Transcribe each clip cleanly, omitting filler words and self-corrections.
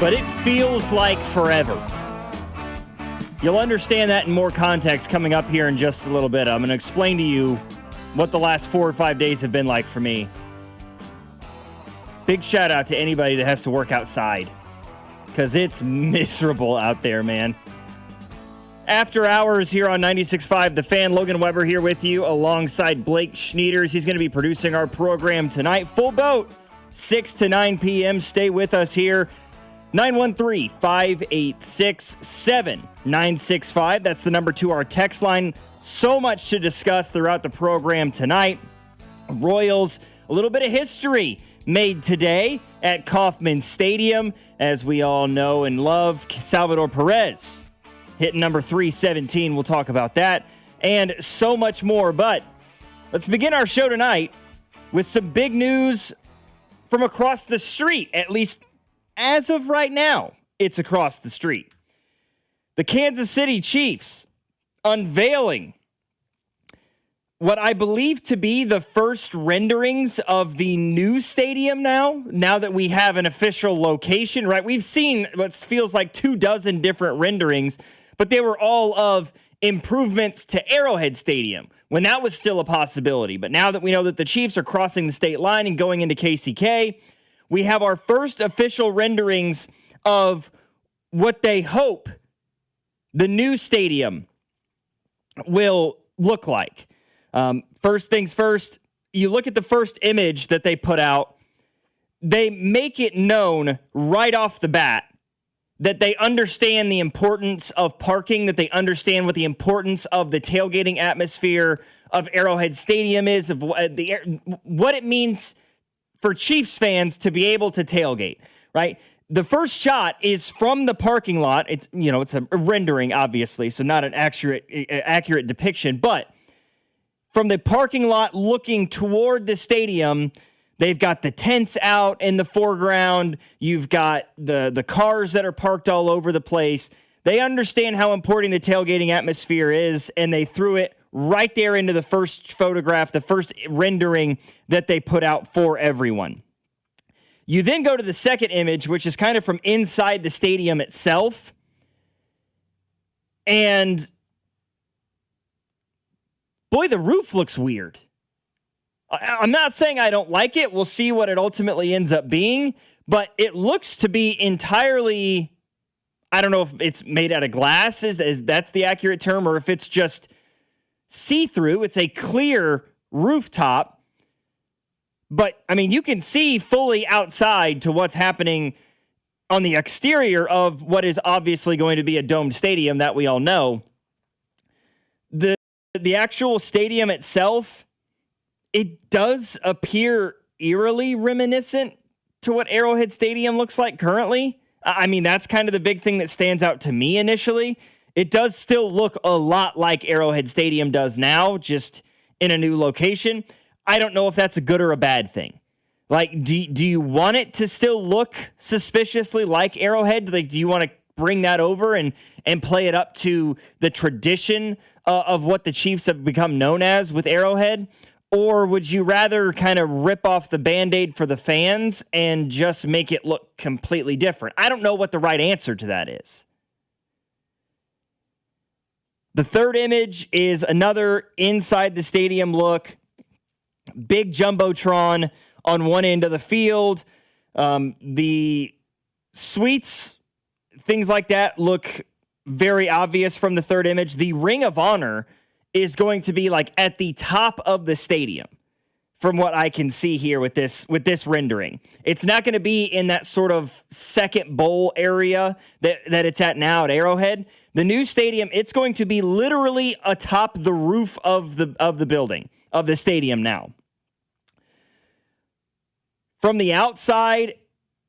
but it feels like forever. You'll understand that in more context coming up here in just a little bit. I'm going to explain to you what the last 4 or 5 days have been like for me. Big shout out to anybody that has to work outside, because it's miserable out there, man. After hours here on 96.5 The Fan, Logan Weber here with you alongside Blake Schnieders. He's going to be producing our program tonight. Full boat, 6 to 9 p.m. Stay with us here. 913-586-7965. That's the number to our text line. So much to discuss throughout the program tonight. Royals, a little bit of history made today at Kauffman Stadium. As we all know and love, Salvador Perez hitting number 317. We'll talk about that and so much more. But let's begin our show tonight with some big news from across the street. At least as of right now, it's across the street. The Kansas City Chiefs unveiling what I believe to be the first renderings of the new stadium now that we have an official location, right? We've seen what feels like 24 different renderings, but they were all of improvements to Arrowhead Stadium when that was still a possibility. But now that we know that the Chiefs are crossing the state line and going into KCK, we have our first official renderings of what they hope the new stadium will look like. First things first, you look at the first image that they put out, they make it known right off the bat that they understand the importance of parking, that they understand what the importance of the tailgating atmosphere of Arrowhead Stadium is, of what it means for Chiefs fans to be able to tailgate, right? The first shot is from the parking lot. It's a rendering, obviously, so not an accurate depiction, but from the parking lot looking toward the stadium, they've got the tents out in the foreground. You've got the cars that are parked all over the place. They understand how important the tailgating atmosphere is, and they threw it right there into the first photograph, the first rendering that they put out for everyone. You then go to the second image, which is kind of from inside the stadium itself. And boy, the roof looks weird. I'm not saying I don't like it. We'll see what it ultimately ends up being, but it looks to be entirely, I don't know if it's made out of glass, is that's the accurate term, or if it's just see-through. It's a clear rooftop, but I mean, you can see fully outside to what's happening on the exterior of what is obviously going to be a domed stadium that we all know. The actual stadium itself, it does appear eerily reminiscent to what Arrowhead Stadium looks like currently. I mean, that's kind of the big thing that stands out to me initially. It does still look a lot like Arrowhead Stadium does now, just in a new location. I don't know if that's a good or a bad thing. Like, do you want it to still look suspiciously like Arrowhead? Like, do you want to bring that over and play it up to the tradition of what the Chiefs have become known as with Arrowhead? Or would you rather kind of rip off the Band-Aid for the fans and just make it look completely different? I don't know what the right answer to that is. The third image is another inside the stadium look. Big Jumbotron on one end of the field. The suites, things like that, look very obvious from the third image. The Ring of Honor is going to be like at the top of the stadium from what I can see here with this rendering. It's not going to be in that sort of second bowl area that it's at now at Arrowhead. The new stadium, it's going to be literally atop the roof of the building, of the stadium now. From the outside,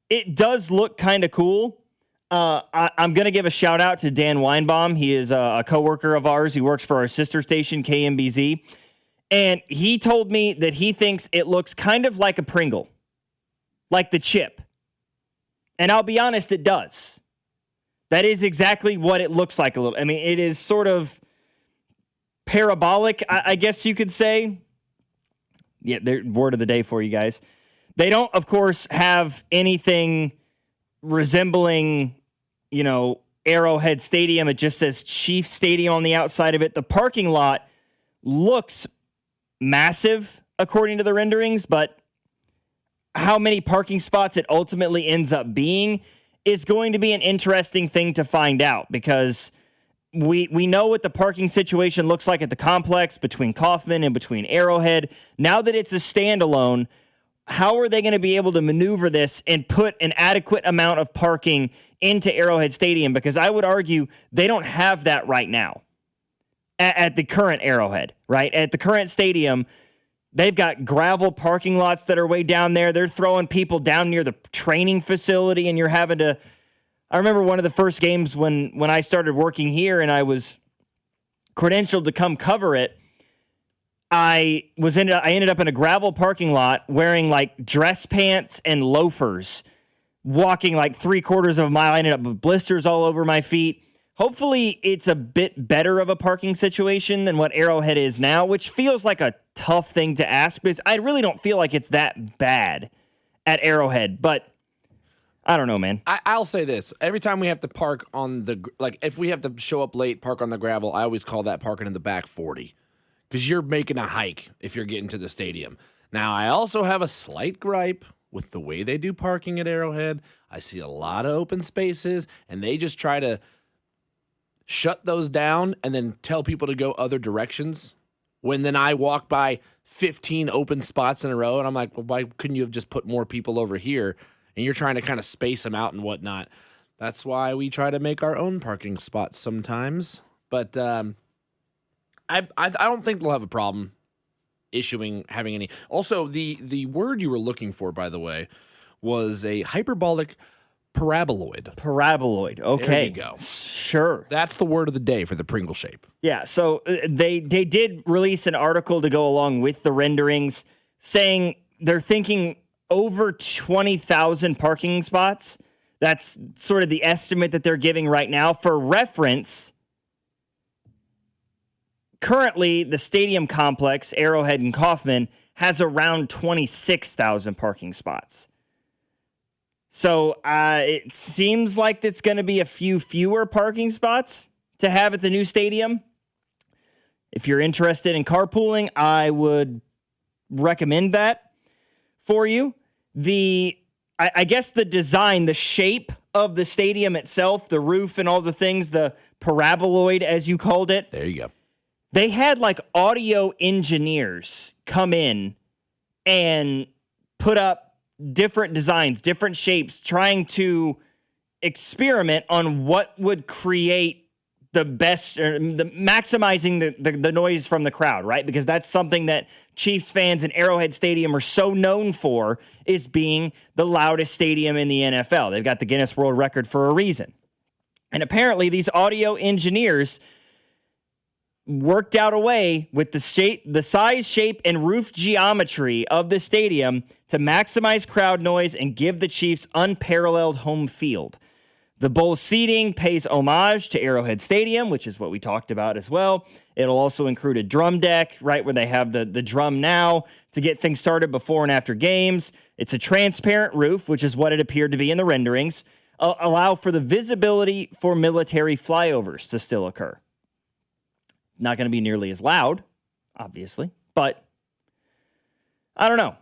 it does look kind of cool. I'm going to give a shout out to Dan Weinbaum. He is a coworker of ours. He works for our sister station, KMBZ. And he told me that he thinks it looks kind of like a Pringle, like the chip. And I'll be honest, it does. That is exactly what it looks like a little. I mean, it is sort of parabolic, I guess you could say. Yeah, word of the day for you guys. They don't, of course, have anything resembling, Arrowhead Stadium. It just says Chiefs Stadium on the outside of it. The parking lot looks massive according to the renderings, but how many parking spots it ultimately ends up being is going to be an interesting thing to find out, because we know what the parking situation looks like at the complex between Kauffman and between Arrowhead. Now that it's a standalone, how are they going to be able to maneuver this and put an adequate amount of parking into Arrowhead Stadium? Because I would argue they don't have that right now at the current Arrowhead, right? At the current stadium, they've got gravel parking lots that are way down there. They're throwing people down near the training facility, and you're having to... I remember one of the first games when I started working here and I was credentialed to come cover it. I ended up in a gravel parking lot wearing like dress pants and loafers, walking like 3/4 of a mile. I ended up with blisters all over my feet. Hopefully it's a bit better of a parking situation than what Arrowhead is now, which feels like a tough thing to ask because I really don't feel like it's that bad at Arrowhead, but I don't know, man. I'll say this. Every time we have to park on if we have to show up late, park on the gravel, I always call that parking in the back 40. Because you're making a hike if you're getting to the stadium. Now, I also have a slight gripe with the way they do parking at Arrowhead. I see a lot of open spaces, and they just try to shut those down and then tell people to go other directions. When then I walk by 15 open spots in a row, and I'm like, well, why couldn't you have just put more people over here? And you're trying to kind of space them out and whatnot. That's why we try to make our own parking spots sometimes. But I don't think they'll have a problem having any. Also, the word you were looking for, by the way, was a hyperbolic paraboloid. Paraboloid. Okay. There you go. Sure. That's the word of the day for the Pringle shape. Yeah, so they did release an article to go along with the renderings saying they're thinking over 20,000 parking spots. That's sort of the estimate that they're giving right now. For reference, currently the stadium complex, Arrowhead and Kauffman, has around 26,000 parking spots. So it seems like it's going to be a few fewer parking spots to have at the new stadium. If you're interested in carpooling, I would recommend that for you. I guess the design, the shape of the stadium itself, the roof and all the things, the paraboloid, as you called it. There you go. They had like audio engineers come in and put up different designs, different shapes, trying to experiment on what would create the best, maximizing the noise from the crowd, right? Because that's something that Chiefs fans in Arrowhead Stadium are so known for, is being the loudest stadium in the NFL. They've got the Guinness World Record for a reason. And apparently these audio engineers worked out a way with the size, shape, and roof geometry of the stadium to maximize crowd noise and give the Chiefs unparalleled home field. The bowl seating pays homage to Arrowhead Stadium, which is what we talked about as well. It'll also include a drum deck, right where they have the drum now to get things started before and after games. It's a transparent roof, which is what it appeared to be in the renderings. Allow for the visibility for military flyovers to still occur. Not going to be nearly as loud, obviously, but I don't know.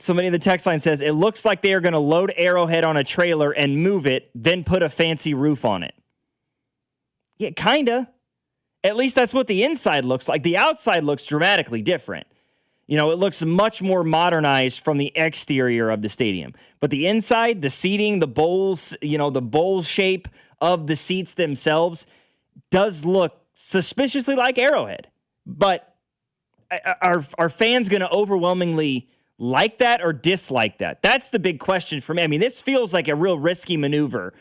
Somebody in the text line says, it looks like they are going to load Arrowhead on a trailer and move it, then put a fancy roof on it. Yeah, kind of. At least that's what the inside looks like. The outside looks dramatically different. It looks much more modernized from the exterior of the stadium. But the inside, the seating, the bowls, the bowl shape of the seats themselves does look suspiciously like Arrowhead. But are fans going to overwhelmingly like that or dislike that? That's the big question for me. I mean, this feels like a real risky maneuver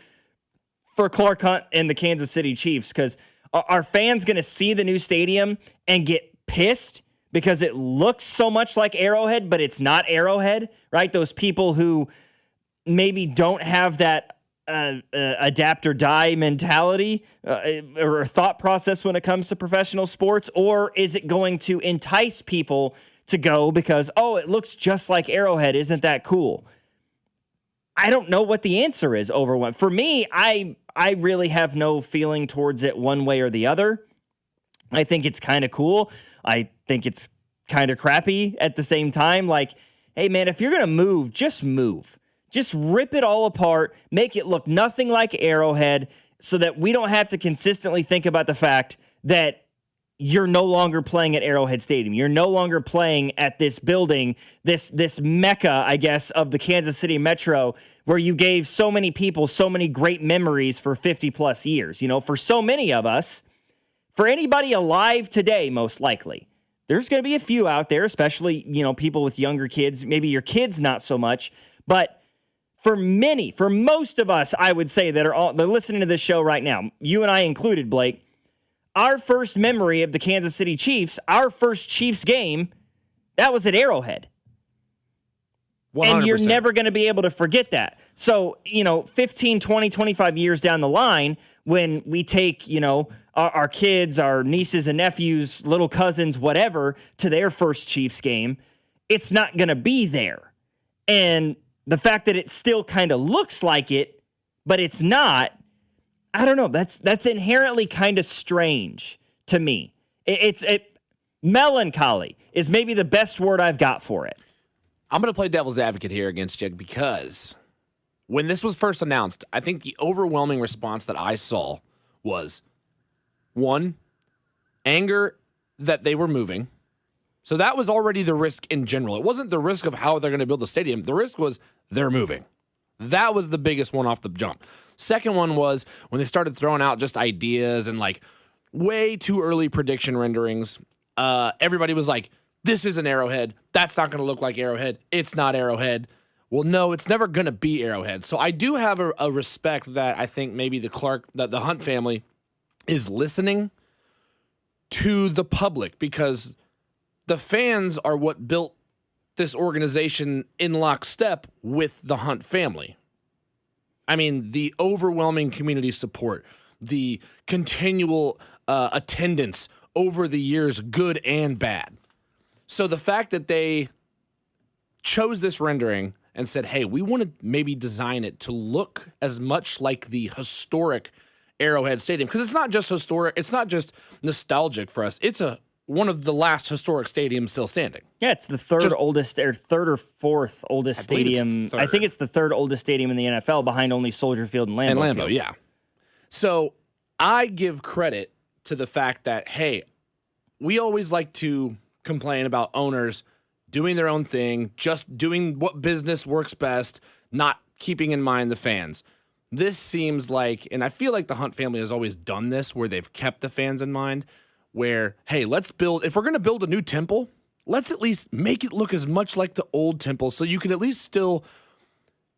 for Clark Hunt and the Kansas City Chiefs, because are fans going to see the new stadium and get pissed because it looks so much like Arrowhead, but it's not Arrowhead, right? Those people who maybe don't have that adapt or die mentality or thought process when it comes to professional sports? Or is it going to entice people to go because, oh, it looks just like Arrowhead, isn't that cool? I don't know what the answer is over one. For me, I really have no feeling towards it one way or the other. I think it's kind of cool. I think it's kind of crappy at the same time. Like, hey, man, if you're going to move, just move. Just rip it all apart, make it look nothing like Arrowhead so that we don't have to consistently think about the fact that you're no longer playing at Arrowhead Stadium. You're no longer playing at this building, this mecca, I guess, of the Kansas City Metro, where you gave so many people so many great memories for 50 plus years. You know, for so many of us, for anybody alive today, most likely, there's going to be a few out there, especially, you know, people with younger kids, maybe your kids not so much, but for most of us, I would say they're listening to this show right now, you and I included, Blake, our first memory of the Kansas City Chiefs, our first Chiefs game, that was at Arrowhead. 100%. And you're never going to be able to forget that. So, you know, 15, 20, 25 years down the line, when we take, you know, our kids, our nieces and nephews, little cousins, whatever, to their first Chiefs game, it's not going to be there. And the fact that it still kind of looks like it, but it's not, I don't know. That's inherently kind of strange to me. Melancholy is maybe the best word I've got for it. I'm going to play devil's advocate here against you because when this was first announced, I think the overwhelming response that I saw was, one, anger that they were moving. So that was already the risk in general. It wasn't the risk of how they're going to build the stadium. The risk was they're moving. That was the biggest one off the jump. Second one was when they started throwing out just ideas and like way too early prediction renderings. Everybody was like, this is an Arrowhead. That's not going to look like Arrowhead. It's not Arrowhead. Well, no, it's never going to be Arrowhead. So I do have a respect that I think maybe the Hunt family is listening to the public, because the fans are what built this organization in lockstep with the Hunt family. I mean, the overwhelming community support, the continual attendance over the years, good and bad. So the fact that they chose this rendering and said, hey, we want to maybe design it to look as much like the historic Arrowhead Stadium, because it's not just historic, it's not just nostalgic for us. It's one of the last historic stadiums still standing. Yeah, it's the third or fourth oldest stadium. I think it's the third oldest stadium in the NFL, behind only Soldier Field and Lambeau Field. Yeah. So I give credit to the fact that, hey, we always like to complain about owners doing their own thing, just doing what business works best, not keeping in mind the fans. This seems like, and I feel like the Hunt family has always done this, where they've kept the fans in mind, where, hey, if we're going to build a new temple, let's at least make it look as much like the old temple so you can at least still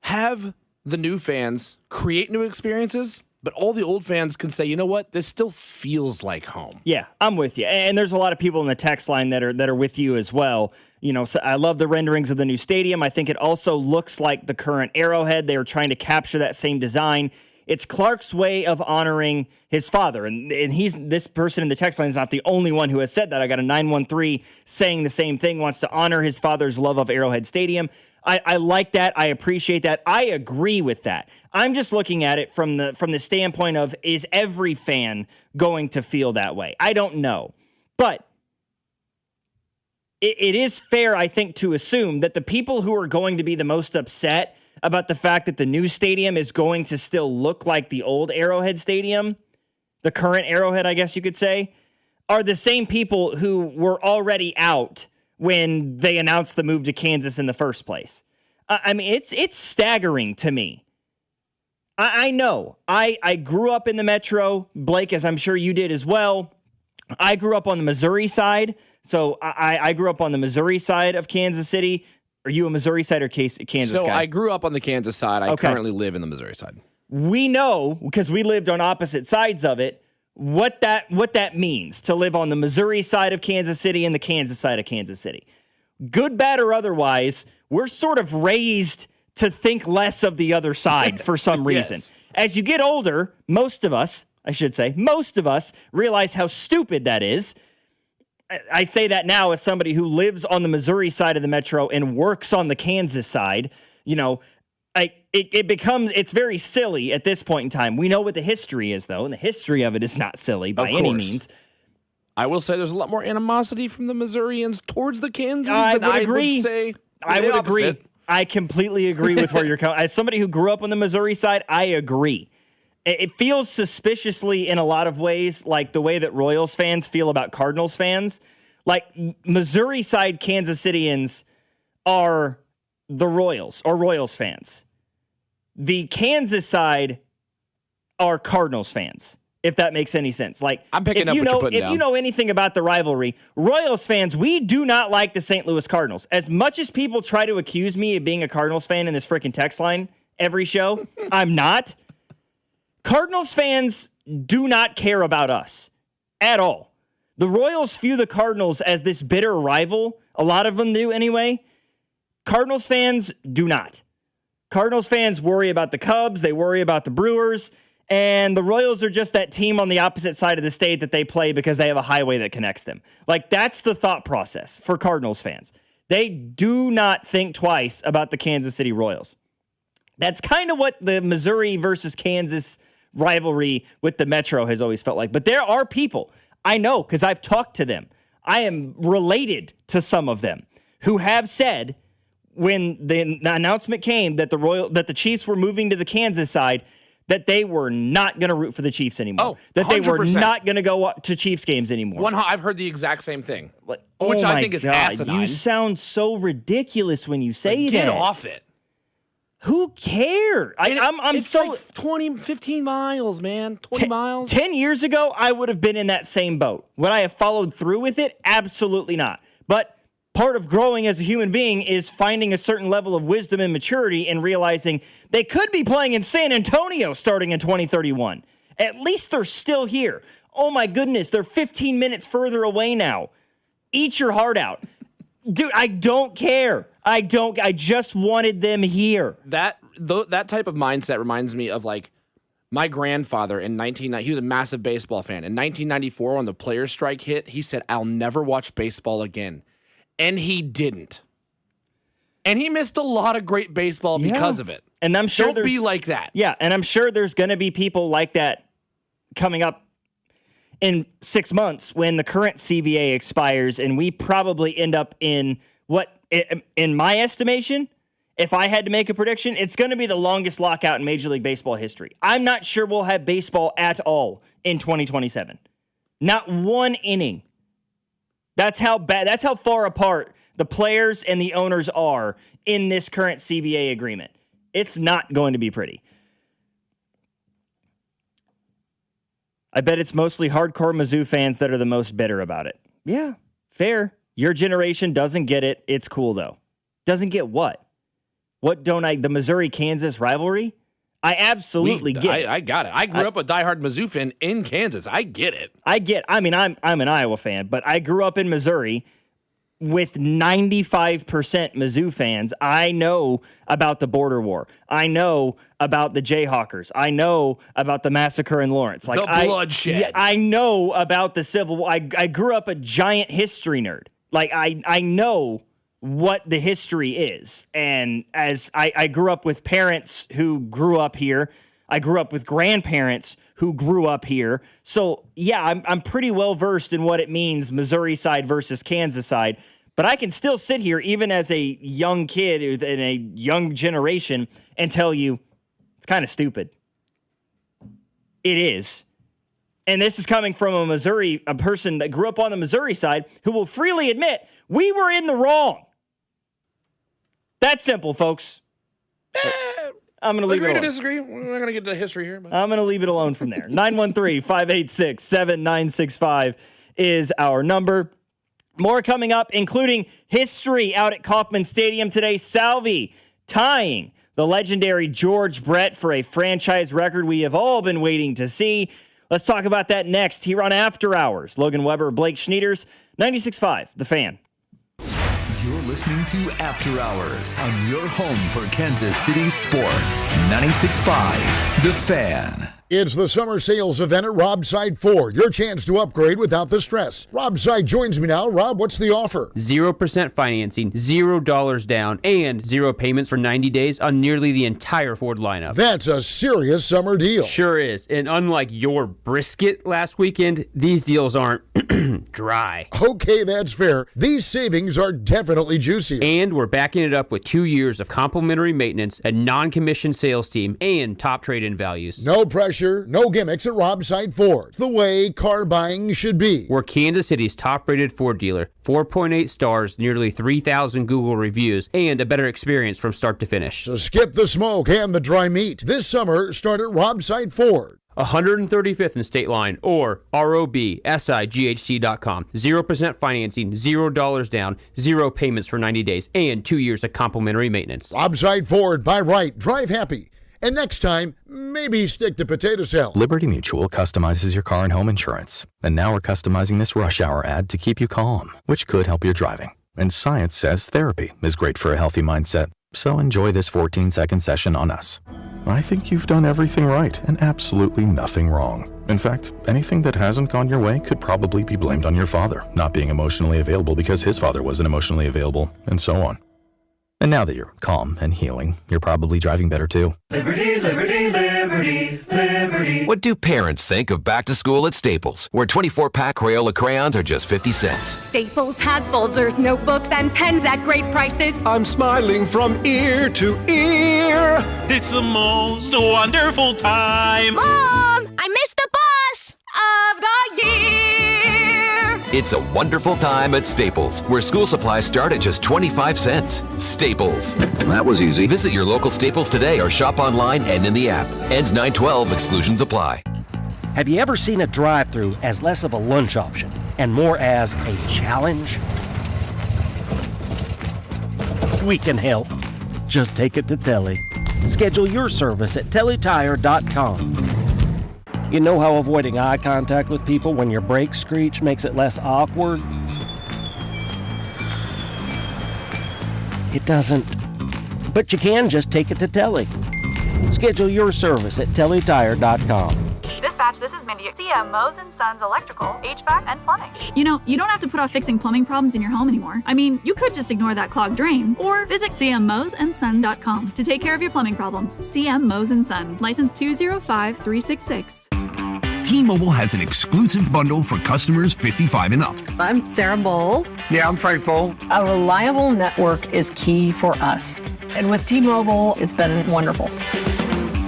have the new fans create new experiences, but all the old fans can say, you know what, this still feels like home. Yeah, I'm with you. And there's a lot of people in the text line that are with you as well. You know, so I love the renderings of the new stadium. I think it also looks like the current Arrowhead. They were trying to capture that same design. It's Clark's way of honoring his father. And this person in the text line is not the only one who has said that. I got a 913 saying the same thing, wants to honor his father's love of Arrowhead Stadium. I like that. I appreciate that. I agree with that. I'm just looking at it from the standpoint of, is every fan going to feel that way? I don't know. But it is fair, I think, to assume that the people who are going to be the most upset about the fact that the new stadium is going to still look like the old Arrowhead Stadium, the current Arrowhead, I guess you could say, are the same people who were already out when they announced the move to Kansas in the first place. I mean, it's staggering to me. I know. I grew up in the Metro, Blake, as I'm sure you did as well. I grew up on the Missouri side, so I grew up on the Missouri side of Kansas City. Are you a Missouri side or Kansas guy? So I grew up on the Kansas side. I currently live in the Missouri side. We know, because we lived on opposite sides of it, what that means to live on the Missouri side of Kansas City and the Kansas side of Kansas City. Good, bad, or otherwise, we're sort of raised to think less of the other side for some reason. Yes. As you get older, most of us realize how stupid that is. I say that now as somebody who lives on the Missouri side of the Metro and works on the Kansas side. You know, it's very silly at this point in time. We know what the history is, though, and the history of it is not silly by any means. I will say there's a lot more animosity from the Missourians towards the Kansans than I would agree. I would agree. I completely agree with where you're coming. As somebody who grew up on the Missouri side, I agree. It feels suspiciously in a lot of ways like the way that Royals fans feel about Cardinals fans. Like Missouri side Kansas Cityans are the Royals or Royals fans. The Kansas side are Cardinals fans, if that makes any sense. Like, I'm picking up what you're putting down. If you know anything about the rivalry, Royals fans, we do not like the St. Louis Cardinals. As much as people try to accuse me of being a Cardinals fan in this freaking text line every show, I'm not. Cardinals fans do not care about us at all. The Royals view the Cardinals as this bitter rival. A lot of them do anyway. Cardinals fans do not. Cardinals fans worry about the Cubs. They worry about the Brewers. And the Royals are just that team on the opposite side of the state that they play because they have a highway that connects them. Like, that's the thought process for Cardinals fans. They do not think twice about the Kansas City Royals. That's kind of what the Missouri versus Kansas rivalry with the Metro has always felt like. But there are people, I know because I've talked to them, I am related to some of them, who have said when the announcement came that the Chiefs were moving to the Kansas side, that they were not going to root for the Chiefs anymore. That 100%. They were not going to go to Chiefs games anymore. I've heard the exact same thing, which I think is asinine. You sound so ridiculous when you say that. Get off it. Who cares? It's so like 20, 15 miles, man. 20 miles. 10 years ago, I would have been in that same boat. Would I have followed through with it? Absolutely not. But part of growing as a human being is finding a certain level of wisdom and maturity and realizing they could be playing in San Antonio starting in 2031. At least they're still here. Oh my goodness, they're 15 minutes further away now. Eat your heart out. Dude, I don't care. I just wanted them here. That type of mindset reminds me of like my grandfather in 1990. He was a massive baseball fan. In 1994, when the players' strike hit, he said, "I'll never watch baseball again." And he didn't. And he missed a lot of great baseball because of it. And I'm sure don't be like that. Yeah, and I'm sure there's going to be people like that coming up in 6 months when the current CBA expires, and we probably end up in what, in my estimation, if I had to make a prediction, it's going to be the longest lockout in Major League Baseball history. I'm not sure we'll have baseball at all in 2027. Not one inning. That's how bad, that's how far apart the players and the owners are in this current CBA agreement. It's not going to be pretty. I bet it's mostly hardcore Mizzou fans that are the most bitter about it. Yeah, fair. Your generation doesn't get it. It's cool, though. Doesn't get what? The Missouri-Kansas rivalry? I absolutely get it. I got it. I grew up a diehard Mizzou fan in Kansas. I get it. I'm an Iowa fan, but I grew up in Missouri with 95% Mizzou fans. I know about the border war. I know about the Jayhawkers. I know about the massacre in Lawrence. The bloodshed. Yeah, I know about the Civil War. I grew up a giant history nerd. Like, I know what the history is. And as I grew up with parents who grew up here, I grew up with grandparents who grew up here. So, yeah, I'm pretty well versed in what it means, Missouri side versus Kansas side. But I can still sit here, even as a young kid in a young generation, and tell you it's kind of stupid. It is. And this is coming from a person that grew up on the Missouri side who will freely admit we were in the wrong. That's simple, folks. I'm going to leave it alone. Agree to disagree. We're not going to get to history here. But. I'm going to leave it alone from there. 913-586-7965 is our number. More coming up, including history out at Kauffman Stadium today. Salvi tying the legendary George Brett for a franchise record we have all been waiting to see. Let's talk about that next here on After Hours. Logan Weber, Blake Schnieders, 96.5, The Fan. You're listening to After Hours on your home for Kansas City sports. 96.5, The Fan. It's the summer sales event at Robside Ford. Your chance to upgrade without the stress. Robside joins me now. Rob, what's the offer? 0% financing, $0 down, and 0 payments for 90 days on nearly the entire Ford lineup. That's a serious summer deal. Sure is. And unlike your brisket last weekend, these deals aren't dry. Okay, that's fair. These savings are definitely juicy. And we're backing it up with 2 years of complimentary maintenance, a non-commissioned sales team, and top trade-in values. No pressure. No gimmicks at Robside Ford. The way car buying should be. We're Kansas City's top-rated Ford dealer, 4.8 stars, nearly 3,000 Google reviews, and a better experience from start to finish. So skip the smoke and the dry meat. This summer, start at Robside Ford. 135th and State Line or robsighc.com. 0% financing, $0 down, 0 payments for 90 days, and 2 years of complimentary maintenance. Robside Ford, buy right, drive happy. And next time, maybe stick to potato salad. Liberty Mutual customizes your car and home insurance. And now we're customizing this rush hour ad to keep you calm, which could help your driving. And science says therapy is great for a healthy mindset. So enjoy this 14-second session on us. I think you've done everything right and absolutely nothing wrong. In fact, anything that hasn't gone your way could probably be blamed on your father not being emotionally available because his father wasn't emotionally available, and so on. And now that you're calm and healing, you're probably driving better too. Liberty, liberty, liberty, liberty. What do parents think of back to school at Staples, where 24-pack Crayola crayons are just 50 cents? Staples has folders, notebooks, and pens at great prices. I'm smiling from ear to ear. It's the most wonderful time. Mom, I missed the bus of the year. It's a wonderful time at Staples, where school supplies start at just 25 cents. Staples. That was easy. Visit your local Staples today or shop online and in the app. Ends 9/12. Exclusions apply. Have you ever seen a drive-thru as less of a lunch option and more as a challenge? We can help. Just take it to Telly. Schedule your service at tellytire.com. You know how avoiding eye contact with people when your brakes screech makes it less awkward? It doesn't. But you can just take it to Telly. Schedule your service at tellytire.com. Dispatch, this is Mindy at CM Mo's & Sons Electrical, HVAC, and Plumbing. You know, you don't have to put off fixing plumbing problems in your home anymore. I mean, you could just ignore that clogged drain or visit cmmosandson.com to take care of your plumbing problems. CM Mo's & Son, license 205366. T-Mobile has an exclusive bundle for customers 55 and up. I'm Sarah Bowl. Yeah, I'm Frank Bowl. A reliable network is key for us. And with T-Mobile, it's been wonderful.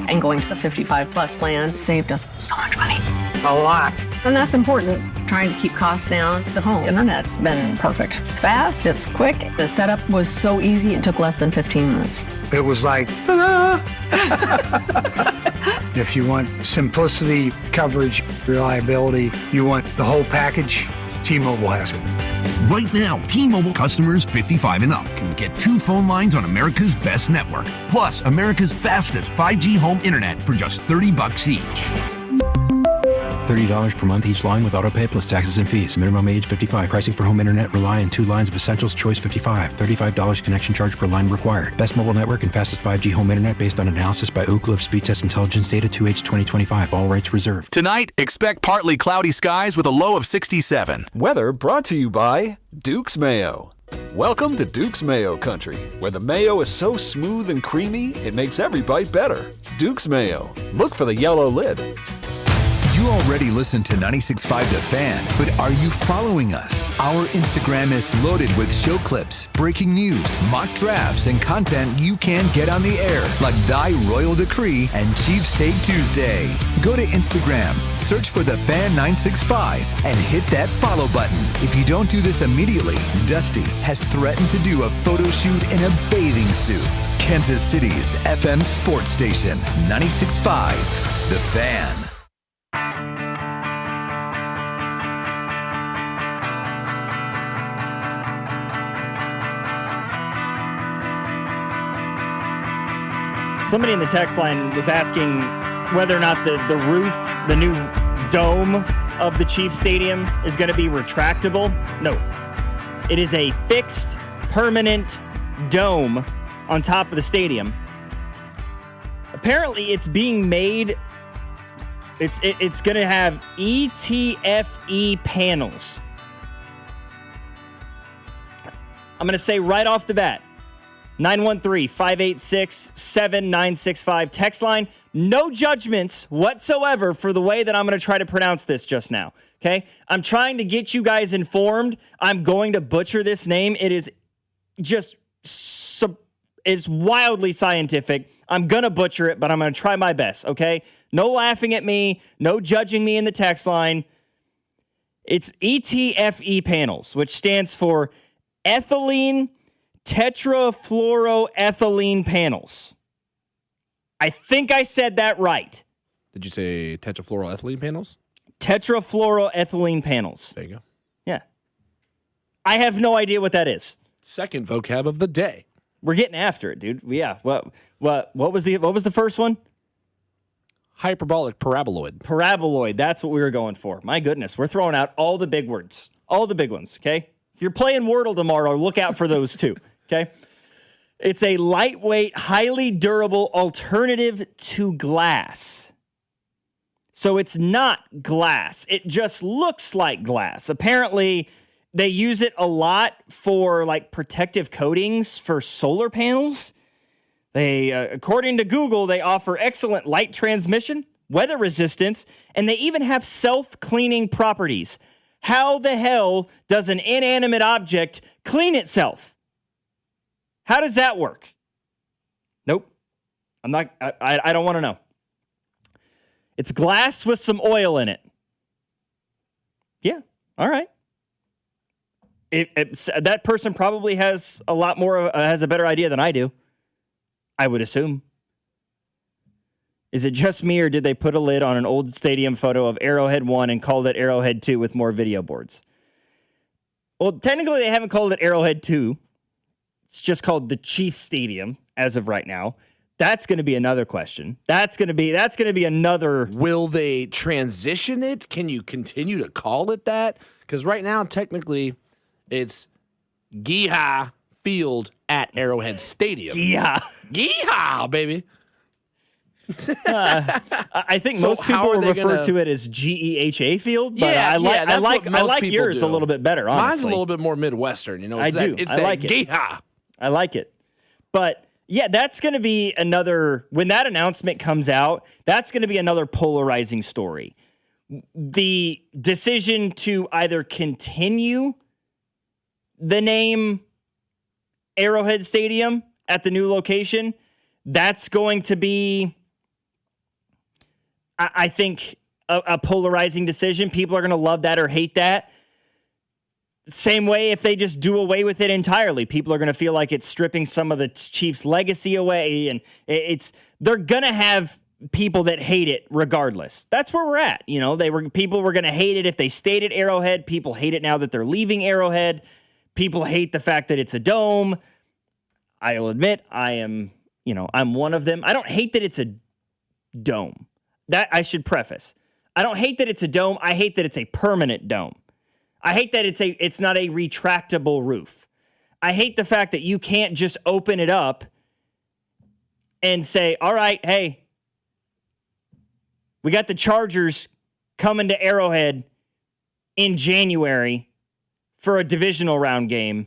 And going to the 55 plus plan saved us so much money. A lot. And that's important. Trying to keep costs down. The home internet's been perfect. It's fast, it's quick. The setup was so easy, it took less than 15 minutes. It was like, ta-da! If you want simplicity, coverage, reliability, you want the whole package, T-Mobile has it. Right now, T-Mobile customers 55 and up can get 2 phone lines on America's best network, plus America's fastest 5G home internet for just $30 each. $30 per month each line with autopay plus taxes and fees. Minimum age 55. Pricing for home internet rely on 2 lines of Essentials Choice 55. $35 connection charge per line required. Best mobile network and fastest 5G home internet based on analysis by Ookla of Speed Test Intelligence Data 2H 2025. All rights reserved. Tonight, expect partly cloudy skies with a low of 67. Weather brought to you by Duke's Mayo. Welcome to Duke's Mayo Country, where the mayo is so smooth and creamy, it makes every bite better. Duke's Mayo. Look for the yellow lid. You already listen to 96.5 The Fan, but are you following us? Our Instagram is loaded with show clips, breaking news, mock drafts, and content you can't get on the air, like Thy Royal Decree and Chiefs Take Tuesday. Go to Instagram, search for The Fan 965, and hit that follow button. If you don't do this immediately, Dusty has threatened to do a photo shoot in a bathing suit. Kansas City's FM sports station, 96.5 The Fan. Somebody in the text line was asking whether or not the roof, the new dome of the Chiefs Stadium is going to be retractable. No. It is a fixed, permanent dome on top of the stadium. Apparently, it's being made It's going to have ETFE panels. I'm going to say right off the bat, 913-586-7965 text line. No judgments whatsoever for the way that I'm going to try to pronounce this just now. Okay? I'm trying to get you guys informed. I'm going to butcher this name. It is just it's wildly scientific. I'm going to butcher it, but I'm going to try my best, okay? No laughing at me, no judging me in the text line. It's ETFE panels, which stands for ethylene tetrafluoroethylene panels. I think I said that right. Did you say tetrafluoroethylene panels? Tetrafluoroethylene panels. There you go. Yeah. I have no idea what that is. Second vocab of the day. We're getting after it, dude. Yeah. What was the first one? Hyperbolic paraboloid. Paraboloid. That's what we were going for. My goodness, we're throwing out all the big words, all the big ones. Okay. If you're playing Wordle tomorrow, look out for those too. Okay. It's a lightweight, highly durable alternative to glass. So it's not glass. It just looks like glass. Apparently, they use it a lot for like protective coatings for solar panels. They, according to Google, they offer excellent light transmission, weather resistance, and they even have self-cleaning properties. How the hell does an inanimate object clean itself? How does that work? Nope. I don't want to know. It's glass with some oil in it. Yeah. All right. That person probably has a lot more, has a better idea than I do. I would assume. Is it just me, or did they put a lid on an old stadium photo of Arrowhead 1 and called it Arrowhead 2 with more video boards? Well, technically they haven't called it Arrowhead 2. It's just called the Chiefs Stadium as of right now. That's going to be another question. That's going to be another. Will they transition it? Can you continue to call it that? Because right now, technically, it's Geehaw Field at Arrowhead Stadium. Geehaw, baby. I think most people refer to it as GEHA Field, but I like yours a little bit better, honestly. Mine's a little bit more Midwestern, you know. I like it. Geehaw. I like it. But yeah, that's going to be another, when that announcement comes out, that's going to be another polarizing story. The decision to either continue the name Arrowhead Stadium at the new location, that's going to be, I think, a polarizing decision. People are going to love that or hate that. Same way if they just do away with it entirely. People are going to feel like it's stripping some of the Chiefs' legacy away, and they're going to have people that hate it regardless. That's where we're at. You know, people were going to hate it if they stayed at Arrowhead. People hate it now that they're leaving Arrowhead. People hate the fact that it's a dome. I'll admit I'm one of them. I don't hate that it's a dome. That I should preface. I don't hate that it's a dome. I hate that it's a permanent dome. I hate that it's not a retractable roof. I hate the fact that you can't just open it up and say, all right, hey, we got the Chargers coming to Arrowhead in January for a divisional round game.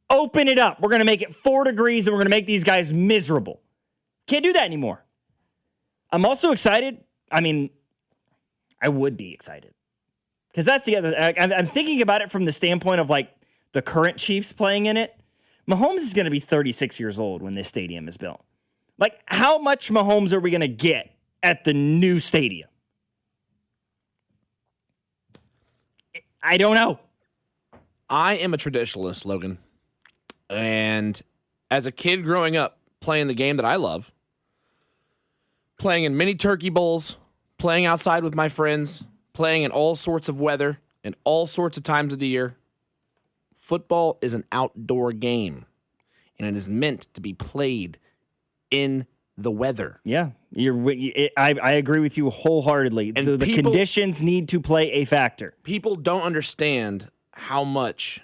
Open it up. We're going to make it 4 degrees and we're going to make these guys miserable. Can't do that anymore. I'm also excited. I mean, I would be excited. Because that's the other, I'm thinking about it from the standpoint of like the current Chiefs playing in it. Mahomes is going to be 36 years old when this stadium is built. Like, how much Mahomes are we going to get at the new stadium? I don't know. I am a traditionalist, Logan. And as a kid growing up playing the game that I love, playing in mini turkey bowls, playing outside with my friends, playing in all sorts of weather and all sorts of times of the year. Football is an outdoor game, and it is meant to be played in the weather. Yeah, I agree with you wholeheartedly. And the conditions need to play a factor. People don't understand how much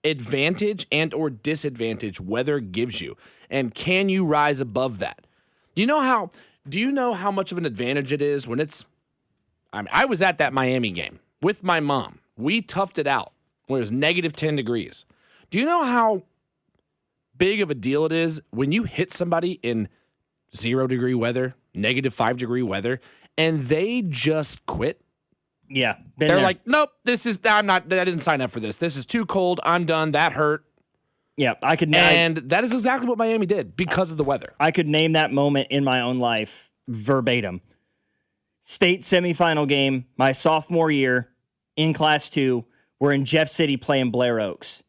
advantage and or disadvantage weather gives you, and can you rise above that? You know how Do you know how much of an advantage it is when it's... I was at that Miami game with my mom. We toughed it out when it was negative 10 degrees. Do you know how big of a deal it is when you hit somebody in 0-degree weather, negative 5-degree weather, and they just quit? Yeah. They're like, nope, I didn't sign up for this. This is too cold. I'm done. That hurt. Yeah, And that is exactly what Miami did because of the weather. I could name that moment in my own life verbatim. State semifinal game, my sophomore year in Class 2. We're in Jeff City playing Blair Oaks.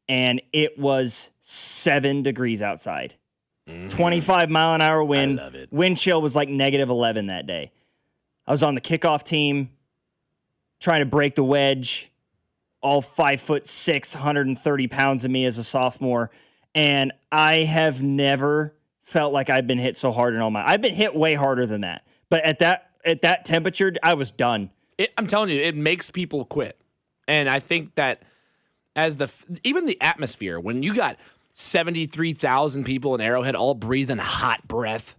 And it was 7 degrees outside. 25-mile-an-hour wind. I love it. Wind chill was like negative 11 that day. I was on the kickoff team trying to break the wedge. All 5'6", 130 pounds of me as a sophomore. And I have never felt like I've been hit so hard in all my... I've been hit way harder than that. But at that temperature, I was done. I'm telling you, it makes people quit. And I think that even the atmosphere, when you got 73,000 people in Arrowhead all breathing hot breath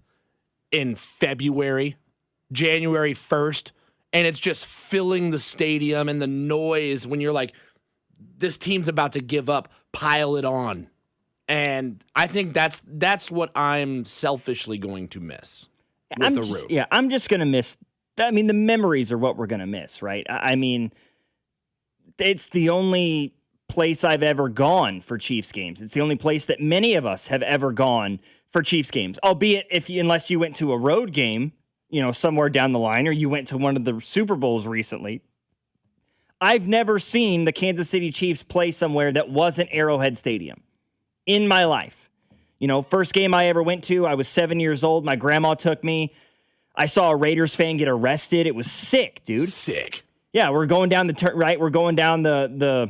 in February, January 1st, and it's just filling the stadium, and the noise when you're like, this team's about to give up, pile it on. And I think that's what I'm selfishly going to miss with the roof. Yeah, I'm just going to miss. I mean, the memories are what we're going to miss, right? I mean, it's the only place I've ever gone for Chiefs games. It's the only place that many of us have ever gone for Chiefs games, albeit unless you went to a road game, somewhere down the line, or you went to one of the Super Bowls recently. I've never seen the Kansas City Chiefs play somewhere that wasn't Arrowhead Stadium in my life. First game I ever went to, I was 7 years old. My grandma took me. I saw a Raiders fan get arrested. It was sick, dude. Sick. Yeah, we're going down we're going down the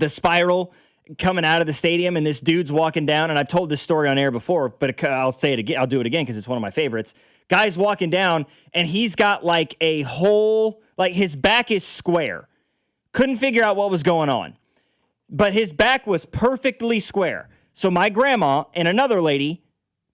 spiral coming out of the stadium, and this dude's walking down, and I've told this story on air before, but I'll say it again. I'll do it again because it's one of my favorites. Guy's walking down, and he's got like a whole, like his back is square. Couldn't figure out what was going on, but his back was perfectly square. So my grandma and another lady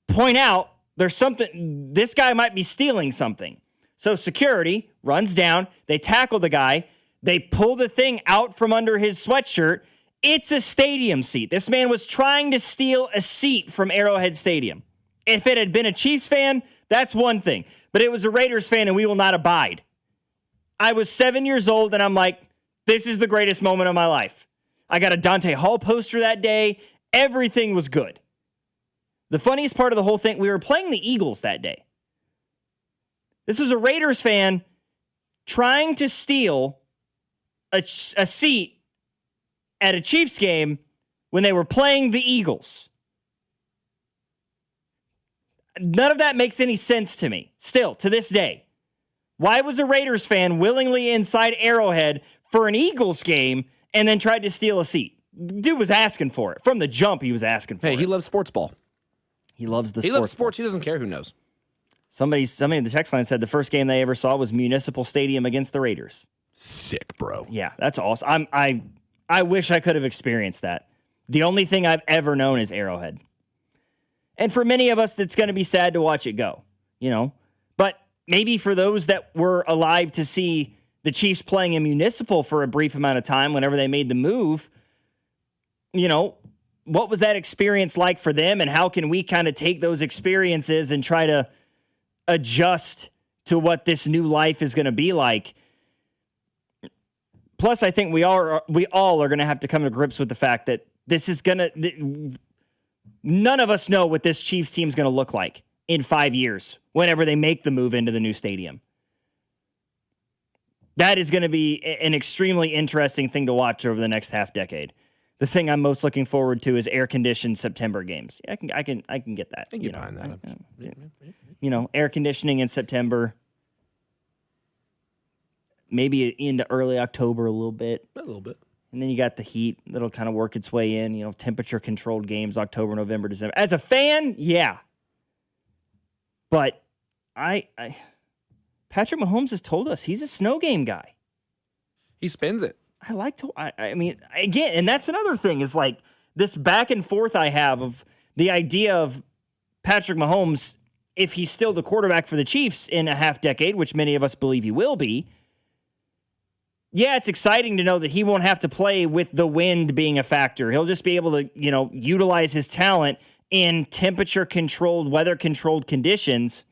point out there's something, this guy might be stealing something. So security runs down, they tackle the guy, they pull the thing out from under his sweatshirt. It's a stadium seat. This man was trying to steal a seat from Arrowhead Stadium. If it had been a Chiefs fan, that's one thing. But it was a Raiders fan, and we will not abide. I was 7 years old, and I'm like, this is the greatest moment of my life. I got a Dante Hall poster that day. Everything was good. The funniest part of the whole thing, we were playing the Eagles that day. This was a Raiders fan trying to steal a seat at a Chiefs game when they were playing the Eagles. None of that makes any sense to me, still, to this day. Why was a Raiders fan willingly inside Arrowhead for an Eagles game and then tried to steal a seat? Dude was asking for it. From the jump, he was asking for it. Hey, he loves sports ball. He loves the He sports loves sports. ball. He doesn't care who knows. Somebody in the text line said the first game they ever saw was Municipal Stadium against the Raiders. Sick, bro. Yeah, that's awesome. I wish I could have experienced that. The only thing I've ever known is Arrowhead. And for many of us, it's going to be sad to watch it go, But maybe for those that were alive to see the Chiefs playing in Municipal for a brief amount of time whenever they made the move, what was that experience like for them, and how can we kind of take those experiences and try to adjust to what this new life is going to be like? Plus, I think we all are going to have to come to grips with the fact that this is going to... None of us know what this Chiefs team is going to look like in 5 years whenever they make the move into the new stadium. That is going to be an extremely interesting thing to watch over the next half decade. The thing I'm most looking forward to is air-conditioned September games. I can get that. I can get behind that. Air conditioning in September. Maybe into early October a little bit. A little bit. And then you got the heat that'll kind of work its way in, temperature-controlled games, October, November, December. As a fan, yeah. But Patrick Mahomes has told us he's a snow game guy. He spins it. I mean, again, and that's another thing is like this back and forth I have of the idea of Patrick Mahomes if he's still the quarterback for the Chiefs in a half decade, which many of us believe he will be, yeah, it's exciting to know that he won't have to play with the wind being a factor. He'll just be able to, utilize his talent in temperature-controlled, weather-controlled conditions.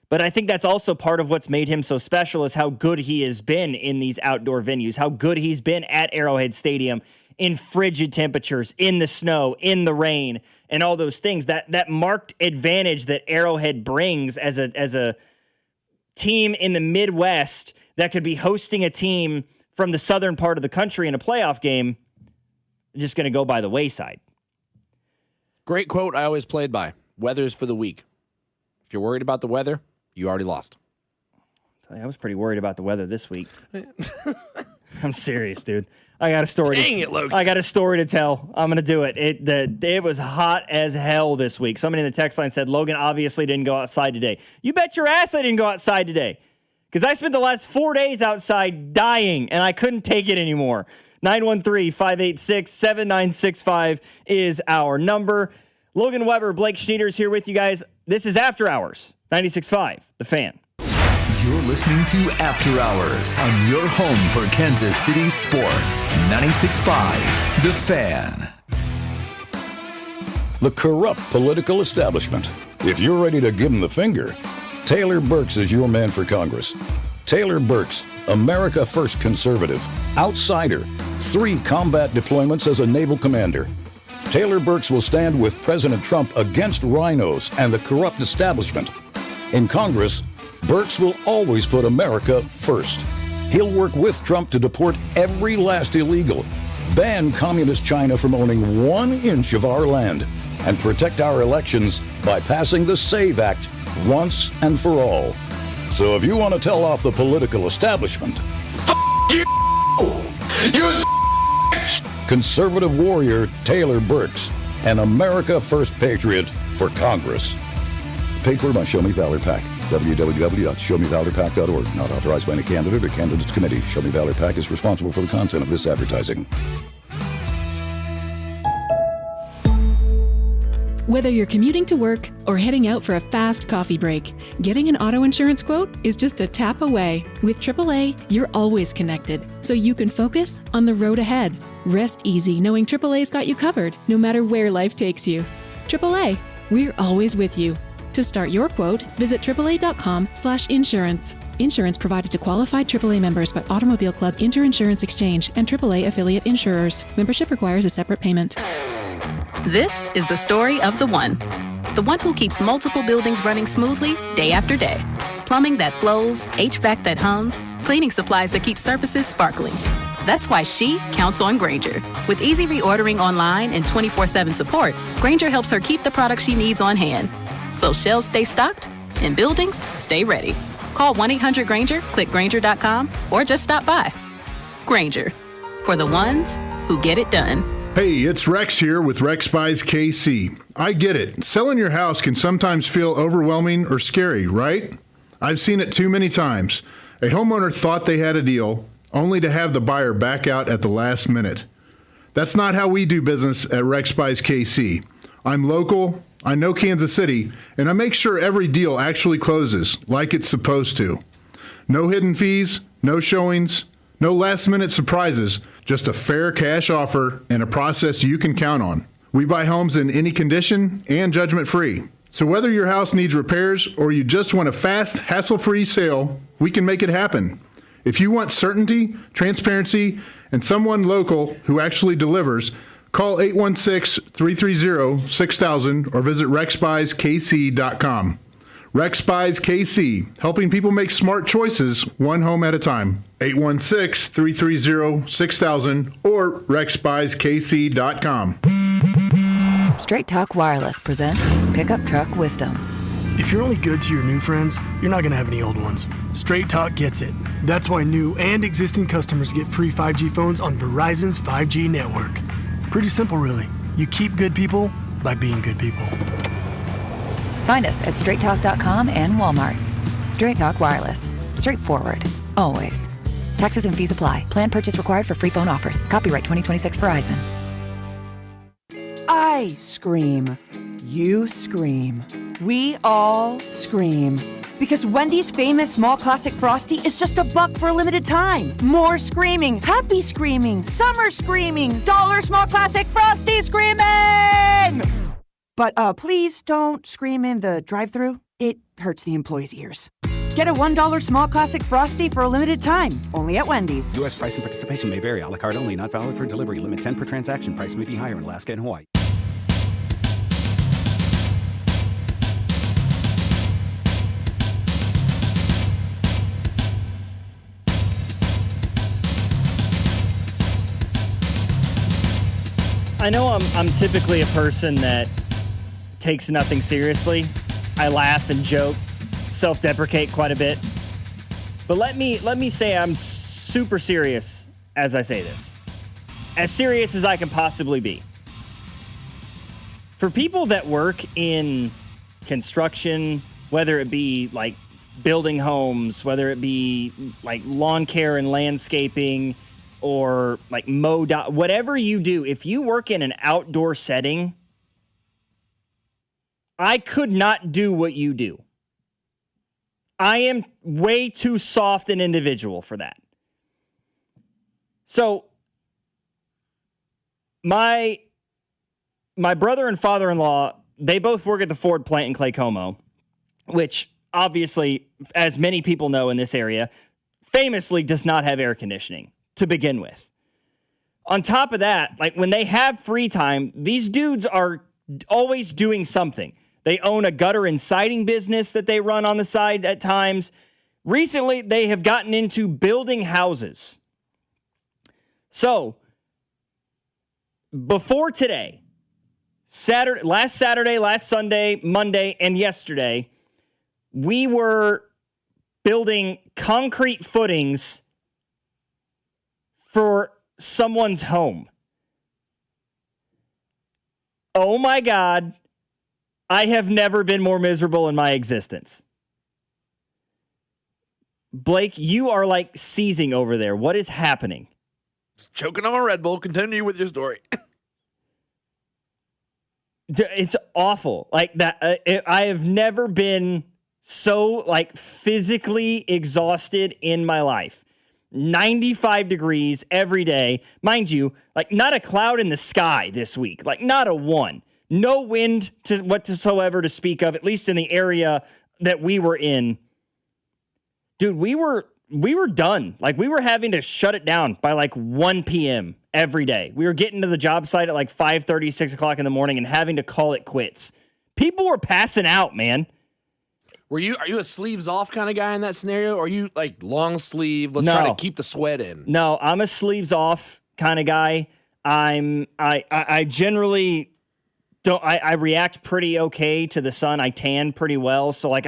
But I think that's also part of what's made him so special is how good he has been in these outdoor venues, how good he's been at Arrowhead Stadium in frigid temperatures, in the snow, in the rain, and all those things. That marked advantage that Arrowhead brings as a team in the Midwest that could be hosting a team from the southern part of the country in a playoff game, just going to go by the wayside. Great quote I always played by. Weather's for the weak. If you're worried about the weather, you already lost. I was pretty worried about the weather this week. I'm serious, dude. I got a story. Dang it, Logan. I got a story to tell. I'm going to do it. It was hot as hell this week. Somebody in the text line said, Logan obviously didn't go outside today. You bet your ass I didn't go outside today. Because I spent the last 4 days outside dying, and I couldn't take it anymore. 913-586-7965 is our number. Logan Weber, Blake Schnieders here with you guys. This is After Hours, 96.5, The Fan. You're listening to After Hours on your home for Kansas City sports. 96.5, The Fan. The corrupt political establishment. If you're ready to give them the finger, Taylor Burks is your man for Congress. Taylor Burks, America First conservative, outsider, 3 combat deployments as a naval commander. Taylor Burks will stand with President Trump against rhinos and the corrupt establishment. In Congress, Burks will always put America first. He'll work with Trump to deport every last illegal, ban communist China from owning 1 inch of our land, and protect our elections by passing the SAVE Act once and for all. So if you want to tell off the political establishment, conservative warrior Taylor Burks, an America First patriot for Congress. Paid for by Show Me Valor PAC. www.showmevalorpac.org. Not authorized by any candidate or candidates committee. Show Me Valor PAC is responsible for the content of this advertising. Whether you're commuting to work or heading out for a fast coffee break, getting an auto insurance quote is just a tap away. With AAA, you're always connected, so you can focus on the road ahead. Rest easy knowing AAA's got you covered, no matter where life takes you. AAA, we're always with you. To start your quote, visit AAA.com/insurance. Insurance provided to qualified AAA members by Automobile Club Inter-Insurance Exchange and AAA affiliate insurers. Membership requires a separate payment. This is the story of the one who keeps multiple buildings running smoothly day after day. Plumbing that flows, HVAC that hums, cleaning supplies that keep surfaces sparkling. That's why she counts on Grainger. With easy reordering online and 24/7 support, Grainger helps her keep the products she needs on hand. So shelves stay stocked and buildings stay ready. Call 1-800-GRAINGER, click Grainger.com, or just stop by. Grainger, for the ones who get it done. Hey, it's Rex here with Rex Buys KC. I get it. Selling your house can sometimes feel overwhelming or scary, right? I've seen it too many times. A homeowner thought they had a deal, only to have the buyer back out at the last minute. That's not how we do business at Rex Buys KC. I'm local, I know Kansas City, and I make sure every deal actually closes like it's supposed to. No hidden fees, no showings, no last-minute surprises, just a fair cash offer and a process you can count on. We buy homes in any condition and judgment-free. So whether your house needs repairs or you just want a fast, hassle-free sale, we can make it happen. If you want certainty, transparency, and someone local who actually delivers, call 816-330-6000 or visit rexbuyskc.com. Rex Buys KC, helping people make smart choices one home at a time. 816-330-6000 or rexbuyskc.com. Straight Talk Wireless presents Pickup Truck Wisdom. If you're only good to your new friends, you're not going to have any old ones. Straight Talk gets it. That's why new and existing customers get free 5G phones on Verizon's 5G network. Pretty simple, really. You keep good people by being good people. Find us at straighttalk.com and Walmart. Straight Talk Wireless. Straightforward. Always. Taxes and fees apply. Plan purchase required for free phone offers. Copyright 2026 Verizon. I scream. You scream. We all scream. Because Wendy's famous small classic Frosty is just $1 for a limited time. More screaming, happy screaming, summer screaming, dollar small classic Frosty screaming! But please don't scream in the drive-thru. It hurts the employees' ears. Get a $1 small classic Frosty for a limited time, only at Wendy's. U.S. price and participation may vary. A la carte only, not valid for delivery. Limit 10 per transaction. Price may be higher in Alaska and Hawaii. I know I'm typically a person that takes nothing seriously. I laugh and joke, self-deprecate quite a bit. But let me say I'm super serious as I say this. As serious as I can possibly be. For people that work in construction, whether it be like building homes, whether it be like lawn care and landscaping, or like whatever you do, if you work in an outdoor setting, I could not do what you do. I am way too soft an individual for that. So my brother and father-in-law, they both work at the Ford plant in Clay Como, which obviously, as many people know in this area, famously does not have air conditioning to begin with. On top of that, like when they have free time, these dudes are always doing something. They own a gutter and siding business that they run on the side at times. Recently, they have gotten into building houses. So, before today, last Saturday, last Sunday, Monday, and yesterday, we were building concrete footings for someone's home. Oh my God. I have never been more miserable in my existence. Blake, you are like seizing over there. What is happening? Just choking on a Red Bull. Continue with your story. It's awful. Like that. I have never been so like physically exhausted in my life. 95 degrees every day. Mind you, like not a cloud in the sky this week. Like not a one. No wind whatsoever to speak of, at least in the area that we were in. Dude, we were done. Like we were having to shut it down by like 1 p.m. every day. We were getting to the job site at like 5:30, 6 o'clock in the morning and having to call it quits. People were passing out, man. Are you a sleeves off kind of guy in that scenario? Or are you like long sleeve? Let's try to keep the sweat in. No, I'm a sleeves off kind of guy. I generally don't. I react pretty okay to the sun. I tan pretty well, so like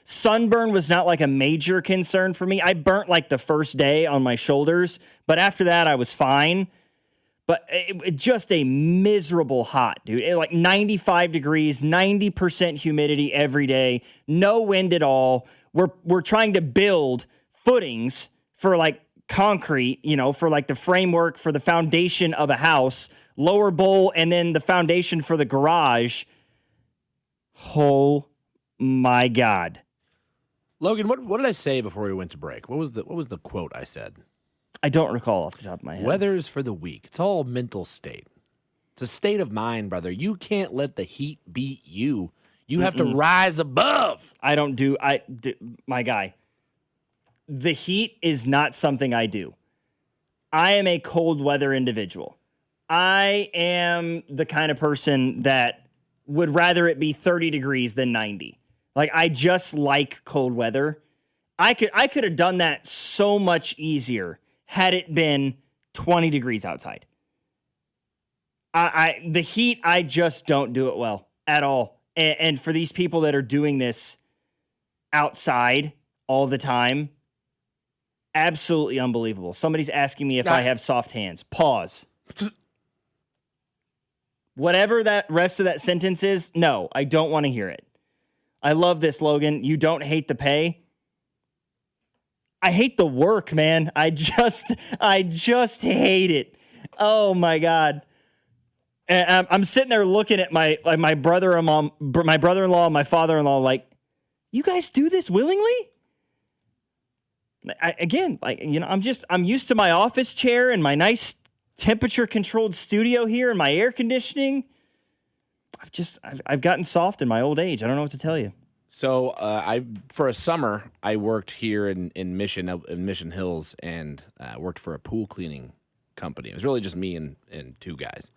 sunburn was not like a major concern for me. I burnt like the first day on my shoulders, but after that I was fine. But it just a miserable hot, dude. Like 95 degrees, 90% humidity every day, no wind at all. We're trying to build footings for like concrete, for like the framework for the foundation of a house, lower bowl, and then the foundation for the garage. Oh my God. Logan, what did I say before we went to break? What was the quote I said? I don't recall off the top of my head. Weather's for the weak. It's all mental state. It's a state of mind, brother. You can't let the heat beat you. You have to rise above. My guy. The heat is not something I do. I am a cold weather individual. I am the kind of person that would rather it be 30 degrees than 90. Like I just like cold weather. I could have done that so much easier had it been 20 degrees outside. The heat, I just don't do it well at all. And for these people that are doing this outside all the time, absolutely unbelievable. Somebody's asking me if I have soft hands. Pause. Whatever that rest of that sentence is, no, I don't want to hear it. I love this, Logan. You don't hate the pay. I hate the work, man. I just hate it. Oh my God. And I'm sitting there looking at my brother-in-law, and my father-in-law, like, you guys do this willingly? I'm used to my office chair and my nice temperature-controlled studio here and my air conditioning. I've gotten soft in my old age. I don't know what to tell you. So for a summer, I worked here in Mission Hills, and worked for a pool cleaning company. It was really just me and two guys.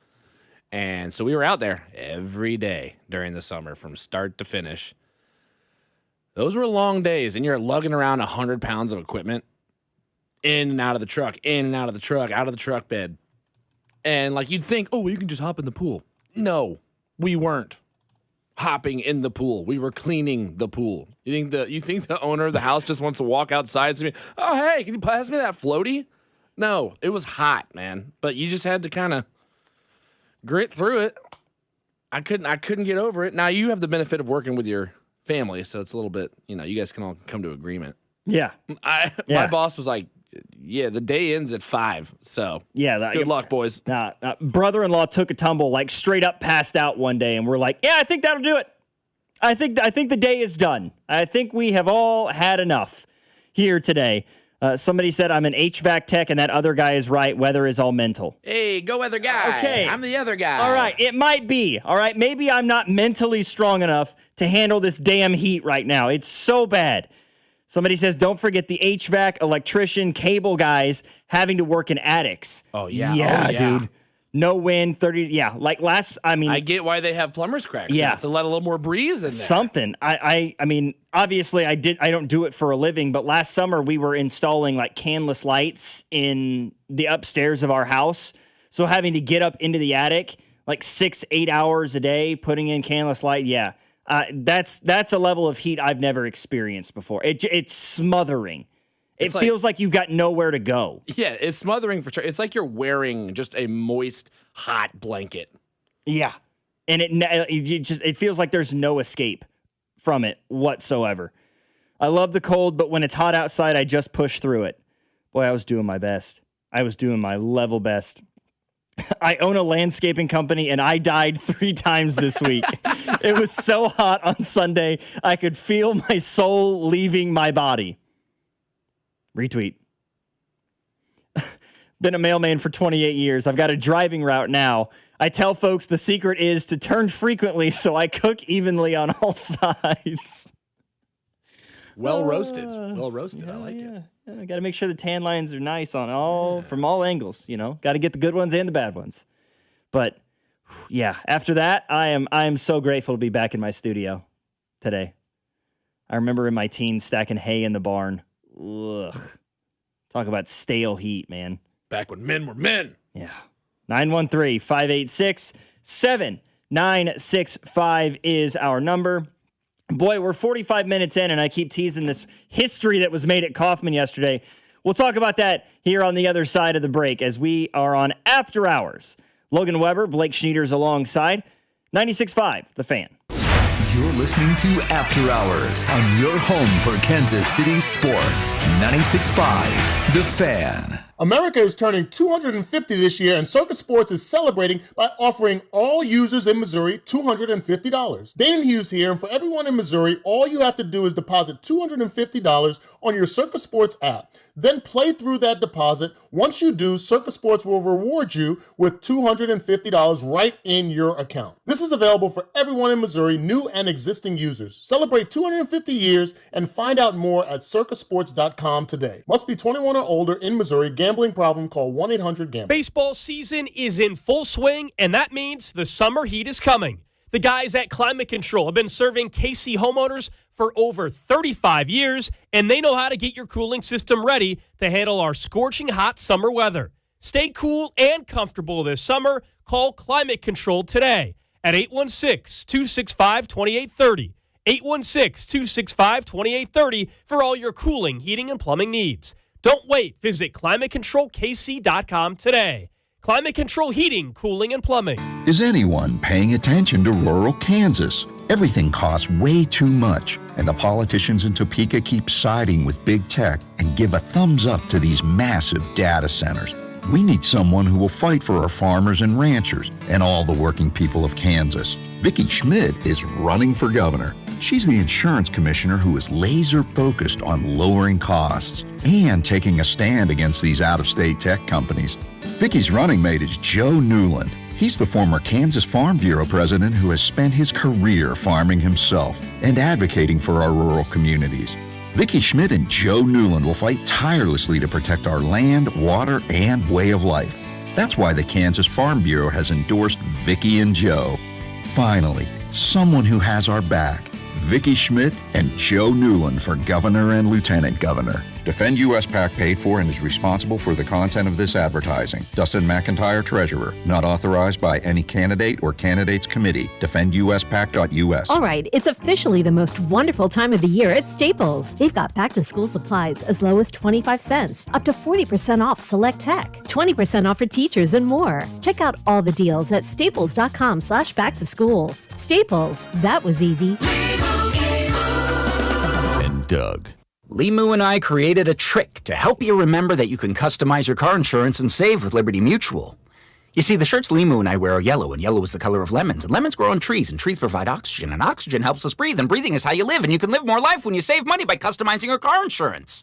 And so we were out there every day during the summer from start to finish. Those were long days, and you're lugging around 100 pounds of equipment in and out of the truck, out of the truck bed. And like you'd think, oh, well, you can just hop in the pool. No, we weren't hopping in the pool. We were cleaning the pool. You think the owner of the house just wants to walk outside and say, oh, hey, can you pass me that floaty? No, it was hot, man. But you just had to kind of grit through it. I couldn't get over it. Now you have the benefit of working with your family, so it's a little bit, you guys can all come to agreement. Yeah. My boss was like, yeah, the day ends at 5, so yeah, good luck, boys. Brother-in-law took a tumble, like straight up passed out one day, and we're like, yeah, I think that'll do it. I think the day is done. I think we have all had enough here today. Somebody said I'm an HVAC tech, and that other guy is right. Weather is all mental. Hey, go other guy. Okay. I'm the other guy. All right, it might be. All right, maybe I'm not mentally strong enough to handle this damn heat right now. It's so bad. Somebody says, don't forget the HVAC, electrician, cable guys having to work in attics. Oh, yeah. Yeah, dude. No wind, 30, yeah. Like I get why they have plumber's cracks. Yeah. To let a little more breeze in there. Something. I mean, obviously I don't do it for a living, but last summer we were installing like canless lights in the upstairs of our house. So having to get up into the attic like 6-8 hours a day, putting in canless light. Yeah. That's a level of heat I've never experienced before. It's smothering. It feels like you've got nowhere to go. Yeah, it's smothering for sure. It's like you're wearing just a moist, hot blanket. Yeah, and it feels like there's no escape from it whatsoever. I love the cold, but when it's hot outside, I just push through it. Boy, I was doing my best. I was doing my level best. I own a landscaping company, and I died 3 times this week. It was so hot on Sunday, I could feel my soul leaving my body. Retweet. Been a mailman for 28 years. I've got a driving route now. I tell folks the secret is to turn frequently so I cook evenly on all sides. Well roasted. I like it. Yeah, got to make sure the tan lines are nice from all angles, Got to get the good ones and the bad ones. But yeah, after that, I am so grateful to be back in my studio today. I remember in my teens stacking hay in the barn. Ugh. Talk about stale heat, man. Back when men were men. Yeah. 913-586-7965 is our number. Boy, we're 45 minutes in, and I keep teasing this history that was made at Kaufman yesterday. We'll talk about that here on the other side of the break as we are on After Hours. Logan Weber, Blake Schnieders alongside 96.5, The Fan. You're listening to After Hours on your home for Kansas City sports. 96.5, The Fan. America is turning 250 this year, and Circus Sports is celebrating by offering all users in Missouri $250. Dane Hughes here, and for everyone in Missouri, all you have to do is deposit $250 on your Circus Sports app. Then play through that deposit. Once you do, Circus Sports will reward you with $250 right in your account. This is available for everyone in Missouri, new and existing users. Celebrate 250 years and find out more at circusports.com today. Must be 21 or older in Missouri. Gambling problem, call 1-800-GAMBLER. Baseball season is in full swing, and that means the summer heat is coming. The guys at Climate Control have been serving KC homeowners for over 35 years, and they know how to get your cooling system ready to handle our scorching hot summer weather. Stay cool and comfortable this summer. Call Climate Control today at 816-265-2830. 816-265-2830 for all your cooling, heating, and plumbing needs. Don't wait. Visit ClimateControlKC.com today. Climate Control Heating, Cooling, and Plumbing. Is anyone paying attention to rural Kansas? Everything costs way too much, and the politicians in Topeka keep siding with big tech and give a thumbs up to these massive data centers. We need someone who will fight for our farmers and ranchers and all the working people of Kansas. Vicki Schmidt is running for governor. She's the insurance commissioner who is laser focused on lowering costs and taking a stand against these out-of-state tech companies. Vicki's running mate is Joe Newland. He's the former Kansas Farm Bureau president who has spent his career farming himself and advocating for our rural communities. Vicki Schmidt and Joe Newland will fight tirelessly to protect our land, water, and way of life. That's why the Kansas Farm Bureau has endorsed Vicki and Joe. Finally, someone who has our back. Vicki Schmidt and Joe Newland for governor and lieutenant governor. Defend US PAC paid for and is responsible for the content of this advertising. Dustin McIntyre, Treasurer. Not authorized by any candidate or candidates committee. DefendUSPAC.us. All right, it's officially the most wonderful time of the year at Staples. They've got back-to-school supplies as low as 25 cents, up to 40% off select tech, 20% off for teachers, and more. Check out all the deals at staples.com/back-to-school. Staples, that was easy. And Doug. Limu and I created a trick to help you remember that you can customize your car insurance and save with Liberty Mutual. You see, the shirts Limu and I wear are yellow, and yellow is the color of lemons, and lemons grow on trees, and trees provide oxygen, and oxygen helps us breathe, and breathing is how you live, and you can live more life when you save money by customizing your car insurance.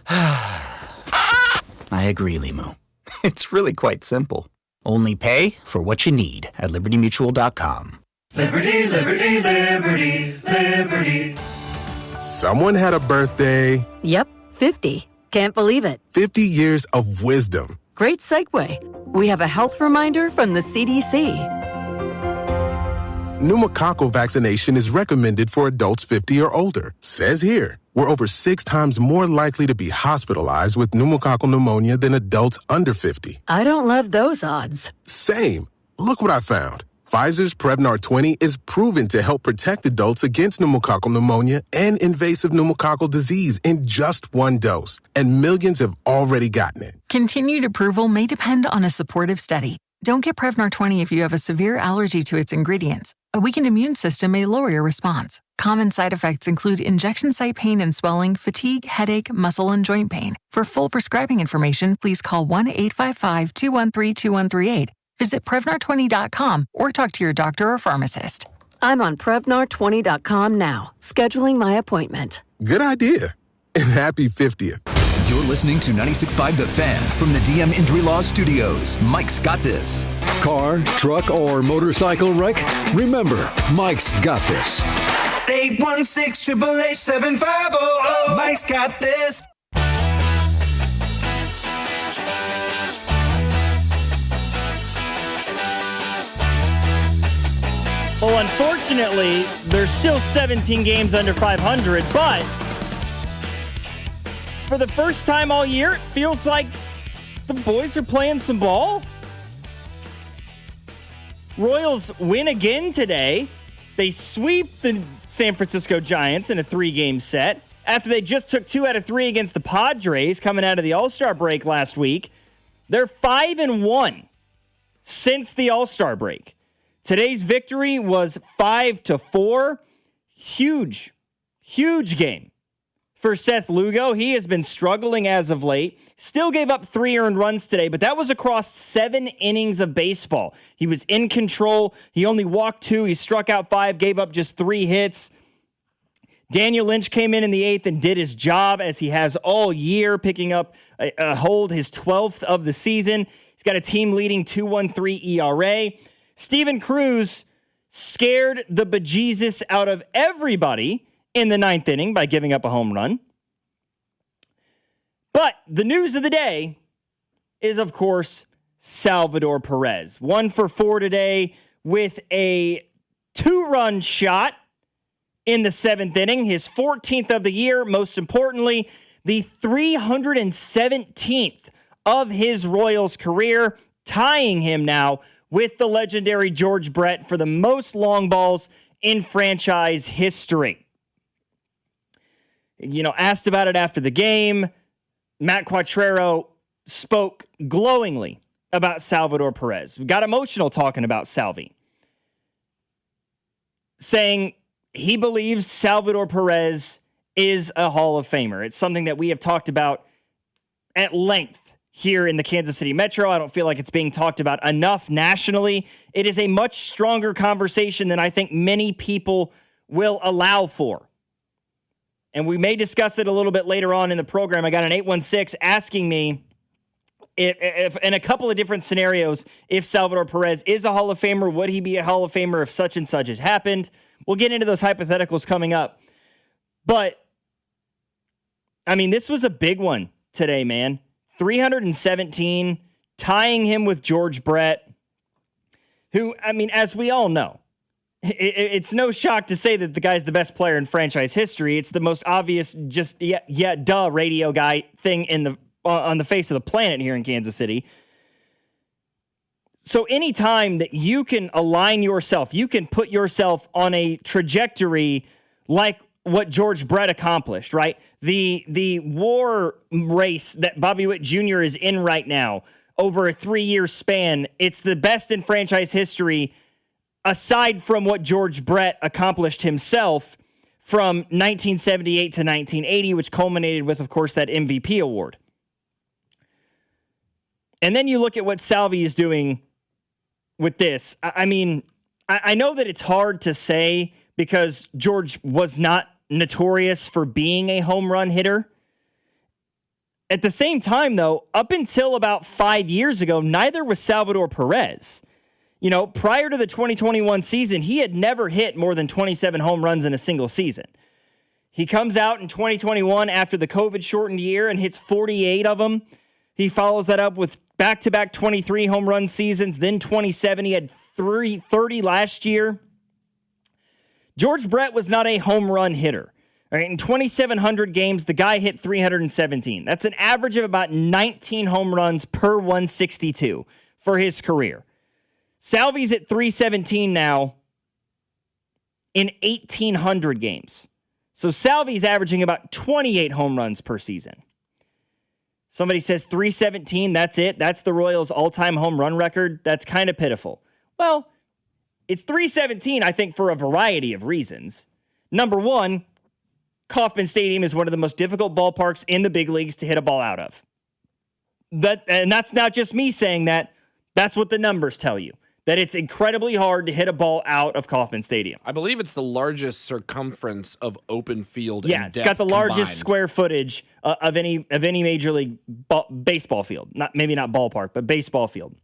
I agree, Limu. It's really quite simple. Only pay for what you need at libertymutual.com. Liberty, liberty, liberty, liberty. Someone had a birthday. Yep, 50. Can't believe it. 50 years of wisdom. Great segue. We have a health reminder from the CDC. Pneumococcal vaccination is recommended for adults 50 or older. Says here, we're over 6 times more likely to be hospitalized with pneumococcal pneumonia than adults under 50. I don't love those odds. Same. Look what I found. Pfizer's Prevnar 20 is proven to help protect adults against pneumococcal pneumonia and invasive pneumococcal disease in just 1 dose, and millions have already gotten it. Continued approval may depend on a supportive study. Don't get Prevnar 20 if you have a severe allergy to its ingredients. A weakened immune system may lower your response. Common side effects include injection site pain and swelling, fatigue, headache, muscle, and joint pain. For full prescribing information, please call 1-855-213-2138. Visit Prevnar20.com or talk to your doctor or pharmacist. I'm on Prevnar20.com now, scheduling my appointment. Good idea. And happy 50th. You're listening to 96.5 The Fan from the DM Injury Law Studios. Mike's got this. Car, truck, or motorcycle wreck? Remember, Mike's got this. 816-888-7500. Mike's got this. Well, unfortunately, there's still 17 games under 500, but for the first time all year, it feels like the boys are playing some ball. Royals win again today. They sweep the San Francisco Giants in a 3-game set after they just took 2 out of 3 against the Padres coming out of the All-Star break last week. They're 5-1 since the All-Star break. Today's victory was 5-4. Huge game for Seth Lugo. He has been struggling as of late. Still gave up 3 earned runs today, but that was across 7 innings of baseball. He was in control. He only walked 2. He struck out 5, gave up just 3 hits. Daniel Lynch came in the 8th and did his job as he has all year, picking up a hold, his 12th of the season. He's got a team-leading 2.13 ERA. Steven Cruz scared the bejesus out of everybody in the 9th inning by giving up a home run. But the news of the day is, of course, Salvador Perez. 1 for 4 today with a 2-run shot in the 7th inning, his 14th of the year. Most importantly, the 317th of his Royals career, tying him now with the legendary George Brett for the most long balls in franchise history. Asked about it after the game, Matt Quattrero spoke glowingly about Salvador Perez. We got emotional talking about Salvi, saying he believes Salvador Perez is a Hall of Famer. It's something that we have talked about at length here in the Kansas City Metro. I don't feel like it's being talked about enough nationally. It is a much stronger conversation than I think many people will allow for. And we may discuss it a little bit later on in the program. I got an 816 asking me if in a couple of different scenarios, if Salvador Perez is a Hall of Famer, would he be a Hall of Famer if such and such has happened? We'll get into those hypotheticals coming up. But, I mean, this was a big one today, man. 317, tying him with George Brett, who, I mean, as we all know, it's no shock to say that the guy's the best player in franchise history. It's the most obvious, just, duh, radio guy thing on the face of the planet here in Kansas City. So anytime that you can align yourself, you can put yourself on a trajectory like what George Brett accomplished, right? The war race that Bobby Witt Jr. is in right now over a 3-year span, it's the best in franchise history aside from what George Brett accomplished himself from 1978 to 1980, which culminated with, of course, that MVP award. And then you look at what Salvi is doing with this. I mean, I know that it's hard to say because George was not notorious for being a home run hitter. At the same time, though, up until about 5 years ago, neither was Salvador Perez. You know, prior to the 2021 season, he had never hit more than 27 home runs in a single season. He comes out in 2021 after the COVID-shortened year and hits 48 of them. He follows that up with back-to-back 23 home run seasons, then 27. He had 30 last year. George Brett was not a home run hitter. All right, in 2,700 games, the guy hit 317. That's an average of about 19 home runs per 162 for his career. Salvi's at 317 now in 1,800 games. So Salvi's averaging about 28 home runs per season. Somebody says 317, that's it. That's the Royals' all-time home run record. That's kind of pitiful. Well, it's 317, I think, for a variety of reasons. Number one, Kauffman Stadium is one of the most difficult ballparks in the big leagues to hit a ball out of. And that's not just me saying that. That's what the numbers tell you, that it's incredibly hard to hit a ball out of Kauffman Stadium. I believe it's the largest circumference of open field. Yeah, it's got the largest square footage of any major league baseball field. Maybe not ballpark, but baseball field.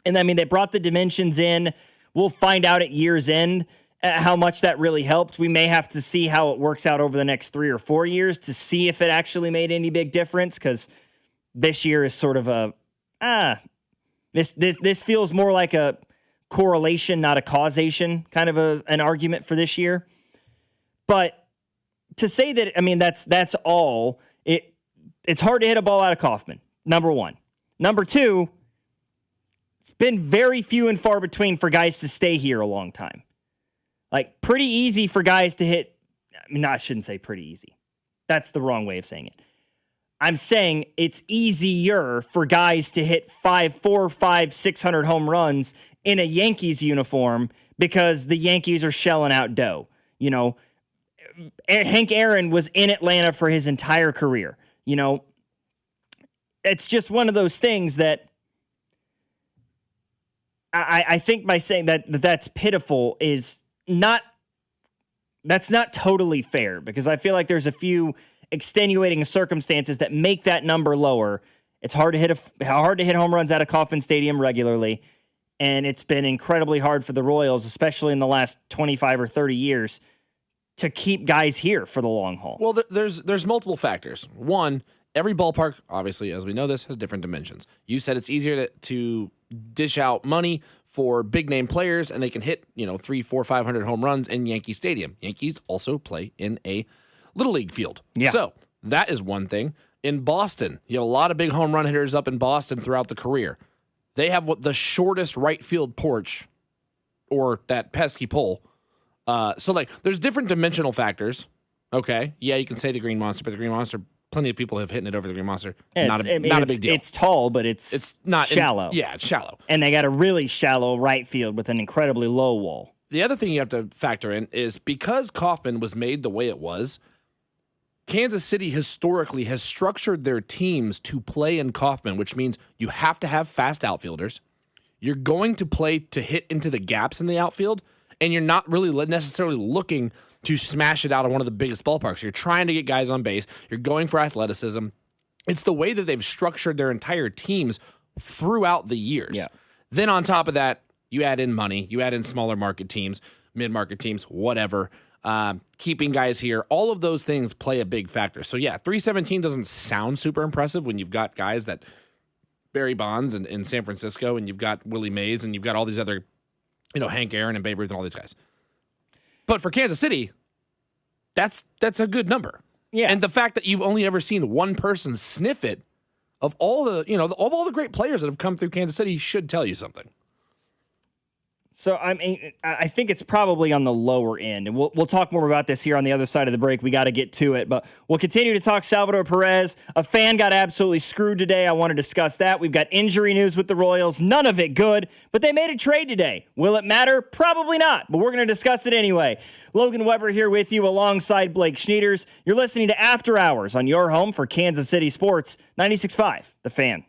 And I mean, they brought the dimensions in. We'll find out at year's end how much that really helped. We may have to see how it works out over the next 3 or 4 years to see if it actually made any big difference, because this year is sort of this feels more like a correlation, not a causation kind of an argument for this year. But to say that, I mean, that's all. It's hard to hit a ball out of Kauffman, number one. Number two, it's been very few and far between for guys to stay here a long time. Like, pretty easy for guys to hit. I mean, no, I shouldn't say pretty easy. That's the wrong way of saying it. I'm saying it's easier for guys to hit 600 home runs in a Yankees uniform because the Yankees are shelling out dough. You know, Hank Aaron was in Atlanta for his entire career. You know, it's just one of those things that I think by saying that's pitiful is that's not totally fair, because I feel like there's a few extenuating circumstances that make that number lower. It's hard to hit home runs out of Kauffman Stadium regularly, and it's been incredibly hard for the Royals, especially in the last 25 or 30 years, to keep guys here for the long haul. Well, there's multiple factors. One, every ballpark, obviously, as we know this, has different dimensions. You said it's easier to dish out money for big name players, and they can hit 300, 400, 500 home runs in Yankee Stadium. Yankees also play in a Little League field. Yeah. So that is one thing. In Boston, you have a lot of big home run hitters up in Boston throughout the career. They have the shortest right field porch, or that pesky pole. So there's different dimensional factors. Okay, yeah, you can say the Green Monster, but the Green Monster, plenty of people have hit it over the Green Monster. Not a big deal. It's tall, but it's not shallow. It's shallow. And they got a really shallow right field with an incredibly low wall. The other thing you have to factor in is because Kauffman was made the way it was, Kansas City historically has structured their teams to play in Kauffman, which means you have to have fast outfielders. You're going to play to hit into the gaps in the outfield, and you're not really necessarily looking to smash it out of one of the biggest ballparks. You're trying to get guys on base. You're going for athleticism. It's the way that they've structured their entire teams throughout the years. Yeah. Then on top of that, you add in money. You add in smaller market teams, mid-market teams, whatever. Keeping guys here. All of those things play a big factor. So, yeah, 317 doesn't sound super impressive when you've got guys that Barry Bonds in San Francisco, and you've got Willie Mays, and you've got all these other, Hank Aaron and Babe Ruth and all these guys. But for Kansas City, that's a good number. Yeah. And the fact that you've only ever seen one person sniff it, of all the great players that have come through Kansas City, should tell you something. So I think it's probably on the lower end, and we'll talk more about this here on the other side of the break. We got to get to it, but we'll continue to talk Salvador Perez. A fan got absolutely screwed today. I want to discuss that. We've got injury news with the Royals. None of it good, but they made a trade today. Will it matter? Probably not, but we're going to discuss it anyway. Logan Weber here with you alongside Blake Schnieders. You're listening to After Hours on your home for Kansas City Sports, 96.5, The Fan.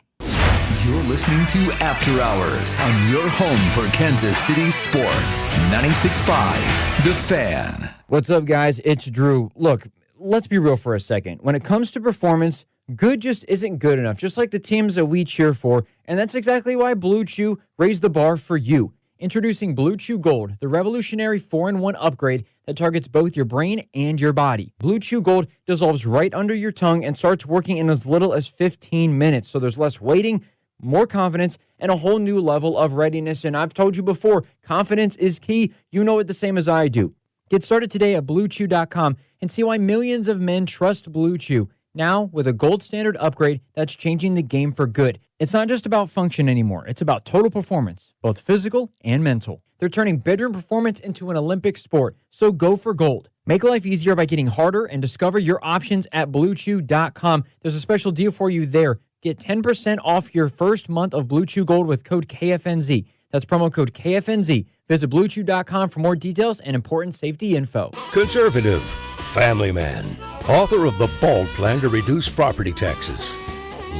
You're listening to After Hours on your home for Kansas City Sports. 96.5, The Fan. What's up, guys? It's Drew. Look, let's be real for a second. When it comes to performance, good just isn't good enough, just like the teams that we cheer for. And that's exactly why Blue Chew raised the bar for you. Introducing Blue Chew Gold, the revolutionary 4-in-1 upgrade that targets both your brain and your body. Blue Chew Gold dissolves right under your tongue and starts working in as little as 15 minutes, so there's less waiting, more confidence, and a whole new level of readiness. And I've told you before, confidence is key. You know it the same as I do. Get started today at BlueChew.com and see why millions of men trust Blue Chew. Now, with a gold standard upgrade that's changing the game for good. It's not just about function anymore. It's about total performance, both physical and mental. They're turning bedroom performance into an Olympic sport. So go for gold. Make life easier by getting harder and discover your options at BlueChew.com. There's a special deal for you there. Get 10% off your first month of Blue Chew Gold with code KFNZ. That's promo code KFNZ. Visit BlueChew.com for more details and important safety info. Conservative, family man, author of The Bald Plan to Reduce Property Taxes.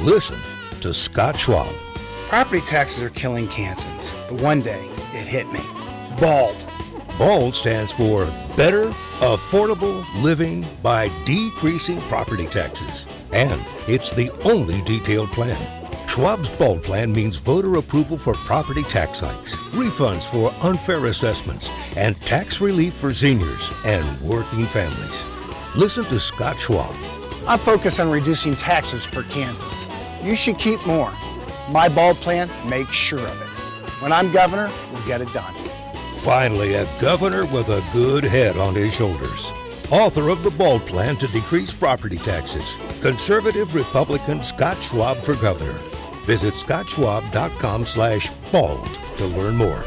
Listen to Scott Schwab. Property taxes are killing Kansans, but one day it hit me. BALD. BALD stands for Better Affordable Living by Decreasing Property Taxes. And it's the only detailed plan. Schwab's BALD plan means voter approval for property tax hikes, refunds for unfair assessments, and tax relief for seniors and working families. Listen to Scott Schwab. I'm focused on reducing taxes for Kansans. You should keep more. My BALD plan makes sure of it. When I'm governor, we'll get it done. Finally, a governor with a good head on his shoulders. Author of the BALD Plan to Decrease Property Taxes. Conservative Republican Scott Schwab for governor. Visit scottschwab.com/bald to learn more.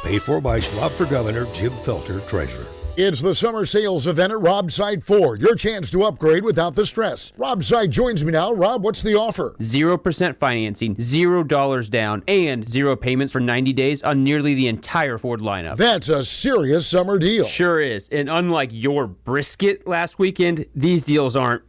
Paid for by Schwab for Governor, Jim Felter, Treasurer. It's the summer sales event at Robside Ford. Your chance to upgrade without the stress. Robside joins me now. Rob, what's the offer? 0% financing, $0 down, and 0 payments for 90 days on nearly the entire Ford lineup. That's a serious summer deal. Sure is. And unlike your brisket last weekend, these deals aren't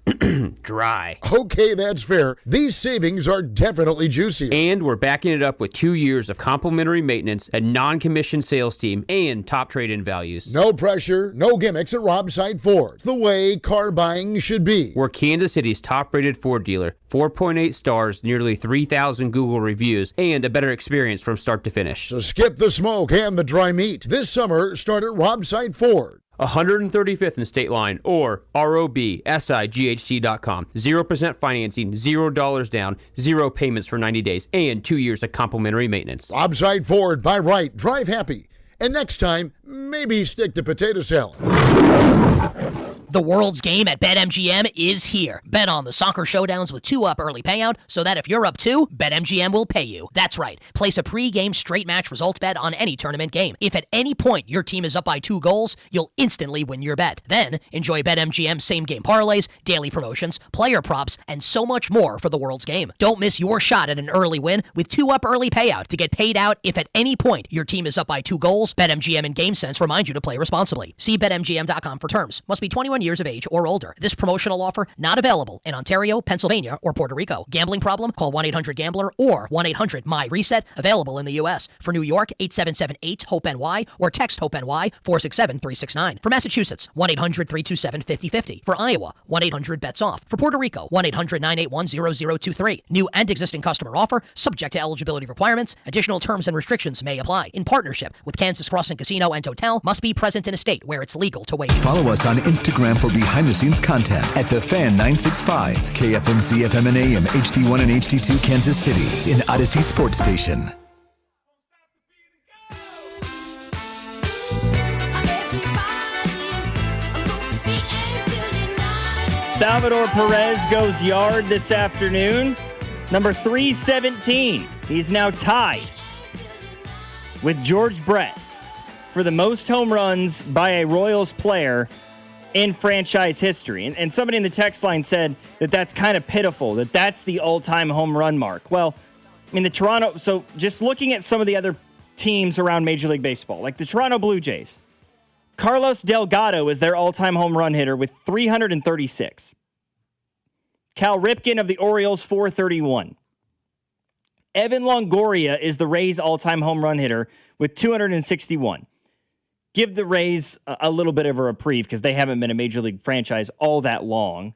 dry. Okay, that's fair. These savings are definitely juicy. And we're backing it up with 2 years of complimentary maintenance, a non-commissioned sales team, and top trade-in values. No pressure. No gimmicks at Robside Ford. The way car buying should be. We're Kansas City's top-rated Ford dealer. 4.8 stars, nearly 3,000 Google reviews, and a better experience from start to finish. So skip the smoke and the dry meat. This summer, start at Robside Ford. 135th and State Line or robsighc.com. 0% financing, $0 down, 0 payments for 90 days, and 2 years of complimentary maintenance. Robside Ford. Buy right. Drive happy. And next time, maybe stick to potato salad. The world's game at BetMGM is here. Bet on the soccer showdowns with 2-up early payout so that if you're up 2, BetMGM will pay you. That's right. Place a pre-game straight match result bet on any tournament game. If at any point your team is up by 2 goals, you'll instantly win your bet. Then enjoy BetMGM same-game parlays, daily promotions, player props, and so much more for the world's game. Don't miss your shot at an early win with 2-up early payout to get paid out if at any point your team is up by 2 goals. BetMGM and GameSense remind you to play responsibly. See BetMGM.com for terms. Must be 21 years of age or older. This promotional offer not available in Ontario, Pennsylvania, or Puerto Rico. Gambling problem? Call 1-800-GAMBLER or 1-800-MY-RESET. Available in the U.S. For New York, 877-8-HOPE-NY or text HOPE-NY 467-369. For Massachusetts, 1-800-327-5050. For Iowa, 1-800-BETS-OFF. For Puerto Rico, 1-800-981-0023. New and existing customer offer, subject to eligibility requirements. Additional terms and restrictions may apply. In partnership with Kansas Crossing Casino and Hotel, must be present in a state where it's legal to wager. Follow us on Instagram for behind-the-scenes content at The Fan 965, KFMC FM and AM, HD1 and HD2 Kansas City, in Odyssey Sports Station. Salvador Perez goes yard this afternoon. Number 317. He's now tied with George Brett for the most home runs by a Royals player in franchise history. And somebody in the text line said that that's kind of pitiful, that that's the all-time home run mark. Well, I mean, so just looking at some of the other teams around Major League Baseball, like the Toronto Blue Jays, Carlos Delgado is their all-time home run hitter with 336. Cal Ripken of the Orioles, 431. Evan Longoria is the Rays' all-time home run hitter with 261. Give the Rays a little bit of a reprieve because they haven't been a Major League franchise all that long.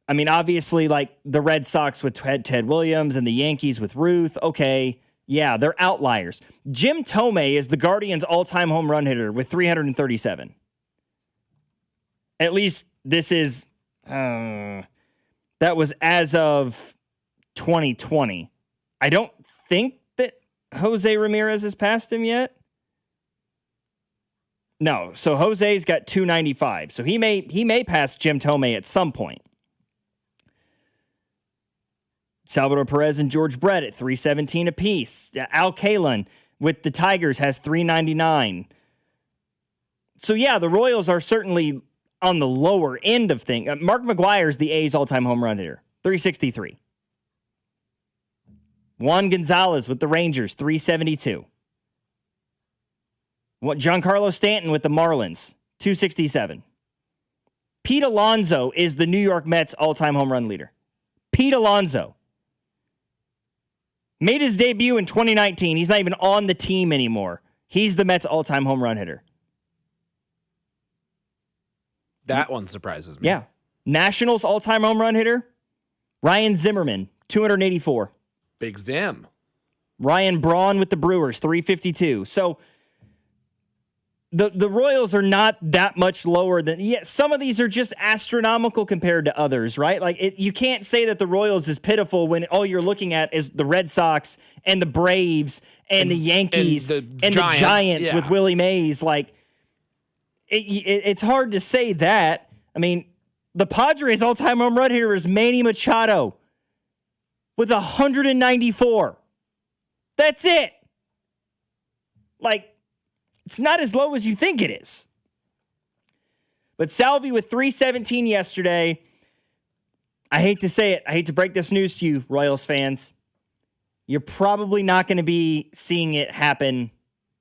I mean, obviously, like the Red Sox with Ted Williams and the Yankees with Ruth, okay, yeah, they're outliers. Jim Tomei is the Guardians' all-time home run hitter with 337. At least this is, that was as of 2020. I don't think that Jose Ramirez has passed him yet. No, so Jose's got 295. So he may pass Jim Tomei at some point. Salvador Perez and George Brett at 317 apiece. Al Kaline with the Tigers has 399. So yeah, the Royals are certainly on the lower end of things. Mark McGwire's the A's all-time home run hitter, 363. Juan Gonzalez with the Rangers, 372. Giancarlo Stanton with the Marlins, 267. Pete Alonso is the New York Mets all-time home run leader. Pete Alonso made his debut in 2019. He's not even on the team anymore. He's the Mets all-time home run hitter. That one surprises me. Yeah. Nationals all-time home run hitter, Ryan Zimmerman, 284. Big Zim. Ryan Braun with the Brewers, 352. So the Royals are not that much lower than, some of these are just astronomical compared to others, right? Like you can't say that the Royals is pitiful when all you're looking at is the Red Sox and the Braves and the Yankees and the Giants with Willie Mays. Like it's hard to say that. I mean, the Padres all-time home run hitter is Manny Machado with 194. That's it. Like, it's not as low as you think it is. But Salvi with 317 yesterday. I hate to say it. I hate to break this news to you, Royals fans. You're probably not going to be seeing it happen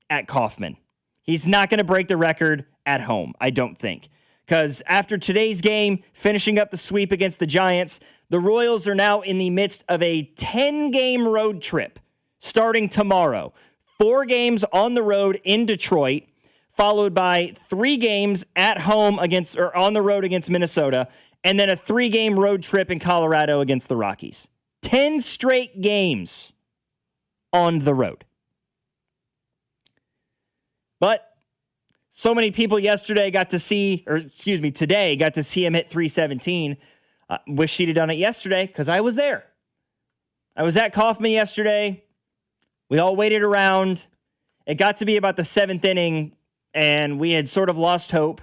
at Kauffman. He's not going to break the record at home, I don't think. Because after today's game, finishing up the sweep against the Giants, the Royals are now in the midst of a 10-game road trip starting tomorrow. 4 games on the road in Detroit, followed by 3 games at home on the road against Minnesota, and then a 3-game road trip in Colorado against the Rockies. 10 straight games on the road. But so many people today got to see him hit 317. Wish he'd have done it yesterday because I was there. I was at Kauffman yesterday. We all waited around. It got to be about the 7th inning, and we had sort of lost hope.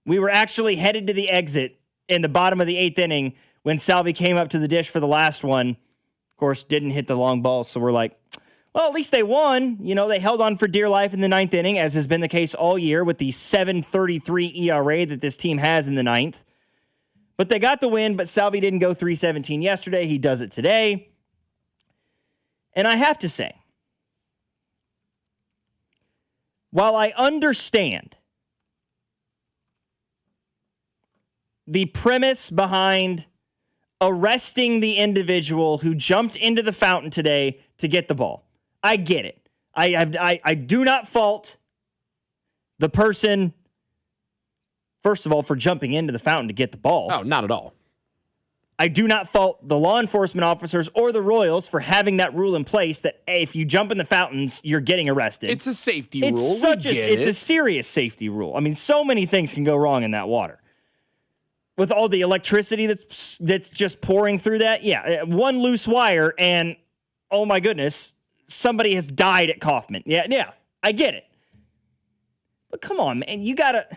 We were actually headed to the exit in the bottom of the 8th inning when Salvi came up to the dish for the last one. Of course, didn't hit the long ball, so we're like, well, at least they won. You know, they held on for dear life in the 9th inning, as has been the case all year with the 7.33 ERA that this team has in the 9th. But they got the win, but Salvi didn't go 317 yesterday. He does it today. And I have to say, while I understand the premise behind arresting the individual who jumped into the fountain today to get the ball. I get it. I do not fault the person, first of all, for jumping into the fountain to get the ball. Oh, not at all. I do not fault the law enforcement officers or the Royals for having that rule in place that hey, if you jump in the fountains, you're getting arrested. It's a safety rule. It's a serious safety rule. I mean, so many things can go wrong in that water. With all the electricity that's just pouring through that, yeah, one loose wire and, oh my goodness, somebody has died at Kaufman. Yeah, I get it. But come on, man, you gotta...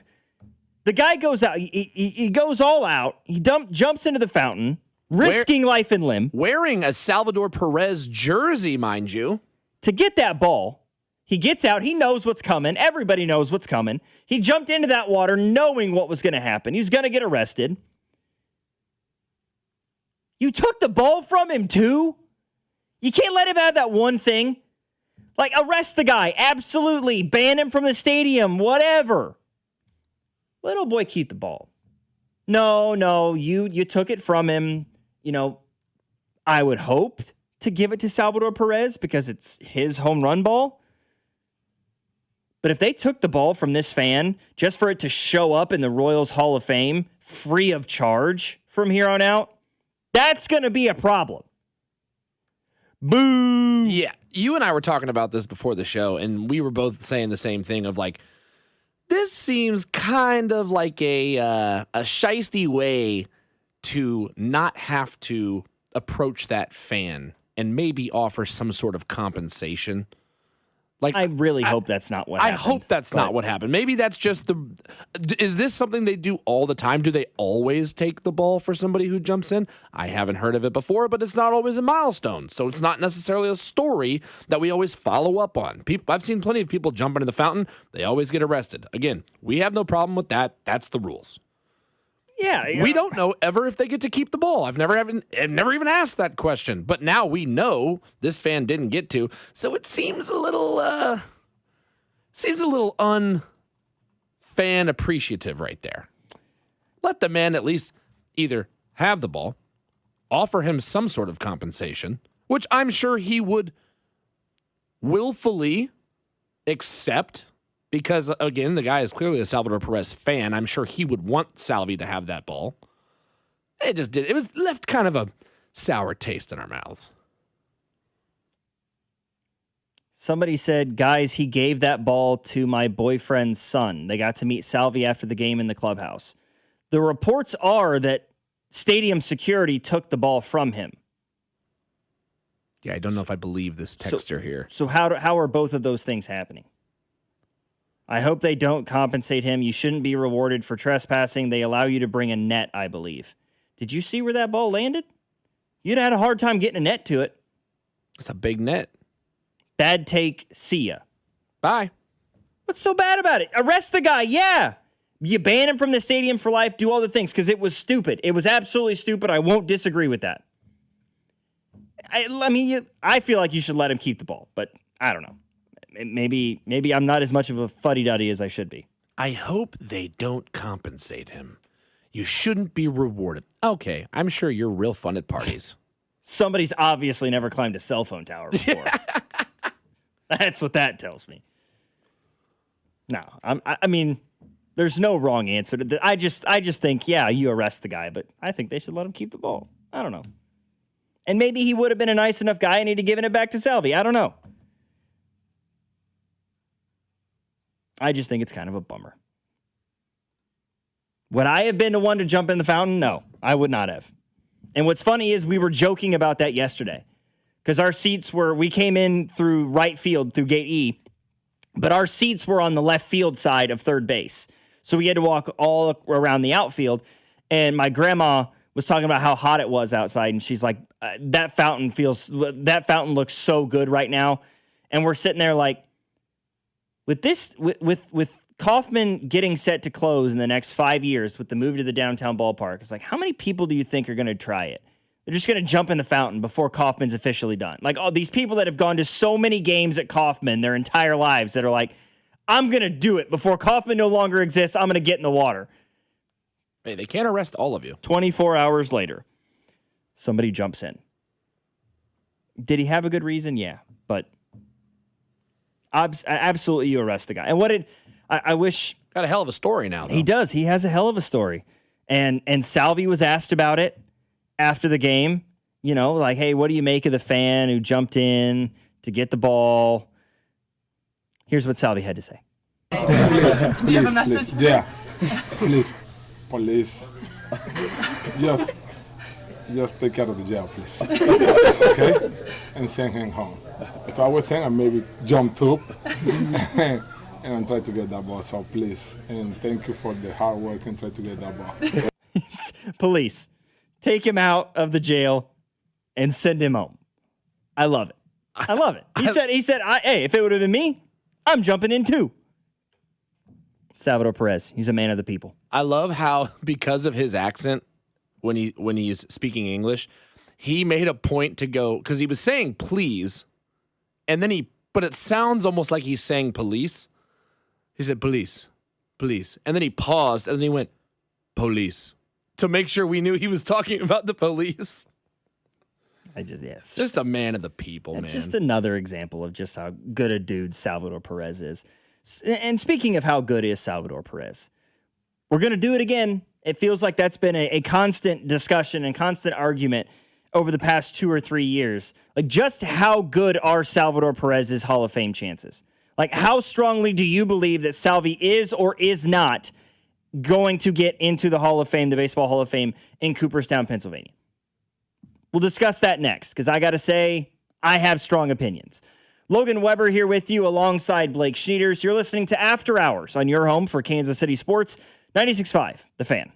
The guy goes out, he goes all out, he jumps into the fountain, risking life and limb. Wearing a Salvador Perez jersey, mind you. To get that ball, he gets out, he knows what's coming, everybody knows what's coming. He jumped into that water knowing what was going to happen. He was going to get arrested. You took the ball from him too? You can't let him have that one thing. Like, arrest the guy, absolutely, ban him from the stadium, whatever. Little boy, keep the ball. No, you took it from him. You know, I would hope to give it to Salvador Perez because it's his home run ball. But if they took the ball from this fan just for it to show up in the Royals Hall of Fame free of charge from here on out, that's going to be a problem. Boo! Yeah, you and I were talking about this before the show, and we were both saying the same thing of like, this seems kind of like a shiesty way to not have to approach that fan and maybe offer some sort of compensation. Like, I really hope that's not what happened. I hope that's not what happened. Maybe that's just is this something they do all the time? Do they always take the ball for somebody who jumps in? I haven't heard of it before, but it's not always a milestone. So it's not necessarily a story that we always follow up on. I've seen plenty of people jump into the fountain. They always get arrested. Again, we have no problem with that. That's the rules. Yeah, we don't know ever if they get to keep the ball. I've never even asked that question, but now we know this fan didn't get to. So it seems a little un-fan appreciative right there. Let the man at least either have the ball, offer him some sort of compensation, which I'm sure he would willfully accept. Because, again, the guy is clearly a Salvador Perez fan. I'm sure he would want Salvi to have that ball. It just did. It was left kind of a sour taste in our mouths. Somebody said, guys, he gave that ball to my boyfriend's son. They got to meet Salvi after the game in the clubhouse. The reports are that stadium security took the ball from him. Yeah, I don't know if I believe this texter here. So how are both of those things happening? I hope they don't compensate him. You shouldn't be rewarded for trespassing. They allow you to bring a net, I believe. Did you see where that ball landed? You'd have had a hard time getting a net to it. It's a big net. Bad take. See ya. Bye. What's so bad about it? Arrest the guy. Yeah. You ban him from the stadium for life. Do all the things because it was stupid. It was absolutely stupid. I won't disagree with that. I feel like you should let him keep the ball, but I don't know. Maybe I'm not as much of a fuddy-duddy as I should be. I hope they don't compensate him. You shouldn't be rewarded. Okay, I'm sure you're real fun at parties. Somebody's obviously never climbed a cell phone tower before. That's what that tells me. No, I mean, there's no wrong answer to that. I just think, yeah, you arrest the guy, but I think they should let him keep the ball. I don't know. And maybe he would have been a nice enough guy and he'd have given it back to Salvi. I don't know. I just think it's kind of a bummer. Would I have been the one to jump in the fountain? No, I would not have. And what's funny is we were joking about that yesterday because our seats we came in through right field through gate E, but our seats were on the left field side of third base. So we had to walk all around the outfield. And my grandma was talking about how hot it was outside. And she's like, that fountain looks so good right now. And we're sitting there like, with Kaufman getting set to close in the next 5 years with the move to the downtown ballpark, it's like, how many people do you think are going to try it? They're just going to jump in the fountain before Kaufman's officially done. Like, all these people that have gone to so many games at Kaufman their entire lives that are like, I'm going to do it before Kaufman no longer exists. I'm going to get in the water. Hey, they can't arrest all of you. 24 hours later, somebody jumps in. Did he have a good reason? Yeah, but absolutely you arrest the guy. And what did I wish... Got a hell of a story now, though. He does. He has a hell of a story. And Salvi was asked about it after the game. You know, like, hey, what do you make of the fan who jumped in to get the ball? Here's what Salvi had to say. Please. Yeah. Please. Police. Just take care of the jail, please. Okay? And send him home. If I was saying, I maybe jumped up and try to get that ball. So please. And thank you for the hard work and try to get that ball. Police, take him out of the jail and send him home. I love it. I love it. He said, hey, if it would have been me, I'm jumping in too. Salvador Perez, he's a man of the people. I love how, because of his accent, when he's speaking English, he made a point to go, because he was saying please, and then but it sounds almost like he's saying police. He said police, and then he paused, and then he went police, to make sure we knew he was talking about the police. Just a man of the people, man. Just another example of just how good a dude Salvador Perez is. And speaking of how good is Salvador Perez, we're going to do it again. It feels like that's been a constant discussion and constant argument over the past 2 or 3 years. Like, just how good are Salvador Perez's Hall of Fame chances? Like, how strongly do you believe that Salvi is or is not going to get into the Hall of Fame, the Baseball Hall of Fame in Cooperstown, Pennsylvania? We'll discuss that next, because I got to say, I have strong opinions. Logan Weber here with you alongside Blake Schnieders. You're listening to After Hours on your home for Kansas City Sports, 96.5, The Fan.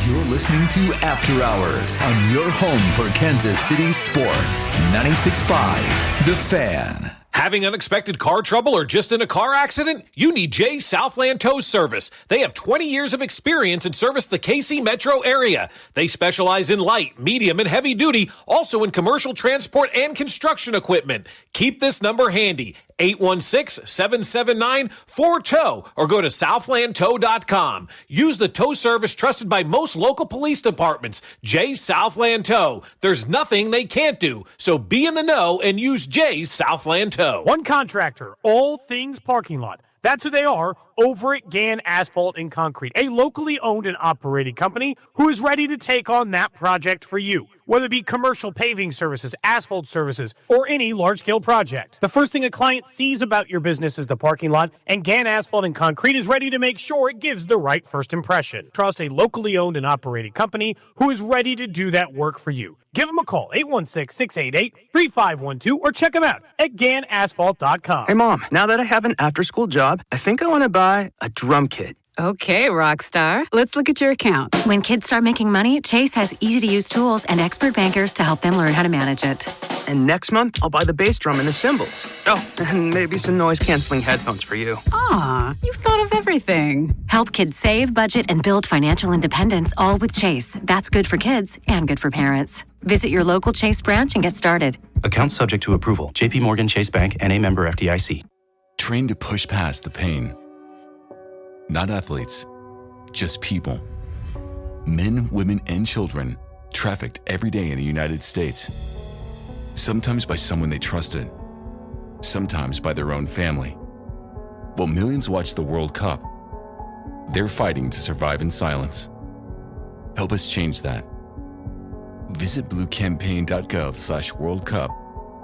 You're listening to After Hours on your home for Kansas City Sports, 96.5, The Fan. Having unexpected car trouble or just in a car accident? You need Jay's Southland Tow Service. They have 20 years of experience and service the KC metro area. They specialize in light, medium, and heavy duty, also in commercial transport and construction equipment. Keep this number handy, 816-779-4TOW, or go to southlandtow.com. Use the tow service trusted by most local police departments, Jay's Southland Tow. There's nothing they can't do, so be in the know and use Jay's Southland Tow. One contractor, all things parking lot. That's who they are over at Gann Asphalt and Concrete, a locally owned and operated company who is ready to take on that project for you. Whether it be commercial paving services, asphalt services, or any large-scale project. The first thing a client sees about your business is the parking lot, and Gann Asphalt and Concrete is ready to make sure it gives the right first impression. Trust a locally owned and operated company who is ready to do that work for you. Give them a call, 816-688-3512, or check them out at GannAsphalt.com. Hey, Mom, now that I have an after-school job, I think I want to buy a drum kit. Okay, Rockstar. Let's look at your account. When kids start making money, Chase has easy-to-use tools and expert bankers to help them learn how to manage it. And next month, I'll buy the bass drum and the cymbals. Oh, and maybe some noise-canceling headphones for you. Aw, you've thought of everything. Help kids save, budget, and build financial independence, all with Chase. That's good for kids and good for parents. Visit your local Chase branch and get started. Account subject to approval. J.P. Morgan Chase Bank, N.A. member FDIC. Train to push past the pain. Not athletes, just people. Men, women, and children trafficked every day in the United States. Sometimes by someone they trusted, sometimes by their own family. While millions watch the World Cup, they're fighting to survive in silence. Help us change that. Visit bluecampaign.gov/World Cup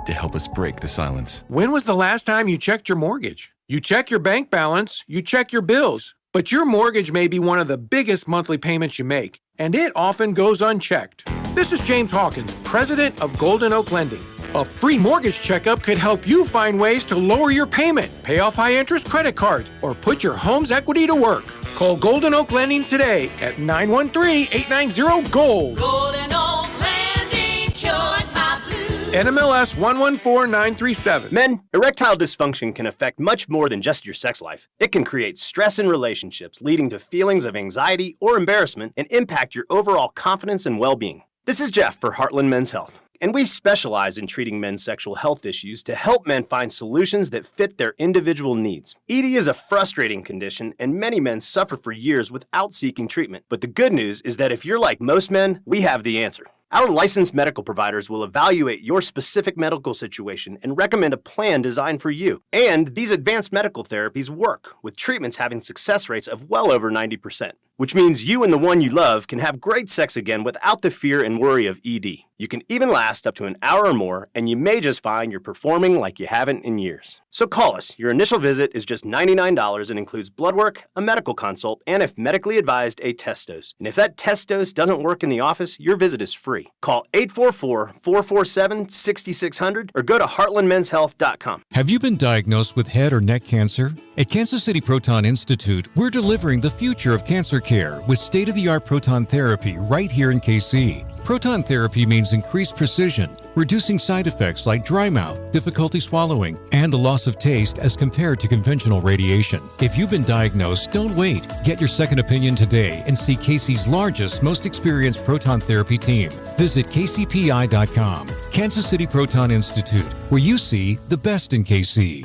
to help us break the silence. When was the last time you checked your mortgage? You check your bank balance, you check your bills, but your mortgage may be one of the biggest monthly payments you make, and it often goes unchecked. This is James Hawkins, president of Golden Oak Lending. A free mortgage checkup could help you find ways to lower your payment, pay off high-interest credit cards, or put your home's equity to work. Call Golden Oak Lending today at 913-890-GOLD. Golden Oak Lending cured my blues. NMLS 114937. Men, erectile dysfunction can affect much more than just your sex life. It can create stress in relationships, leading to feelings of anxiety or embarrassment, and impact your overall confidence and well-being. This is Jeff for Heartland Men's Health. and we specialize in treating men's sexual health issues to help men find solutions that fit their individual needs. ED is a frustrating condition, and many men suffer for years without seeking treatment. But the good news is that if you're like most men, we have the answer. Our licensed medical providers will evaluate your specific medical situation and recommend a plan designed for you. And these advanced medical therapies work, with treatments having success rates of well over 90%, which means you and the one you love can have great sex again without the fear and worry of ED. You can even last up to an hour or more, and you may just find you're performing like you haven't in years. So call us. Your initial visit is just $99 and includes blood work, a medical consult, and if medically advised, a test dose. And if that test dose doesn't work in the office, your visit is free. Call 844-447-6600 or go to heartlandmenshealth.com. Have you been diagnosed with head or neck cancer? At Kansas City Proton Institute, we're delivering the future of cancer care with state-of-the-art proton therapy right here in KC. Proton therapy means increased precision, reducing side effects like dry mouth, difficulty swallowing, and the loss of taste as compared to conventional radiation. If you've been diagnosed, don't wait. Get your second opinion today and see KC's largest, most experienced proton therapy team. Visit kcpi.com. Kansas City Proton Institute, where you see the best in KC.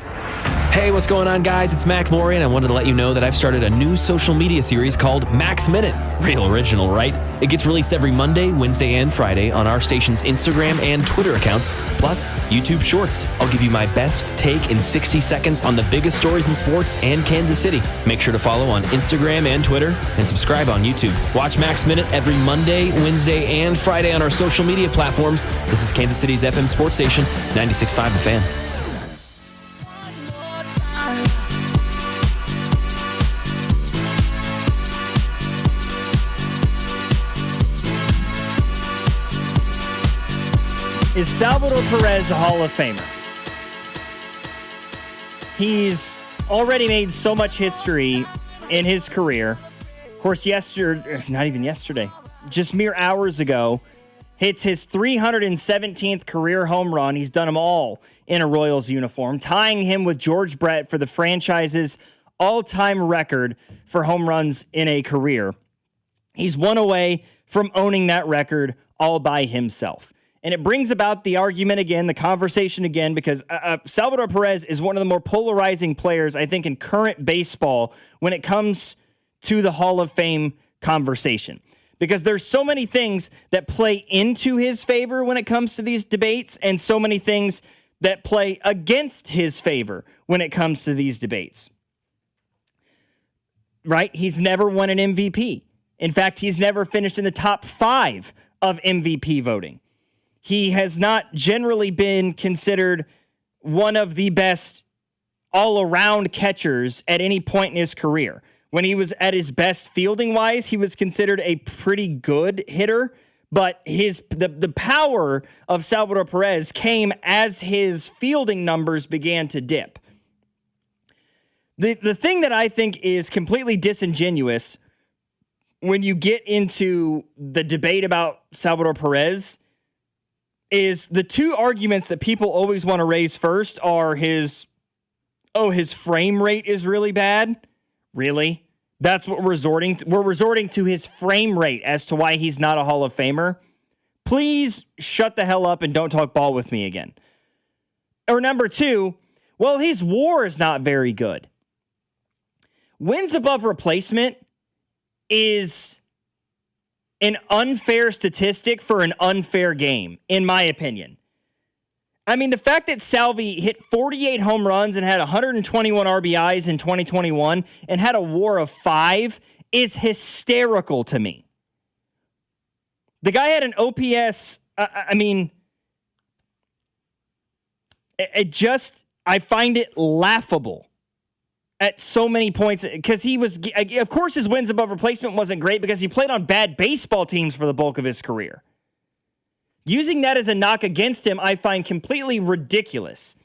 Hey, what's going on, guys? It's Mac Maury, and I wanted to let you know that I've started a new social media series called Mac's Minute. Real original, right? It gets released every Monday, Wednesday, and Friday on our station's Instagram and Twitter accounts, plus YouTube Shorts. I'll give you my best take in 60 seconds on the biggest stories in sports and Kansas City. Make sure to follow on Instagram and Twitter, and subscribe on YouTube. Watch Mac's Minute every Monday, Wednesday, and Friday on our social media platforms. This is Kansas City's FM sports station, 96.5 The Fan. Is Salvador Perez a Hall of Famer? He's already made so much history in his career. Of course, not even yesterday, just mere hours ago, hits his 317th career home run. He's done them all in a Royals uniform, tying him with George Brett for the franchise's all-time record for home runs in a career. He's one away from owning that record all by himself. And it brings about the argument again, the conversation again, because Salvador Perez is one of the more polarizing players, I think, in current baseball when it comes to the Hall of Fame conversation. Because there's so many things that play into his favor when it comes to these debates, and so many things that play against his favor when it comes to these debates. Right? He's never won an MVP. In fact, he's never finished in the top 5 of MVP voting. He has not generally been considered one of the best all-around catchers at any point in his career. When he was at his best fielding-wise, he was considered a pretty good hitter, but the power of Salvador Perez came as his fielding numbers began to dip. The thing that I think is completely disingenuous when you get into the debate about Salvador Perez is the two arguments that people always want to raise first are his frame rate is really bad. Really? That's what we're resorting to. We're resorting to his frame rate as to why he's not a Hall of Famer. Please shut the hell up and don't talk ball with me again. Or number 2, well, his WAR is not very good. Wins above replacement is an unfair statistic for an unfair game, in my opinion. I mean, the fact that Salvi hit 48 home runs and had 121 RBIs in 2021 and had a WAR of 5 is hysterical to me. The guy had an OPS, I find it laughable at so many points, because of course his wins above replacement wasn't great because he played on bad baseball teams for the bulk of his career. Using that as a knock against him, I find completely ridiculous.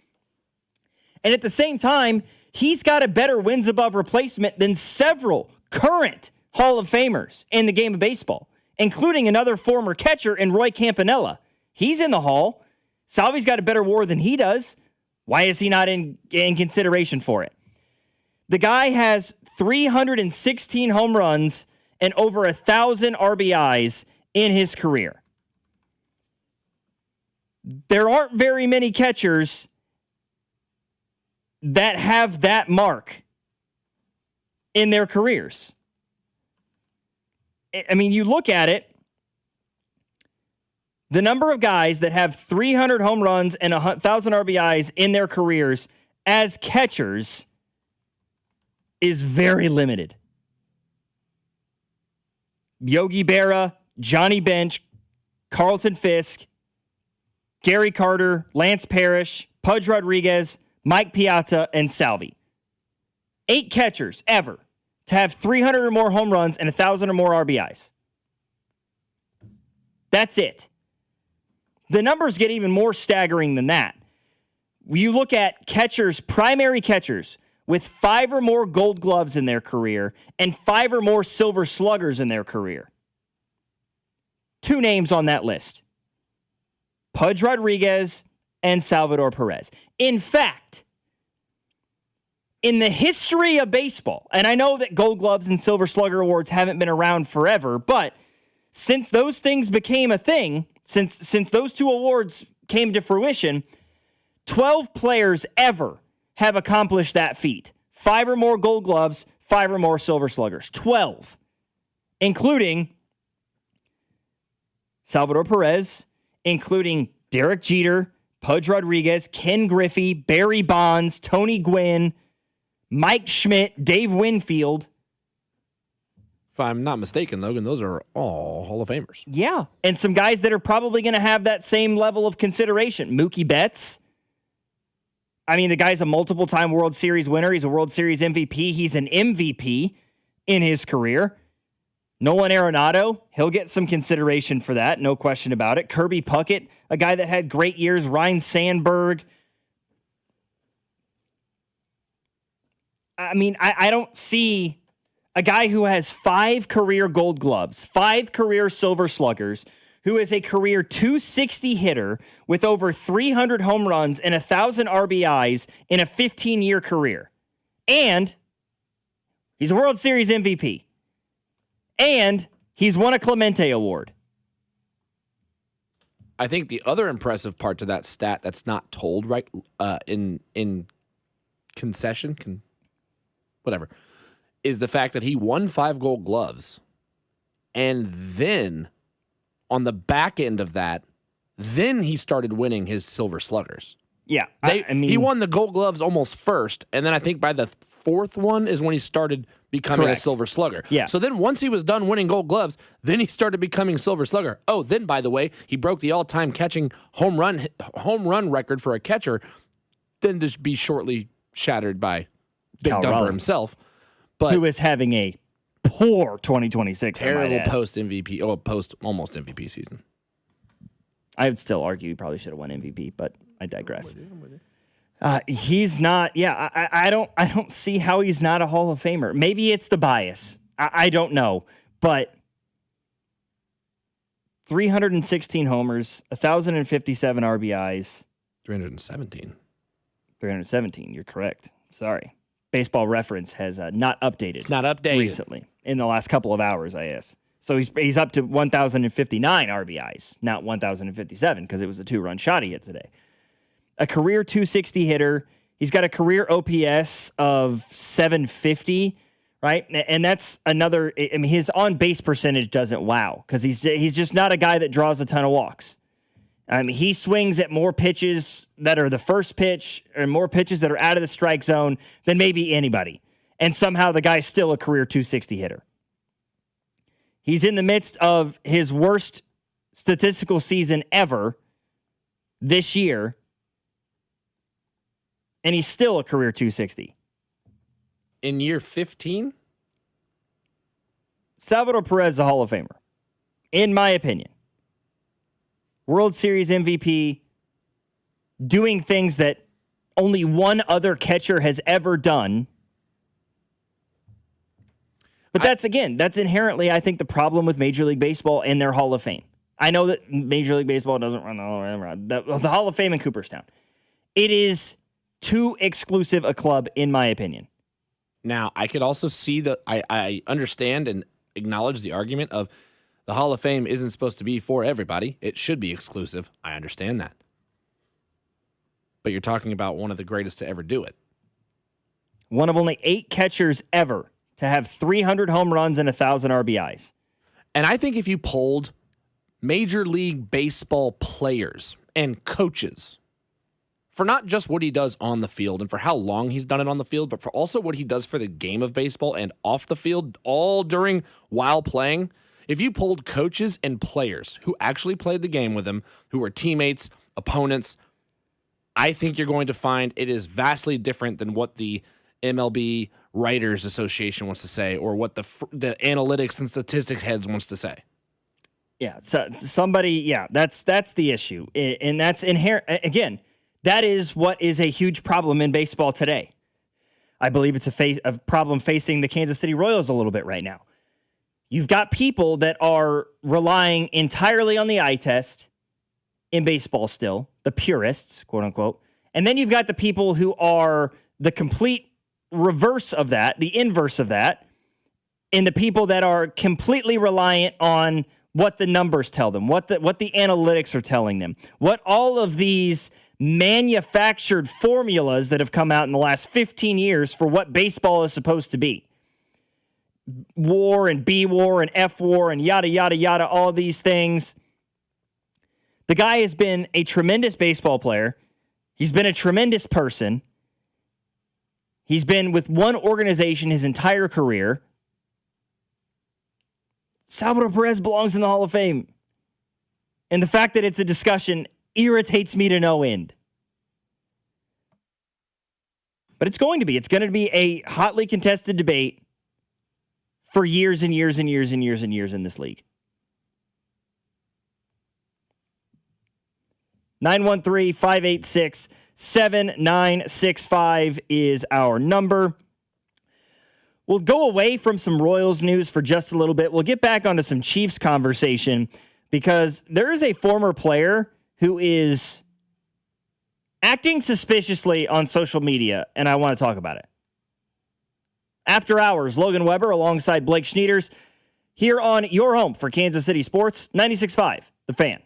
And at the same time, he's got a better wins above replacement than several current Hall of Famers in the game of baseball, including another former catcher in Roy Campanella. He's in the Hall. Salvi's got a better WAR than he does. Why is he not in consideration for it? The guy has 316 home runs and over 1,000 RBIs in his career. There aren't very many catchers that have that mark in their careers. I mean, you look at it, the number of guys that have 300 home runs and 1,000 RBIs in their careers as catchers is very limited. Yogi Berra, Johnny Bench, Carlton Fisk, Gary Carter, Lance Parrish, Pudge Rodriguez, Mike Piazza, and Salvi. 8 catchers ever to have 300 or more home runs and 1,000 or more RBIs. That's it. The numbers get even more staggering than that. You look at catchers, primary catchers, with 5 or more Gold Gloves in their career and 5 or more Silver Sluggers in their career. 2 names on that list: Pudge Rodriguez and Salvador Perez. In fact, in the history of baseball, and I know that Gold Gloves and Silver Slugger awards haven't been around forever, but since those things became a thing, since those 2 awards came to fruition, 12 players ever have accomplished that feat. 5 or more Gold Gloves, 5 or more Silver Sluggers. 12. Including Salvador Perez, including Derek Jeter, Pudge Rodriguez, Ken Griffey, Barry Bonds, Tony Gwynn, Mike Schmidt, Dave Winfield. If I'm not mistaken, Logan, those are all Hall of Famers. Yeah, and some guys that are probably going to have that same level of consideration. Mookie Betts. I mean, the guy's a multiple-time World Series winner. He's a World Series MVP. He's an MVP in his career. Nolan Arenado, he'll get some consideration for that, no question about it. Kirby Puckett, a guy that had great years. Ryne Sandberg. I mean, I don't see a guy who has 5 career Gold Gloves, 5 career Silver Sluggers, who is a career 260 hitter with over 300 home runs and 1,000 RBIs in a 15-year career. And he's a World Series MVP. And he's won a Clemente Award. I think the other impressive part to that stat that's not told right in concession, whatever, is the fact that he won 5 Gold Gloves, and then on the back end of that, then he started winning his Silver Sluggers. Yeah, I mean, he won the Gold Gloves almost first, and then I think by the 4th one is when he started becoming Correct. a Silver Slugger. Yeah. So then once he was done winning Gold Gloves, then he started becoming Silver Slugger. Oh, then by the way, he broke the all-time catching home run record for a catcher, then to be shortly shattered by Big Cal Dumper Raleigh, himself. But who is having a poor 2026. terrible post MVP, post almost MVP season. I would still argue he probably should have won MVP, but I digress. He's not. Yeah, I don't see how he's not a Hall of Famer. Maybe it's the bias. I don't know, but 316 homers, 1,057 RBIs, 317. 317. You're correct. Sorry. Baseball Reference has not updated. It's not updated recently in the last couple of hours, I guess. So he's up to 1,059 RBIs, not 1,057, because it was a 2-run shot he hit today. A career 260 hitter. He's got a career OPS of 750, right? And that's another. I mean, his on-base percentage doesn't wow, because he's just not a guy that draws a ton of walks. I mean, he swings at more pitches that are the first pitch or more pitches that are out of the strike zone than maybe anybody. And somehow the guy's still a career 260 hitter. He's in the midst of his worst statistical season ever this year, and he's still a career 260. In year 15? Salvador Perez is a Hall of Famer, in my opinion. World Series MVP, doing things that only one other catcher has ever done. But that's inherently, I think, the problem with Major League Baseball and their Hall of Fame. I know that Major League Baseball doesn't run the Hall of Fame in Cooperstown. It is too exclusive a club, in my opinion. Now, I could also see that I understand and acknowledge the argument of the Hall of Fame isn't supposed to be for everybody. It should be exclusive. I understand that. but you're talking about one of the greatest to ever do it. One of only 8 catchers ever to have 300 home runs and 1,000 RBIs. And I think if you polled Major League Baseball players and coaches for not just what he does on the field and for how long he's done it on the field, but for also what he does for the game of baseball and off the field, all during while playing, if you polled coaches and players who actually played the game with him, who were teammates, opponents, I think you're going to find it is vastly different than what the MLB Writers Association wants to say or what the analytics and statistics heads wants to say. Yeah, so that's the issue. And that's inherent. Again, that is what is a huge problem in baseball today. I believe it's a problem facing the Kansas City Royals a little bit right now. You've got people that are relying entirely on the eye test in baseball still, the purists, quote unquote. And then you've got the people who are the complete reverse of that, the inverse of that, and the people that are completely reliant on what the numbers tell them, what the analytics are telling them, what all of these manufactured formulas that have come out in the last 15 years for what baseball is supposed to be. WAR and BWAR and FWAR and yada, yada, yada, all these things. The guy has been a tremendous baseball player. He's been a tremendous person. He's been with one organization his entire career. Salvador Perez belongs in the Hall of Fame. And the fact that it's a discussion irritates me to no end. But it's going to be. It's going to be a hotly contested debate for years and years and years and years and years in this league. 913-586-7965 is our number. We'll go away from some Royals news for just a little bit. We'll get back onto some Chiefs conversation because there is a former player who is acting suspiciously on social media, and I want to talk about it. After Hours, Logan Weber alongside Blake Schnieders here on your home for Kansas City Sports, 96.5, The Fan.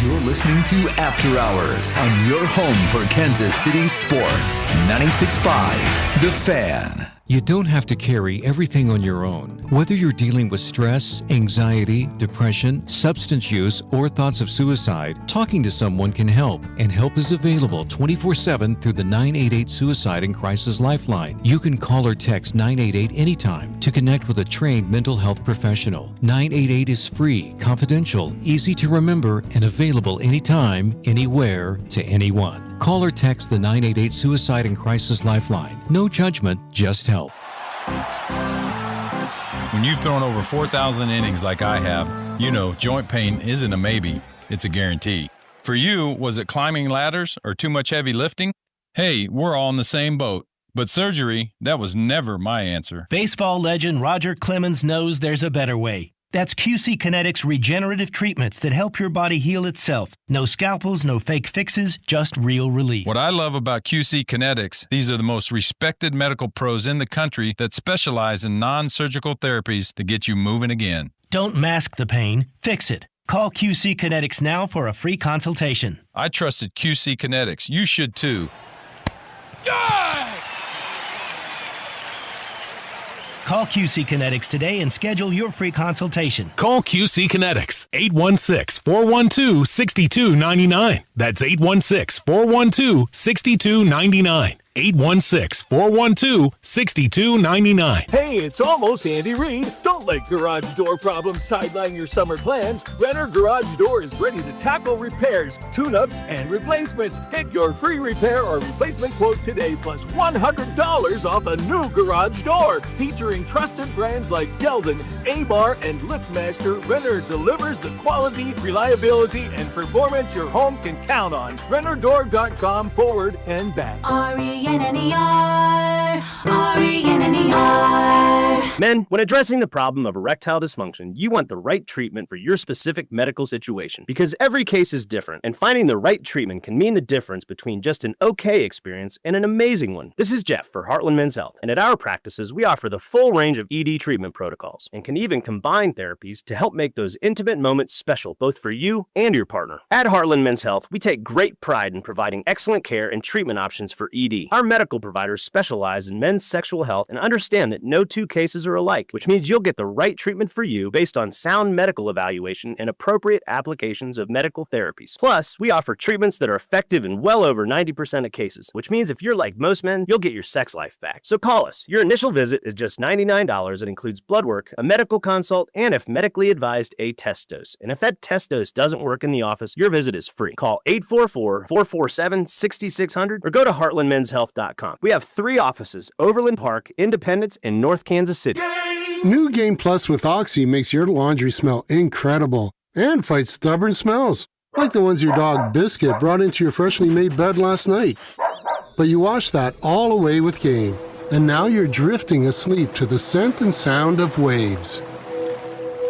You're listening to After Hours on your home for Kansas City Sports, 96.5, The Fan. You don't have to carry everything on your own. Whether you're dealing with stress, anxiety, depression, substance use, or thoughts of suicide, talking to someone can help. And help is available 24/7 through the 988 Suicide and Crisis Lifeline. You can call or text 988 anytime to connect with a trained mental health professional. 988 is free, confidential, easy to remember, and available anytime, anywhere, to anyone. Call or text the 988 Suicide and Crisis Lifeline. No judgment, just help. When you've thrown over 4,000 innings like I have, you know joint pain isn't a maybe, it's a guarantee. For you, was it climbing ladders or too much heavy lifting? Hey, we're all in the same boat. But surgery, that was never my answer. Baseball legend Roger Clemens knows there's a better way. That's QC Kinetics regenerative treatments that help your body heal itself. No scalpels, no fake fixes, just real relief. What I love about QC Kinetics, these are the most respected medical pros in the country that specialize in non-surgical therapies to get you moving again. Don't mask the pain, fix it. Call QC Kinetics now for a free consultation. I trusted QC Kinetics. You should too. Call QC Kinetics today and schedule your free consultation. Call QC Kinetics, 816-412-6299. That's 816-412-6299. 816-412-6299. Hey, it's almost Andy Reid. Don't let garage door problems sideline your summer plans. Renner Garage Door is ready to tackle repairs, tune-ups, and replacements. Get your free repair or replacement quote today, plus $100 off a new garage door. Featuring trusted brands like Geldon, A-Bar, and LiftMaster, Renner delivers the quality, reliability, and performance your home can count on. RennerDoor.com forward and back. R-E-N-N-E-R, R-E-N-N-E-R. Men, when addressing the problem of erectile dysfunction, you want the right treatment for your specific medical situation because every case is different, and finding the right treatment can mean the difference between just an okay experience and an amazing one. This is Jeff for Heartland Men's Health, and at our practices, we offer the full range of ED treatment protocols and can even combine therapies to help make those intimate moments special both for you and your partner. At Heartland Men's Health, we take great pride in providing excellent care and treatment options for ED. Our medical providers specialize in men's sexual health and understand that no two cases are alike, which means you'll get the right treatment for you based on sound medical evaluation and appropriate applications of medical therapies. Plus, we offer treatments that are effective in well over 90% of cases, which means if you're like most men, you'll get your sex life back. So call us. Your initial visit is just $99. It includes blood work, a medical consult, and if medically advised, a test dose. And if that test dose doesn't work in the office, your visit is free. Call 844-447-6600 or go to heartlandmenshealth.com. We have 3 offices: Overland Park, Independence, and North Kansas City. New Game Plus with Oxy makes your laundry smell incredible and fights stubborn smells, like the ones your dog Biscuit brought into your freshly made bed last night. But you washed that all away with Game, and now you're drifting asleep to the scent and sound of waves.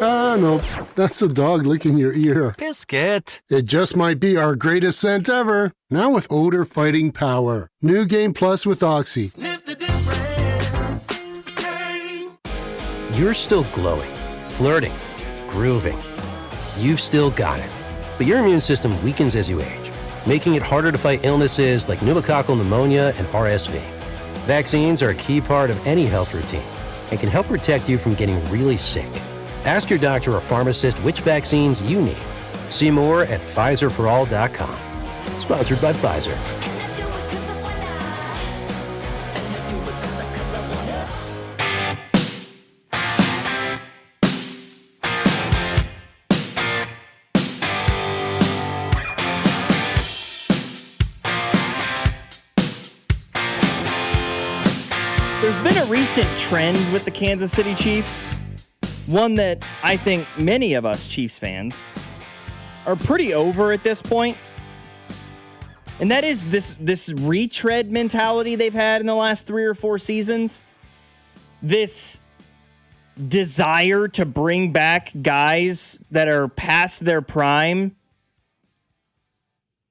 Ah, no, that's the dog licking your ear. Biscuit. It just might be our greatest scent ever, now with odor-fighting power. New Game Plus with Oxy. You're still glowing, flirting, grooving. You've still got it. But your immune system weakens as you age, making it harder to fight illnesses like pneumococcal pneumonia and RSV. Vaccines are a key part of any health routine and can help protect you from getting really sick. Ask your doctor or pharmacist which vaccines you need. See more at PfizerForAll.com. Sponsored by Pfizer. There's been a recent trend with the Kansas City Chiefs, one that I think many of us Chiefs fans are pretty over at this point. And that is this retread mentality they've had in the last 3 or 4 seasons. This desire to bring back guys that are past their prime,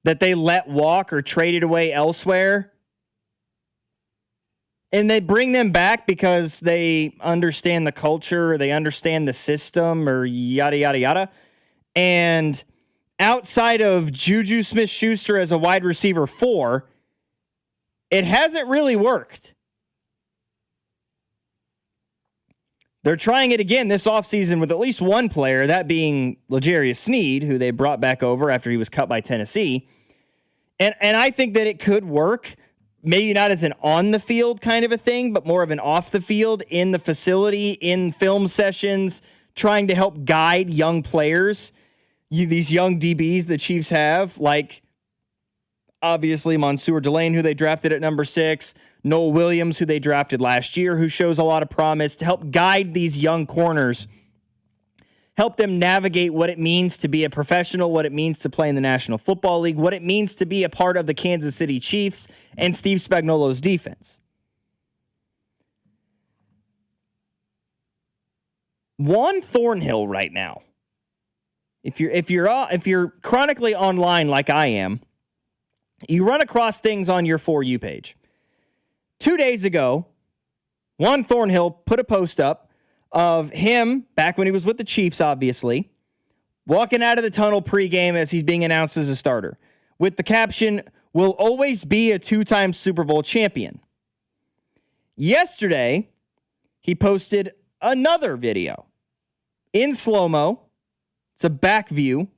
that they let walk or traded away elsewhere. And they bring them back because they understand the culture, or they understand the system, or yada, yada, yada. And outside of Juju Smith-Schuster as a wide receiver 4, it hasn't really worked. They're trying it again this offseason with at least one player, that being L'Jarius Sneed, who they brought back over after he was cut by Tennessee. And I think that it could work. Maybe not as an on-the-field kind of a thing, but more of an off-the-field, in the facility, in film sessions, trying to help guide young players. These young DBs the Chiefs have, like obviously Mansour Delane, who they drafted at number 6, Noel Williams, who they drafted last year, who shows a lot of promise, to help guide these young corners, help them navigate what it means to be a professional, what it means to play in the National Football League, what it means to be a part of the Kansas City Chiefs and Steve Spagnuolo's defense. Juan Thornhill right now, if you're chronically online like I am, you run across things on your For You page. 2 days ago, Juan Thornhill put a post up of him, back when he was with the Chiefs, obviously, walking out of the tunnel pregame as he's being announced as a starter, with the caption, "Will always be a 2-time Super Bowl champion." Yesterday, he posted another video in slow-mo. It's a back view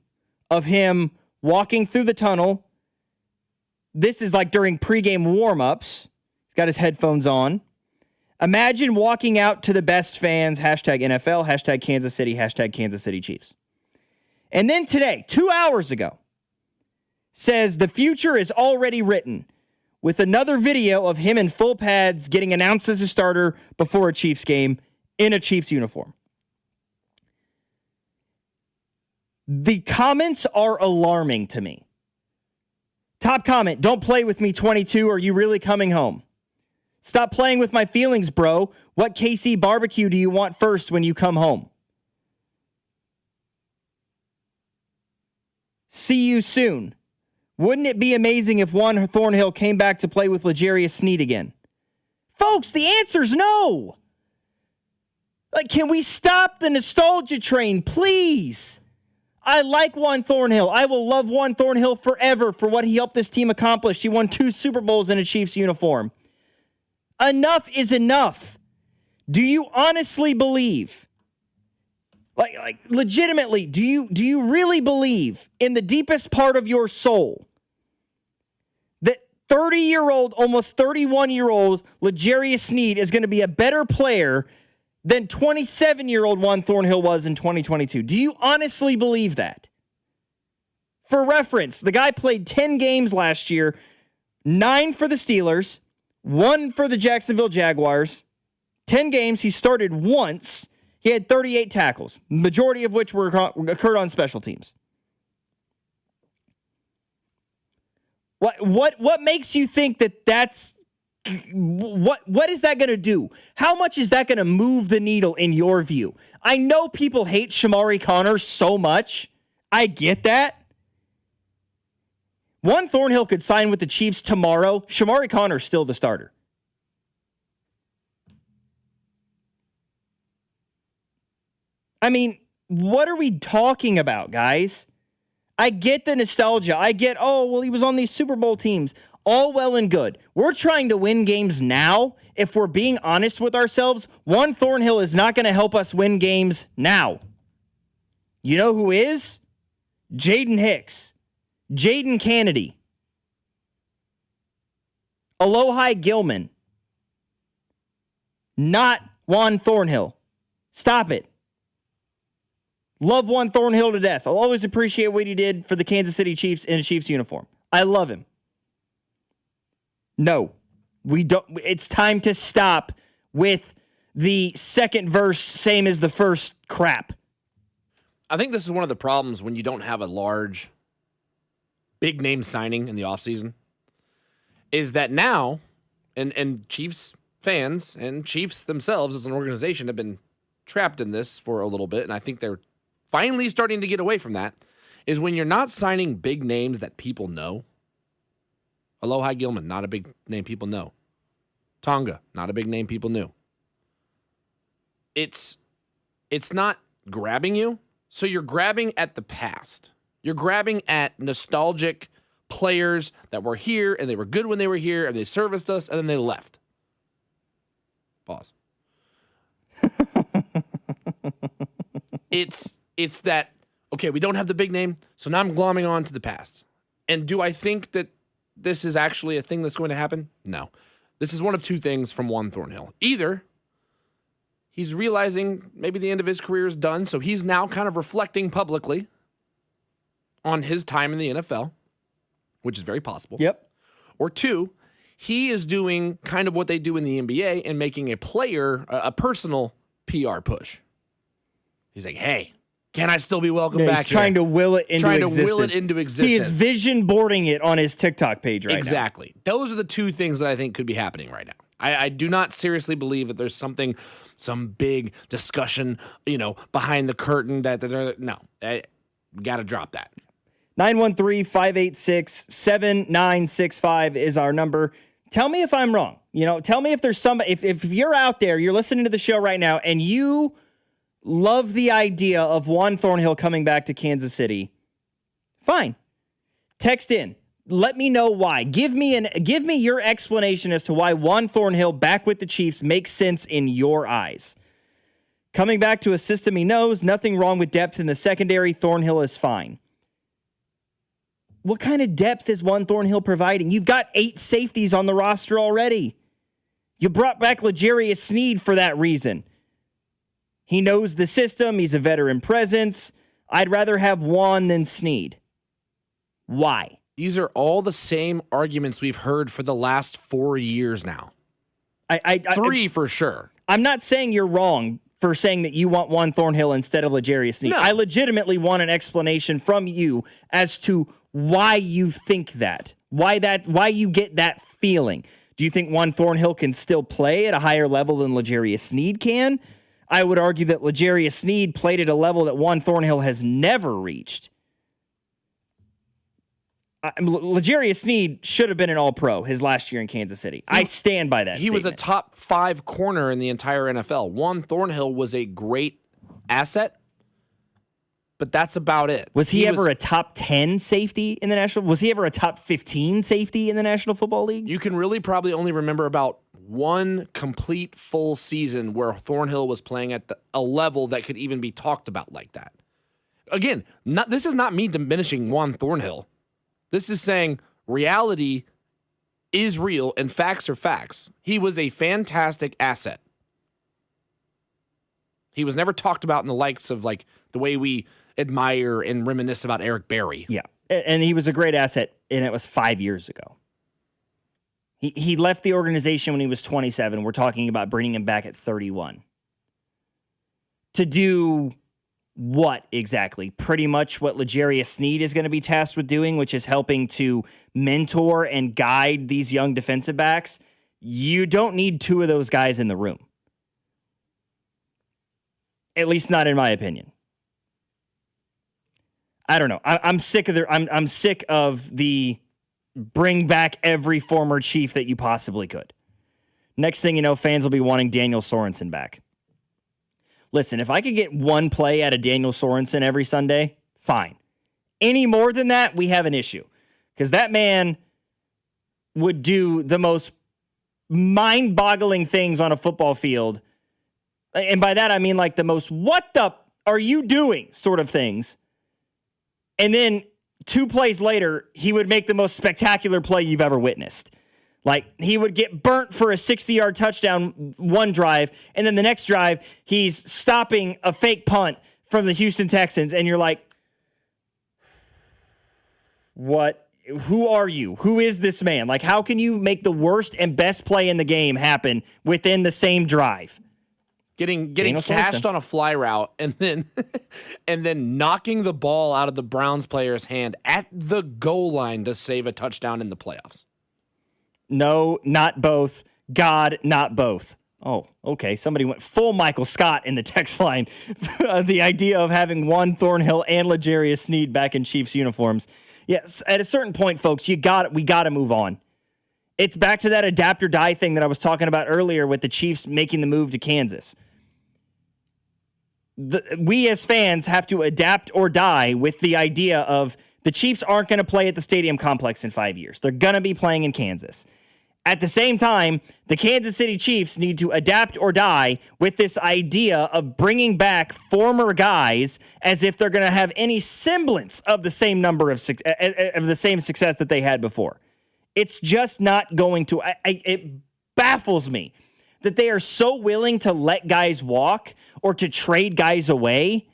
of him walking through the tunnel. This is like during pregame warm-ups. He's got his headphones on. Imagine walking out to the best fans, #NFL, #Kansas City, #Kansas City Chiefs. And then today, 2 hours ago, says the future is already written, with another video of him in full pads getting announced as a starter before a Chiefs game in a Chiefs uniform. The comments are alarming to me. Top comment, "Don't play with me, 22. Are you really coming home?" Stop playing with my feelings, bro. What KC barbecue do you want first when you come home? See you soon. Wouldn't it be amazing if Juan Thornhill came back to play with L'Jarius Sneed again? Folks, the answer's no. Like, can we stop the nostalgia train, please? I like Juan Thornhill. I will love Juan Thornhill forever for what he helped this team accomplish. He won 2 Super Bowls in a Chiefs uniform. Enough is enough. Do you honestly believe, like legitimately, do you really believe in the deepest part of your soul that 30-year-old, almost 31-year-old L'Jarius Sneed is going to be a better player than 27-year-old Juan Thornhill was in 2022? Do you honestly believe that? For reference, the guy played 10 games last year, 9 for the Steelers, 1 for the Jacksonville Jaguars. 10 games, he started once. He had 38 tackles, majority of which occurred on special teams. What makes you think that's what is that going to do? How much is that going to move the needle in your view? I know people hate Shamari Connor so much. I get that. Juan Thornhill could sign with the Chiefs tomorrow. Shamari Connor's still the starter. I mean, what are we talking about, guys? I get the nostalgia. I get, oh, well, he was on these Super Bowl teams. All well and good. We're trying to win games now. If we're being honest with ourselves, Juan Thornhill is not going to help us win games now. You know who is? Jaden Hicks. Jaden Kennedy. Alohi Gilman. Not Juan Thornhill. Stop it. Love Juan Thornhill to death. I'll always appreciate what he did for the Kansas City Chiefs in a Chiefs uniform. I love him. No, we don't. It's time to stop with the second verse, same as the first crap. I think this is one of the problems when you don't have a large, big name signing in the offseason, is that now, and Chiefs fans and Chiefs themselves as an organization have been trapped in this for a little bit, and I think they're finally starting to get away from that, is when you're not signing big names that people know. Alohi Gilman, not a big name people know. Tonga, not a big name people knew. It's not grabbing you, so you're grabbing at the past. You're grabbing at nostalgic players that were here, and they were good when they were here, and they serviced us, and then they left. Pause. It's that, okay, we don't have the big name, so now I'm glomming on to the past. And do I think that this is actually a thing that's going to happen? No. This is one of two things from Juan Thornhill. Either he's realizing maybe the end of his career is done, so he's now kind of reflecting publicly on his time in the NFL, which is very possible. Yep. Or two, he is doing kind of what they do in the NBA and making a player, a personal PR push. He's like, hey, can I still be welcome back? He's trying to will it into existence. Trying to will it into existence. He is vision boarding it on his TikTok page right now. Exactly. Those are the two things that I think could be happening right now. I do not seriously believe that there's some big discussion, behind the curtain no. We got to drop that. 913-586-7965 is our number. Tell me if I'm wrong. Tell me if there's somebody, if you're out there, you're listening to the show right now, and you love the idea of Juan Thornhill coming back to Kansas City. Fine. Text in. Let me know why. Give me your explanation as to why Juan Thornhill back with the Chiefs makes sense in your eyes. Coming back to a system he knows, nothing wrong with depth in the secondary. Thornhill is fine. What kind of depth is Juan Thornhill providing? You've got 8 safeties on the roster already. You brought back L'Jarius Sneed for that reason. He knows the system. He's a veteran presence. I'd rather have Juan than Sneed. Why? These are all the same arguments we've heard for the last 4 years now. 3 for sure. I'm not saying you're wrong for saying that you want Juan Thornhill instead of L'Jarius Sneed. No. I legitimately want an explanation from you as to why you think that. Why you get that feeling. Do you think Juan Thornhill can still play at a higher level than L'Jarius Sneed can? I would argue that L'Jarius Sneed played at a level that Juan Thornhill has never reached. L'Jarius Sneed should have been an All-Pro his last year in Kansas City. I stand by that He was a top 5 corner in the entire NFL. Juan Thornhill was a great asset, but that's about it. Was he ever a top 10 safety in the National? Was he ever a top 15 safety in the National Football League? You can really probably only remember about one complete full season where Thornhill was playing at a level that could even be talked about like that. Again, this is not me diminishing Juan Thornhill. This is saying reality is real and facts are facts. He was a fantastic asset. He was never talked about in the likes of like the way we admire and reminisce about Eric Berry. Yeah, and he was a great asset, and it was 5 years ago. He left the organization when he was 27. We're talking about bringing him back at 31. To do what exactly? Pretty much what L'Jarius Sneed is going to be tasked with doing, which is helping to mentor and guide these young defensive backs. You don't need two of those guys in the room. At least not in my opinion. I don't know. I'm sick of I'm sick of the bring back every former Chief that you possibly could. Next thing you know, fans will be wanting Daniel Sorensen back. Listen, if I could get one play out of Daniel Sorensen every Sunday, fine. Any more than that, we have an issue. Because that man would do the most mind-boggling things on a football field. And by that, I mean like the most, what the are you doing sort of things. And then 2 plays later, he would make the most spectacular play you've ever witnessed. Like, he would get burnt for a 60-yard touchdown one drive, and then the next drive, he's stopping a fake punt from the Houston Texans, and you're like, what? Who are you? Who is this man? Like, how can you make the worst and best play in the game happen within the same drive? Getting cashed on a fly route and then knocking the ball out of the Browns player's hand at the goal line to save a touchdown in the playoffs. No, not both. God, not both. Oh, okay. Somebody went full Michael Scott in the text line. The idea of having Juan Thornhill and L'Jarius Sneed back in Chiefs uniforms. Yes, at a certain point, folks, we got to move on. It's back to that adapt or die thing that I was talking about earlier with the Chiefs making the move to Kansas. We as fans have to adapt or die with the idea of the Chiefs aren't going to play at the stadium complex in 5 years. They're going to be playing in Kansas. At the same time, the Kansas City Chiefs need to adapt or die with this idea of bringing back former guys as if they're going to have any semblance of the same number of the same success that they had before. It's just not going to. It baffles me that they are so willing to let guys walk or to trade guys away,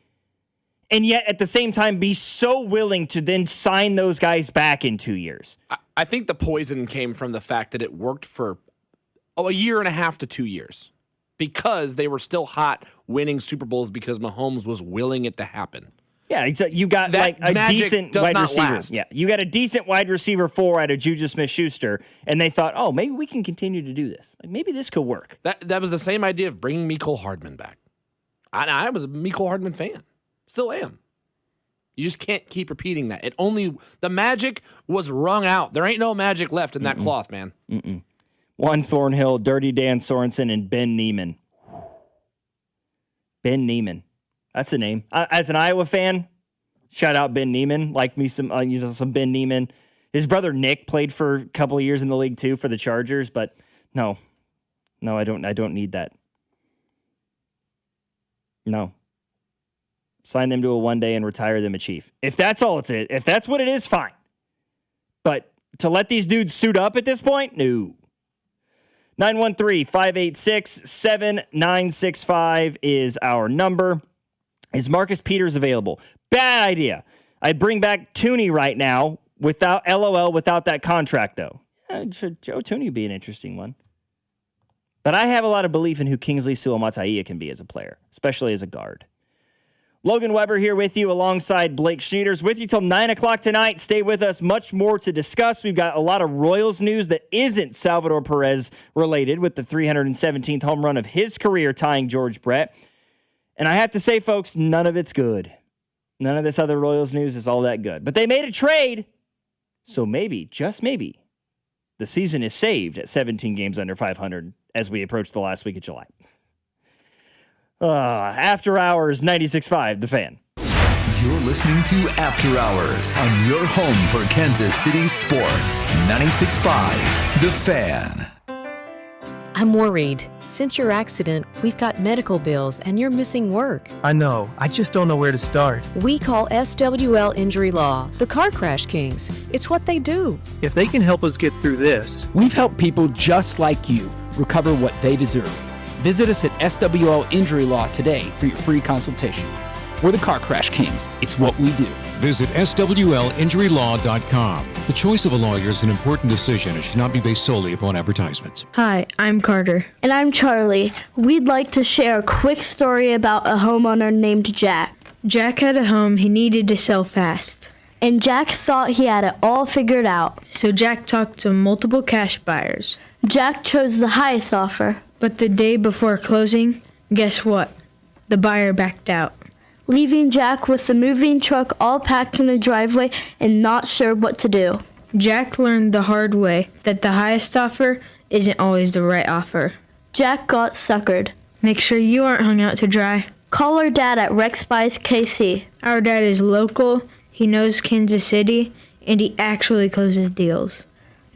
and yet at the same time be so willing to then sign those guys back in 2 years. I think the poison came from the fact that it worked for a year and a half to 2 years because they were still hot winning Super Bowls because Mahomes was willing it to happen. Yeah, you got that like a decent wide receiver. Last. Yeah, you got a decent wide receiver 4 out of Juju Smith-Schuster, and they thought, oh, maybe we can continue to do this. Like maybe this could work. That was the same idea of bringing Mecole Hardman back. I was a Mecole Hardman fan. Still am. You just can't keep repeating that. The magic was wrung out. There ain't no magic left in that cloth, man. Juan Thornhill, Dirty Dan Sorensen, and Ben Neiman. Ben Neiman. That's a name. As an Iowa fan, shout out Ben Neiman. Like me some Ben Neiman. His brother Nick played for a couple of years in the league too for the Chargers, but no, I don't need that. No. Sign them to a 1 day and retire them a Chief. If that's all if that's what it is, fine. But to let these dudes suit up at this point, no. 913-586-7965 is our number. Is Marcus Peters available? Bad idea. I'd bring back Tooney right now without that contract, though. Joe Tooney would be an interesting one. But I have a lot of belief in who Kingsley Suamataia can be as a player, especially as a guard. Logan Weber here with you alongside Blake Schnieders with you till 9 o'clock tonight. Stay with us. Much more to discuss. We've got a lot of Royals news that isn't Salvador Perez related with the 317th home run of his career tying George Brett. And I have to say, folks, none of it's good. None of this other Royals news is all that good. But they made a trade. So maybe, just maybe, the season is saved at 17 games under 500 as we approach the last week of July. After Hours, 96.5, The Fan. You're listening to After Hours on your home for Kansas City sports. 96.5, The Fan. I'm worried. Since your accident, we've got medical bills and you're missing work. I know. I just don't know where to start. We call SWL Injury Law the Car Crash Kings. It's what they do. If they can help us get through this. We've helped people just like you recover what they deserve. Visit us at SWL Injury Law today for your free consultation. We're the Car Crash Kings. It's what we do. Visit SWLinjurylaw.com. The choice of a lawyer is an important decision and should not be based solely upon advertisements. Hi, I'm Carter. And I'm Charlie. We'd like to share a quick story about a homeowner named Jack. Jack had a home he needed to sell fast. And Jack thought he had it all figured out. So Jack talked to multiple cash buyers. Jack chose the highest offer. But the day before closing, guess what? The buyer backed out, leaving Jack with the moving truck all packed in the driveway and not sure what to do. Jack learned the hard way that the highest offer isn't always the right offer. Jack got suckered. Make sure you aren't hung out to dry. Call our dad at Rex Buys KC. Our dad is local, he knows Kansas City, and he actually closes deals.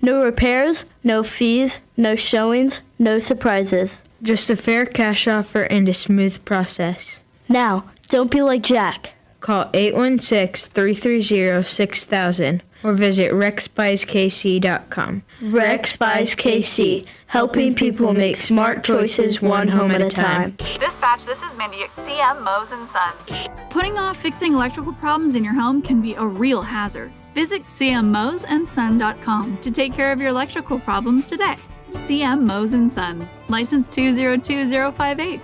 No repairs, no fees, no showings, no surprises. Just a fair cash offer and a smooth process. Now, don't be like Jack. Call 816-330-6000 or visit rexbuyskc.com. Rex Buys KC, helping people make smart choices one home at a time. Dispatch, this is Mindy at CM Mows & Son. Putting off fixing electrical problems in your home can be a real hazard. Visit cmmowsandson.com to take care of your electrical problems today. CM Mows & Son, license 202058.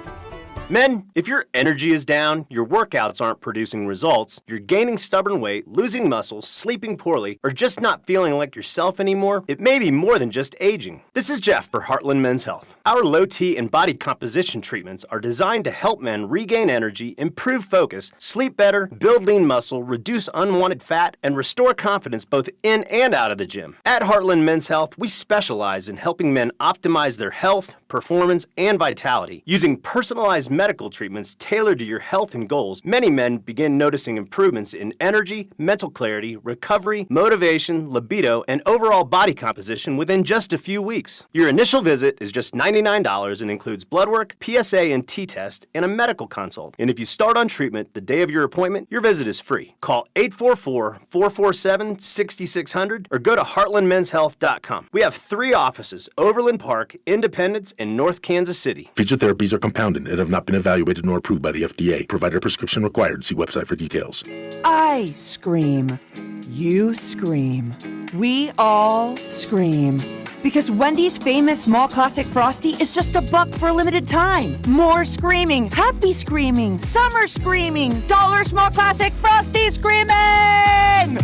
Men, if your energy is down, your workouts aren't producing results, you're gaining stubborn weight, losing muscle, sleeping poorly, or just not feeling like yourself anymore, it may be more than just aging. This is Jeff for Heartland Men's Health. Our low T and body composition treatments are designed to help men regain energy, improve focus, sleep better, build lean muscle, reduce unwanted fat, and restore confidence both in and out of the gym. At Heartland Men's Health, we specialize in helping men optimize their health, performance, and vitality. Using personalized medical treatments tailored to your health and goals, many men begin noticing improvements in energy, mental clarity, recovery, motivation, libido, and overall body composition within just a few weeks. Your initial visit is just $99 and includes blood work, PSA and T-test, and a medical consult. And if you start on treatment the day of your appointment, your visit is free. Call 844-447-6600 or go to heartlandmenshealth.com. We have 3 offices: Overland Park, Independence, and North Kansas City. Feature therapies are compounded and have not been evaluated nor approved by the FDA. Provider prescription required. See website for details. I scream. You scream. We all scream. Because Wendy's famous small classic Frosty is just $1 for a limited time. More screaming, happy screaming, summer screaming, dollar small classic Frosty screaming!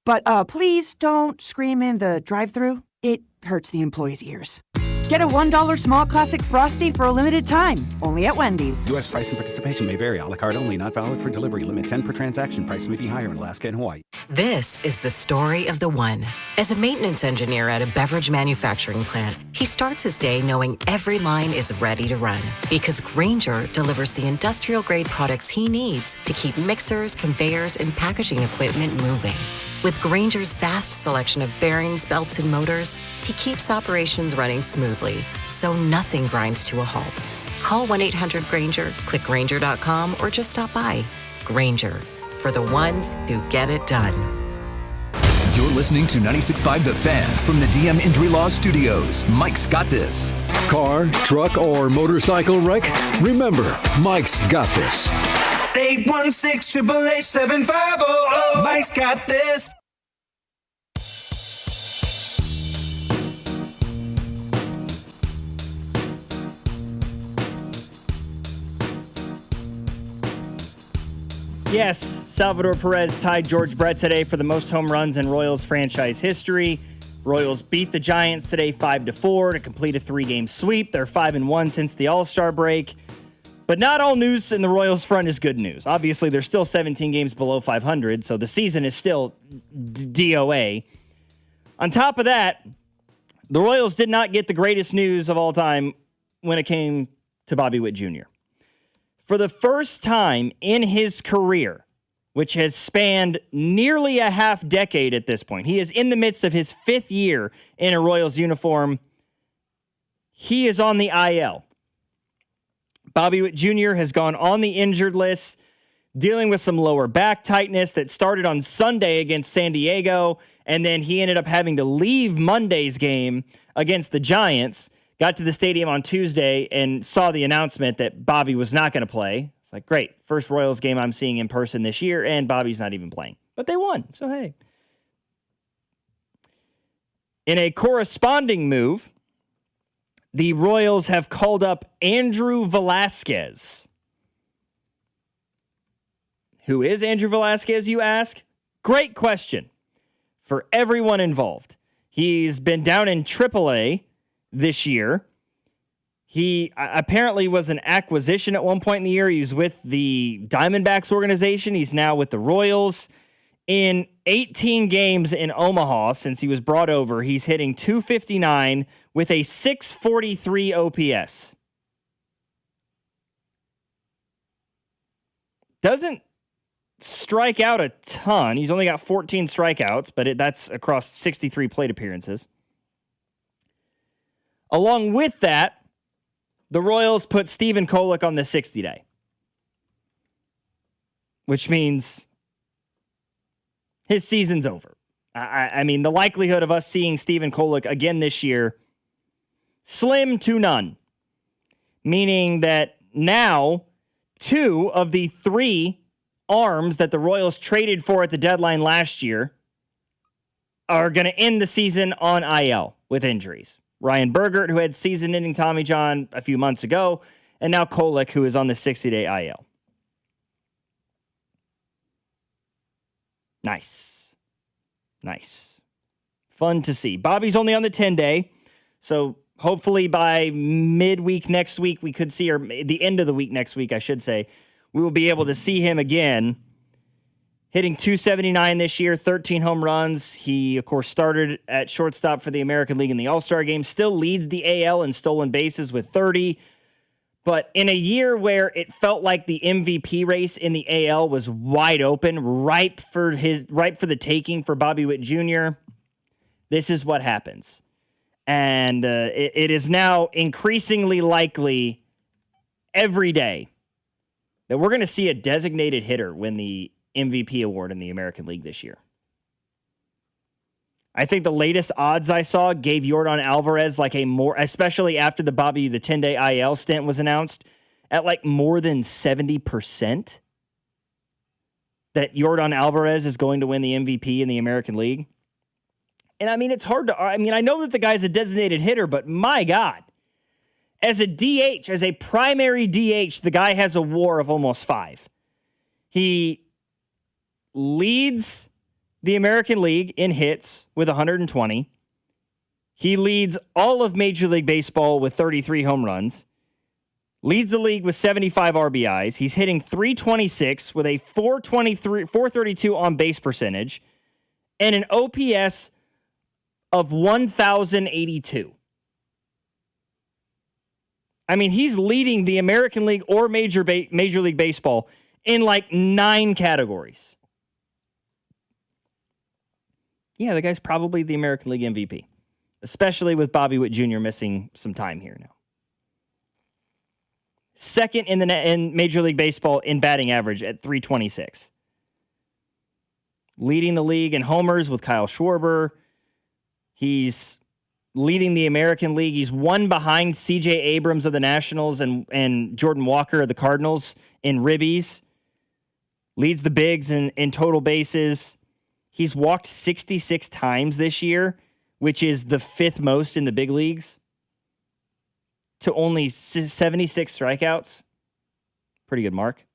But please don't scream in the drive-thru. It hurts the employees' ears. Get a $1 small classic Frosty for a limited time, only at Wendy's. U.S. price and participation may vary. A la carte only, not valid for delivery. Limit 10 per transaction. Price may be higher in Alaska and Hawaii. This is the story of the one. As a maintenance engineer at a beverage manufacturing plant, he starts his day knowing every line is ready to run because Grainger delivers the industrial-grade products he needs to keep mixers, conveyors, and packaging equipment moving. With Grainger's vast selection of bearings, belts, and motors, he keeps operations running smoothly, so nothing grinds to a halt. Call 1-800-GRAINGER, click Grainger.com, or just stop by. Grainger, for the ones who get it done. You're listening to 96.5 The Fan from the DM Injury Law Studios. Mike's got this. Car, truck, or motorcycle wreck? Remember, Mike's got this. 816-888-7500. Mike's got this. Yes, Salvador Perez tied George Brett today for the most home runs in Royals franchise history. Royals beat the Giants today 5-4 to complete a 3-game sweep. They're 5-1 since the All-Star break. But not all news in the Royals front is good news. Obviously, they're still 17 games below 500, so the season is still DOA. On top of that, the Royals did not get the greatest news of all time when it came to Bobby Witt Jr. For the first time in his career, which has spanned nearly a half decade at this point, he is in the midst of his 5th year in a Royals uniform. He is on the IL. Bobby Witt Jr. has gone on the injured list, dealing with some lower back tightness that started on Sunday against San Diego, and then he ended up having to leave Monday's game against the Giants, got to the stadium on Tuesday and saw the announcement that Bobby was not going to play. It's like, great, first Royals game I'm seeing in person this year, and Bobby's not even playing. But they won, so hey. In a corresponding move, the Royals have called up Andrew Velasquez. Who is Andrew Velasquez, you ask? Great question for everyone involved. He's been down in AAA this year. He apparently was an acquisition at one point in the year. He was with the Diamondbacks organization. He's now with the Royals. In 18 games in Omaha since he was brought over, he's hitting .259 with a .643 OPS. Doesn't strike out a ton. He's only got 14 strikeouts, but that's across 63 plate appearances. Along with that, the Royals put Stephen Kolek on the 60-day, which means his season's over. I mean, the likelihood of us seeing Stephen Kolek again this year, slim to none. Meaning that now 2 of the 3 arms that the Royals traded for at the deadline last year are going to end the season on IL with injuries. Ryan Bergert, who had season-ending Tommy John a few months ago, and now Kolek, who is on the 60-day IL. Nice. Fun to see. Bobby's only on the 10-day, so hopefully by midweek next week, we could see, or the end of the week next week, I should say, we will be able to see him again. Hitting .279 this year, 13 home runs. He, of course, started at shortstop for the American League in the All-Star game. Still leads the AL in stolen bases with 30. But in a year where it felt like the MVP race in the AL was wide open, ripe for the taking for Bobby Witt Jr., this is what happens. And it is now increasingly likely every day that we're going to see a designated hitter win the MVP award in the American League this year. I think the latest odds I saw gave Yordan Alvarez like a more, especially after the 10-day IL stint was announced, at like more than 70% that Yordan Alvarez is going to win the MVP in the American League. And I mean, it's hard to, I know that the guy's a designated hitter, but my God, as a DH, as a primary DH, the guy has a WAR of almost 5. He leads the American League in hits with 120. He leads all of Major League Baseball with 33 home runs. Leads the league with 75 RBIs. He's hitting .326 with a .432 on base percentage and an OPS of 1,082. I mean, he's leading the American League or Major League Baseball in like 9 categories. Yeah, the guy's probably the American League MVP, especially with Bobby Witt Jr. missing some time here now. Second in Major League Baseball in batting average at .326. Leading the league in homers with Kyle Schwarber. He's leading the American League. He's one behind C.J. Abrams of the Nationals and Jordan Walker of the Cardinals in ribbies. Leads the bigs in total bases. He's walked 66 times this year, which is the 5th most in the big leagues, to only 76 strikeouts. Pretty good mark.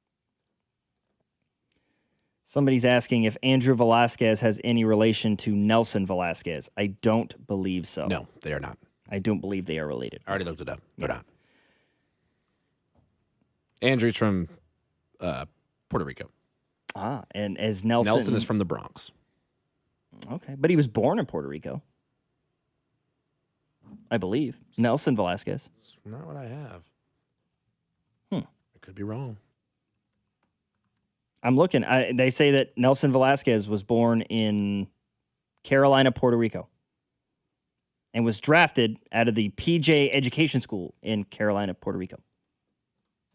Somebody's asking if Andrew Velasquez has any relation to Nelson Velasquez. I don't believe so. No, they are not. I don't believe they are related. I already looked it up. They're not. Andrew's from Puerto Rico. And as Nelson... Nelson is from the Bronx. Okay, but he was born in Puerto Rico. I believe. Nelson Velasquez. That's not what I have. I could be wrong. I'm looking. They say that Nelson Velasquez was born in Carolina, Puerto Rico, and was drafted out of the PJ Education School in Carolina, Puerto Rico.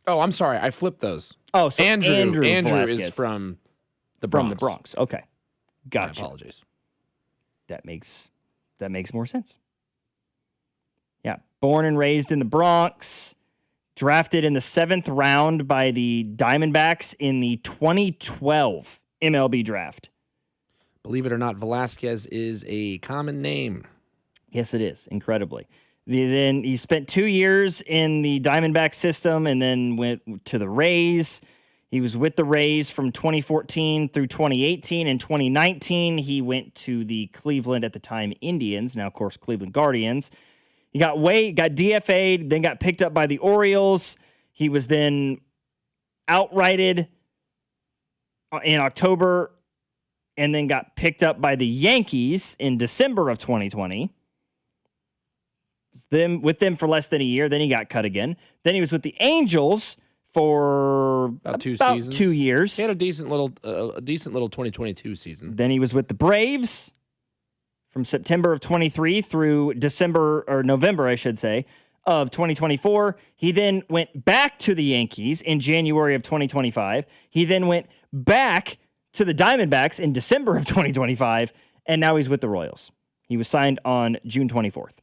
Oh, I'm sorry. I flipped those. Oh, so Andrew is from the Bronx. From the Bronx. Okay. Gotcha. My apologies. That makes more sense. Yeah. Born and raised in the Bronx. Drafted in the 7th round by the Diamondbacks in the 2012 MLB draft. Believe it or not, Velasquez is a common name. Yes, it is. Incredibly. Then he spent 2 years in the Diamondback system and then went to the Rays. He was with the Rays from 2014 through 2018. In 2019, he went to the Cleveland, at the time, Indians. Now, of course, Cleveland Guardians. He got DFA'd, then got picked up by the Orioles. He was then outrighted in October and then got picked up by the Yankees in December of 2020. Then with them for less than a year. Then he got cut again. Then he was with the Angels for about 2 seasons. 2 years. He had a decent little 2022 season. Then he was with the Braves from September of 23 through November, I should say, of 2024. He then went back to the Yankees in January of 2025. He then went back to the Diamondbacks in December of 2025, and now he's with the Royals. He was signed on June 24th.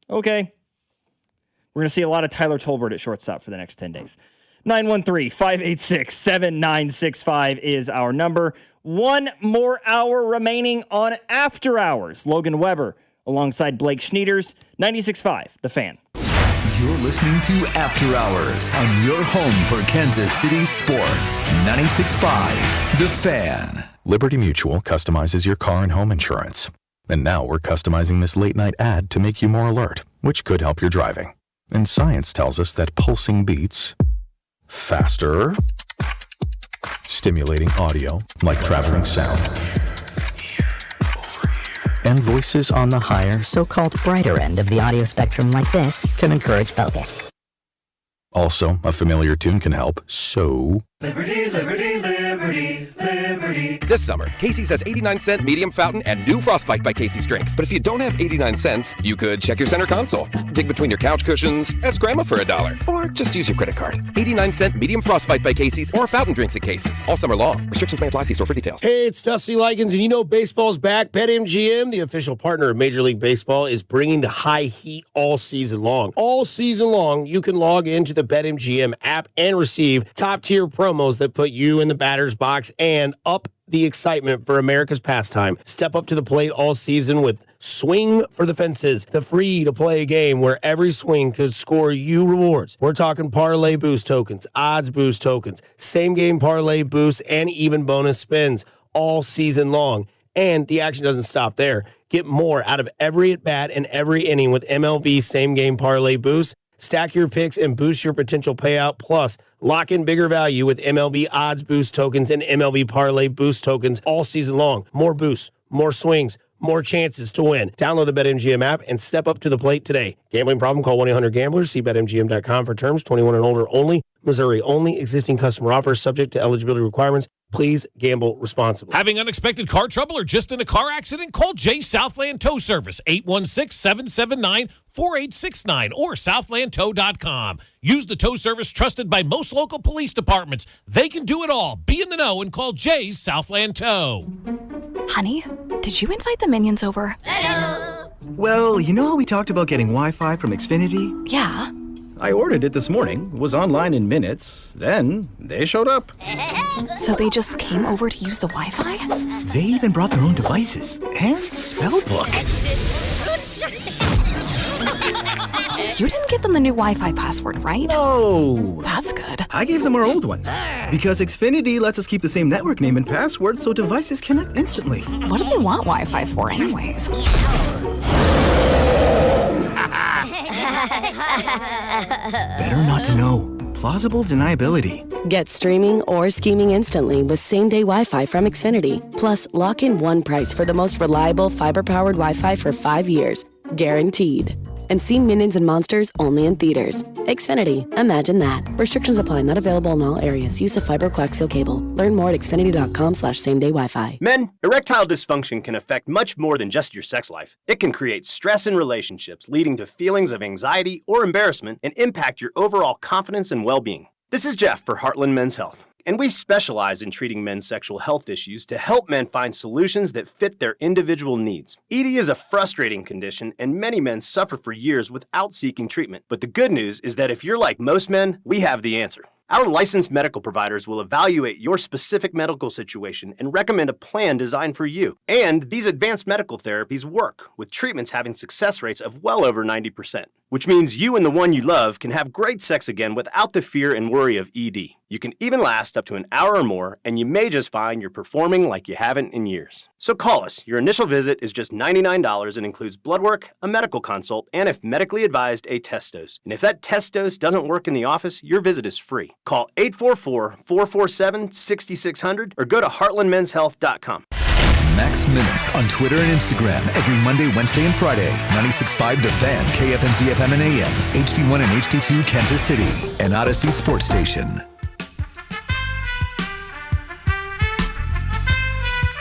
Okay. We're going to see a lot of Tyler Tolbert at shortstop for the next 10 days. 913-586-7965 is our number. 1 more hour remaining on After Hours. Logan Weber alongside Blake Schnieders, 96.5, The Fan. You're listening to After Hours on your home for Kansas City sports. 96.5, The Fan. Liberty Mutual customizes your car and home insurance. And now we're customizing this late-night ad to make you more alert, which could help your driving. And science tells us that pulsing beats... faster, stimulating audio like traveling sound, and voices on the higher, so-called brighter end of the audio spectrum like this can encourage focus. Also, a familiar tune can help, so... Liberty, liberty, liberty, liberty. This summer, Casey's has 89-cent medium fountain and new Frostbite by Casey's drinks. But if you don't have 89 cents, you could check your center console, dig between your couch cushions, ask Grandma for $1, or just use your credit card. 89-cent medium Frostbite by Casey's or fountain drinks at Casey's all summer long. Restrictions may apply. See store for details. Hey, it's Dusty Likens, and you know baseball's back. BetMGM, the official partner of Major League Baseball, is bringing the high heat all season long. All season long, you can log into the BetMGM app and receive top-tier promos that put you in the batter's box and up the excitement for America's pastime. Step up to the plate all season with Swing for the Fences, the free-to-play game where every swing could score you rewards. We're talking parlay boost tokens, odds boost tokens, same-game parlay boosts, and even bonus spins all season long. And the action doesn't stop there. Get more out of every at-bat and every inning with MLB same-game parlay boosts. Stack your picks and boost your potential payout. Plus, lock in bigger value with MLB odds boost tokens and MLB parlay boost tokens all season long. More boosts, more swings, more chances to win. Download the BetMGM app and step up to the plate today. Gambling problem? Call 1-800-GAMBLERS. See BetMGM.com for terms. 21 and older only. Missouri only. Existing customer offers subject to eligibility requirements. Please gamble responsibly. Having unexpected car trouble or just in a car accident? Call Jay Southland Tow Service, 816-779-4869 or southlandtow.com. Use the tow service trusted by most local police departments. They can do it all. Be in the know and call Jay's Southland Tow. Honey, did you invite the minions over? Hello. Well, you know how we talked about getting Wi-Fi from Xfinity? Yeah. I ordered it this morning, was online in minutes, then they showed up. So they just came over to use the Wi-Fi? They even brought their own devices and spell book. You didn't give them the new Wi-Fi password, right? No. That's good. I gave them our old one. Because Xfinity lets us keep the same network name and password so devices connect instantly. What do they want Wi-Fi for anyways? Better not to know. Plausible deniability. Get streaming or scheming instantly with same-day Wi-Fi from Xfinity. Plus, lock in one price for the most reliable fiber-powered Wi-Fi for 5 years. Guaranteed. And see Minions and Monsters only in theaters. Xfinity. Imagine that. Restrictions apply. Not available in all areas. Use of fiber coaxial cable. Learn more at xfinity.com/same-day Wi-Fi. Men, erectile dysfunction can affect much more than just your sex life. It can create stress in relationships, leading to feelings of anxiety or embarrassment, and impact your overall confidence and well-being. This is Jeff for Heartland Men's Health, and we specialize in treating men's sexual health issues to help men find solutions that fit their individual needs. ED is a frustrating condition, and many men suffer for years without seeking treatment. But the good news is that if you're like most men, we have the answer. Our licensed medical providers will evaluate your specific medical situation and recommend a plan designed for you. And these advanced medical therapies work, with treatments having success rates of well over 90%, which means you and the one you love can have great sex again without the fear and worry of ED. You can even last up to an hour or more, and you may just find you're performing like you haven't in years. So call us. Your initial visit is just $99 and includes blood work, a medical consult, and if medically advised, a test dose. And if that test dose doesn't work in the office, your visit is free. Call 844-447-6600 or go to heartlandmenshealth.com. Max Minute on Twitter and Instagram every Monday, Wednesday, and Friday. 96.5 The Fan, KFNZ FM and AM, HD1 and HD2 Kansas City, and Odyssey Sports Station.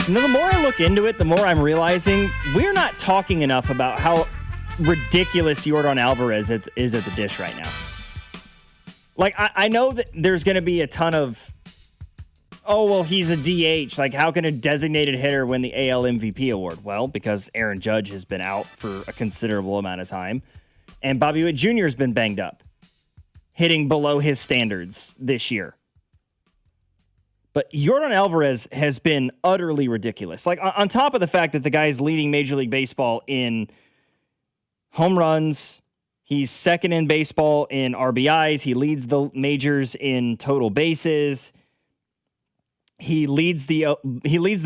You know, the more I look into it, the more I'm realizing we're not talking enough about how ridiculous Yordan Alvarez is at the dish right now. Like, I know that there's going to be a ton of, oh, well, he's a DH. Like, how can a designated hitter win the AL MVP award? Well, because Aaron Judge has been out for a considerable amount of time, and Bobby Witt Jr. has been banged up, hitting below his standards this year. But Yordan Alvarez has been utterly ridiculous. Like, on top of the fact that the guy is leading Major League Baseball in home runs, he's second in baseball in RBIs, he leads the majors in total bases, he leads the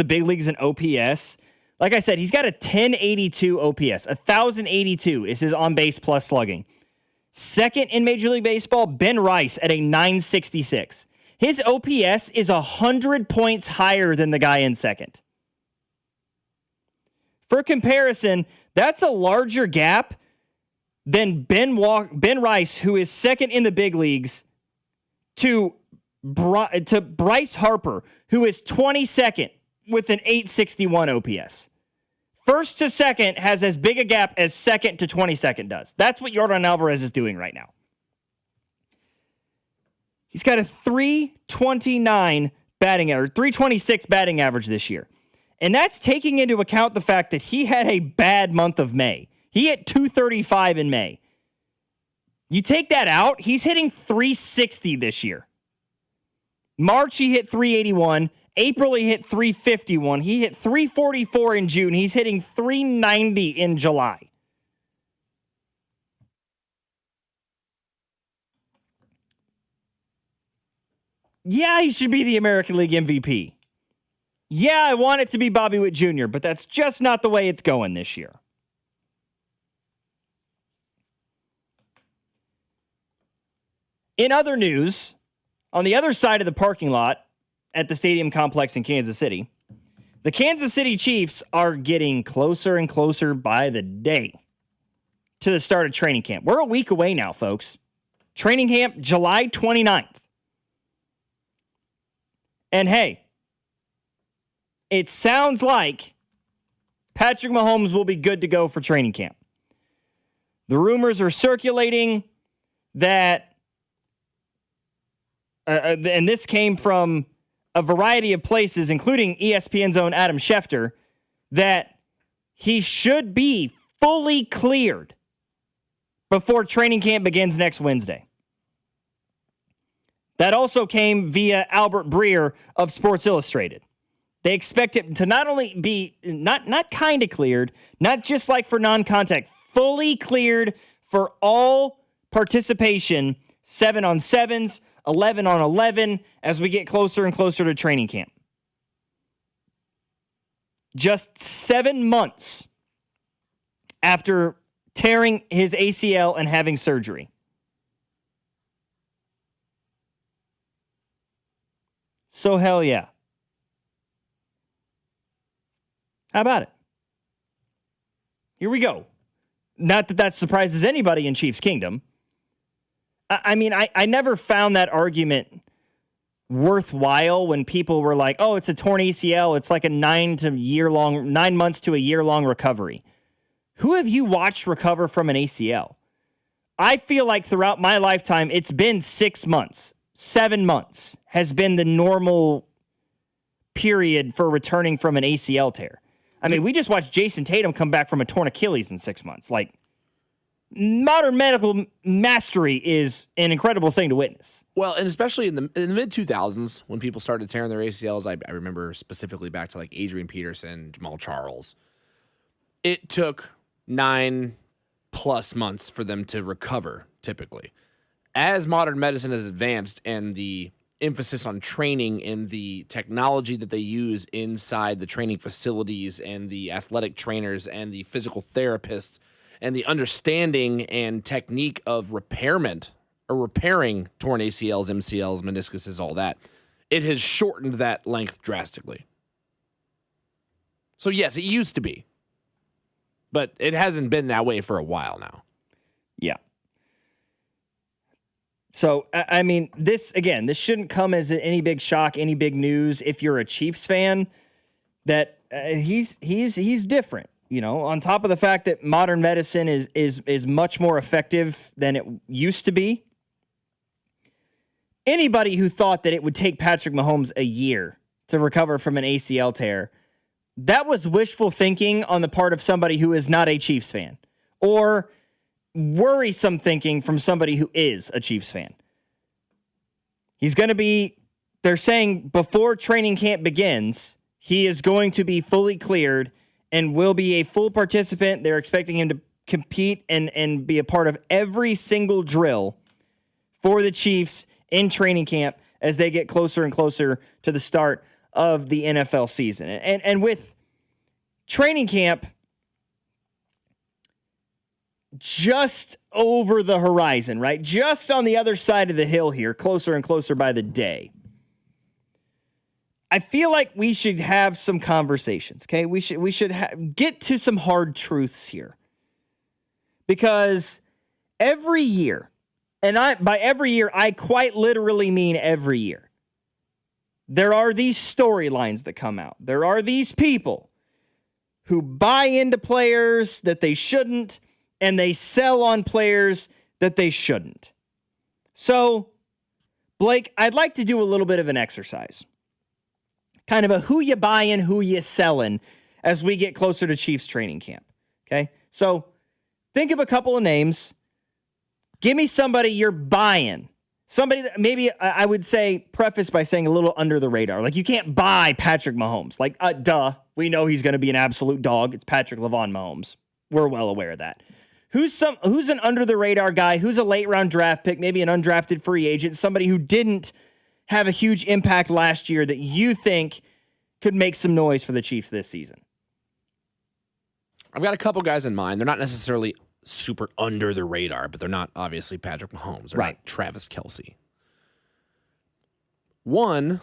big leagues in OPS. Like I said, he's got a 1082 OPS. 1082 is his on-base plus slugging. Second in Major League Baseball, Ben Rice at a 966. His OPS is 100 points higher than the guy in second. For comparison, that's a larger gap than Ben Rice, who is second in the big leagues, to Bryce Harper, who is 22nd with an 861 OPS. First to second has as big a gap as second to 22nd does. That's what Yordan Alvarez is doing right now. He's got a 329 batting average, 326 batting average this year. And that's taking into account the fact that he had a bad month of May. He hit 235 in May. You take that out, he's hitting 360 this year. March, he hit 381. April, he hit 351. He hit 344 in June. He's hitting 390 in July. Yeah, he should be the American League MVP. Yeah, I want it to be Bobby Witt Jr., but that's just not the way it's going this year. In other news, on the other side of the parking lot at the stadium complex in Kansas City, the Kansas City Chiefs are getting closer and closer by the day to the start of training camp. We're a week away now, folks. Training camp, July 29th. And hey, it sounds like Patrick Mahomes will be good to go for training camp. The rumors are circulating that, and this came from a variety of places, including ESPN's own Adam Schefter, that he should be fully cleared before training camp begins next Wednesday. That also came via Albert Breer of Sports Illustrated. They expect him to not only be not kind of cleared, not just like for non-contact, fully cleared for all participation, 7-on-7s, 11-on-11, as we get closer and closer to training camp. Just 7 months after tearing his ACL and having surgery. So hell yeah. How about it? Here we go. Not that surprises anybody in Chiefs Kingdom. I mean, I never found that argument worthwhile when people were like, oh, it's a torn ACL. It's like a 9 months to a year-long recovery. Who have you watched recover from an ACL? I feel like throughout my lifetime, it's been 6 months. 7 months has been the normal period for returning from an ACL tear. I mean, we just watched Jason Tatum come back from a torn Achilles in 6 months. Like, modern medical mastery is an incredible thing to witness. Well, and especially in the mid-2000s, when people started tearing their ACLs, I remember specifically back to like Adrian Peterson, Jamal Charles. It took 9+ months for them to recover, typically. As modern medicine has advanced and the emphasis on training and the technology that they use inside the training facilities and the athletic trainers and the physical therapists and the understanding and technique of repairing torn ACLs, MCLs, meniscuses, all that, it has shortened that length drastically. So yes, it used to be, but it hasn't been that way for a while now. Yeah. So, I mean, this shouldn't come as any big shock, any big news if you're a Chiefs fan, that he's different. You know, on top of the fact that modern medicine is much more effective than it used to be. Anybody who thought that it would take Patrick Mahomes a year to recover from an ACL tear, that was wishful thinking on the part of somebody who is not a Chiefs fan, or worrisome thinking from somebody who is a Chiefs fan. He's going to be, they're saying before training camp begins, he is going to be fully cleared and will be a full participant. They're expecting him to compete and be a part of every single drill for the Chiefs in training camp as they get closer and closer to the start of the NFL season. And with training camp just over the horizon, right? Just on the other side of the hill here, closer and closer by the day. I feel like we should have some conversations, okay? We should get to some hard truths here. Because every year, and by every year, I quite literally mean every year, there are these storylines that come out. There are these people who buy into players that they shouldn't, and they sell on players that they shouldn't. So, Blake, I'd like to do a little bit of an exercise. Kind of a who you buying, who you selling as we get closer to Chiefs training camp. Okay? So, think of a couple of names. Give me somebody you're buying. Somebody that maybe I would say preface by saying a little under the radar. Like, you can't buy Patrick Mahomes. Like, duh. We know he's going to be an absolute dog. It's Patrick LaVon Mahomes. We're well aware of that. Who's an under the radar guy? Who's a late round draft pick? Maybe an undrafted free agent. Somebody who didn't have a huge impact last year that you think could make some noise for the Chiefs this season? I've got a couple guys in mind. They're not necessarily super under the radar, but they're not obviously Patrick Mahomes. They're not Travis Kelce. One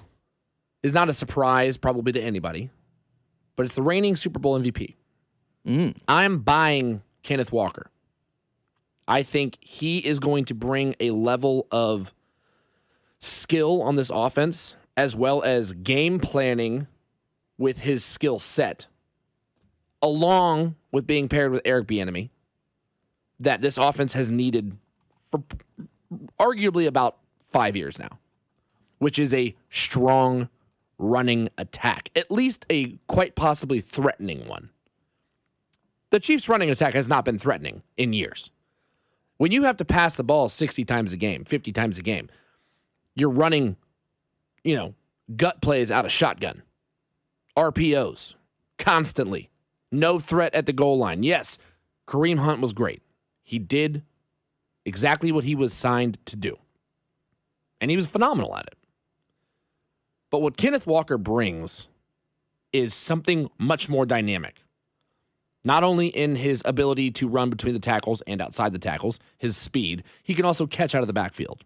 is not a surprise probably to anybody, but it's the reigning Super Bowl MVP. I'm buying Kenneth Walker. I think he is going to bring a level of skill on this offense, as well as game planning with his skill set, along with being paired with Eric Bieniemy, that this offense has needed for arguably about 5 years now, which is a strong running attack, at least a quite possibly threatening one. The Chiefs' running attack has not been threatening in years. When you have to pass the ball 60 times a game, 50 times a game, you're running, gut plays out of shotgun, RPOs, constantly. No threat at the goal line. Yes, Kareem Hunt was great. He did exactly what he was signed to do. And he was phenomenal at it. But what Kenneth Walker brings is something much more dynamic. Not only in his ability to run between the tackles and outside the tackles, his speed, he can also catch out of the backfield.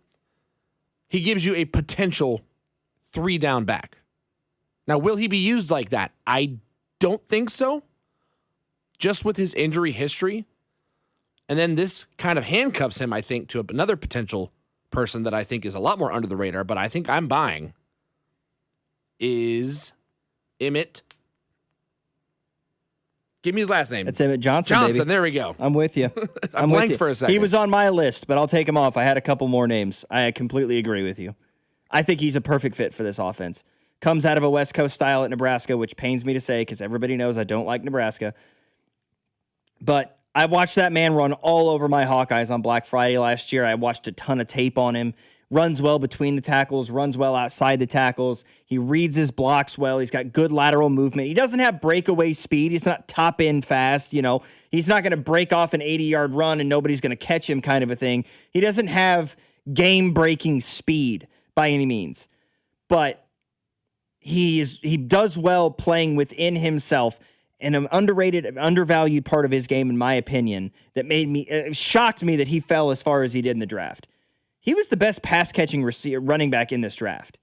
He gives you a potential 3-down back. Now, will he be used like that? I don't think so. Just with his injury history. And then this kind of handcuffs him, I think, to another potential person that I think is a lot more under the radar, but I think I'm buying, is Emmett. Give me his last name. It's Emmett Johnson, Johnson, baby. there we go. I'm with you. I'm with blanked you. for a second. He was on my list, but I'll take him off. I had a couple more names. I completely agree with you. I think he's a perfect fit for this offense. Comes out of a West Coast style at Nebraska, which pains me to say because everybody knows I don't like Nebraska. But I watched that man run all over my Hawkeyes on Black Friday last year. I watched a ton of tape on him. Runs well between the tackles, runs well outside the tackles. He reads his blocks well. He's got good lateral movement. He doesn't have breakaway speed. He's not top end fast. You know, he's not going to break off an 80-yard run and nobody's going to catch him kind of a thing. He doesn't have game-breaking speed by any means. But he does well playing within himself. And an underrated, undervalued part of his game, in my opinion, that shocked me that he fell as far as he did in the draft. He was the best pass-catching running back in this draft.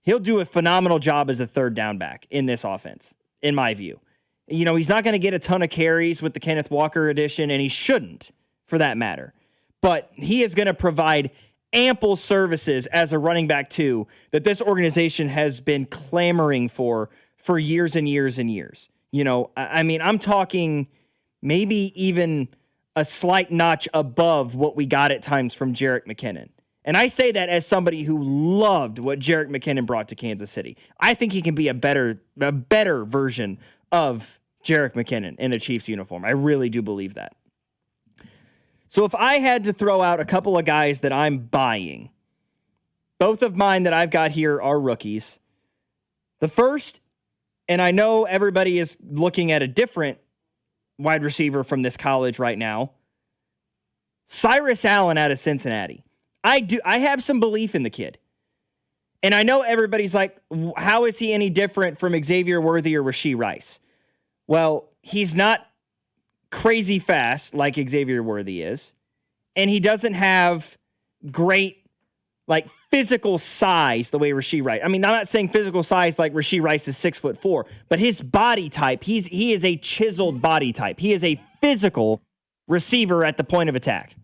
He'll do a phenomenal job as a third down back in this offense, in my view. You know, he's not going to get a ton of carries with the Kenneth Walker edition, and he shouldn't, for that matter. But he is going to provide ample services as a running back, too, that this organization has been clamoring for years and years and years. You know, I mean, I'm talking maybe even a slight notch above what we got at times from Jerick McKinnon. And I say that as somebody who loved what Jerick McKinnon brought to Kansas City. I think he can be a better version of Jerick McKinnon in a Chiefs uniform. I really do believe that. So if I had to throw out a couple of guys that I'm buying, both of mine that I've got here are rookies. The first, and I know everybody is looking at a different wide receiver from this college right now, Cyrus Allen out of Cincinnati. I have some belief in the kid. And I know everybody's like, how is he any different from Xavier Worthy or Rashee Rice? Well, he's not crazy fast like Xavier Worthy is. And he doesn't have great, like, physical size the way Rashee Rice. I mean, I'm not saying physical size like Rashee Rice is 6'4", but his body type, he is a chiseled body type. He is a physical receiver at the point of attack.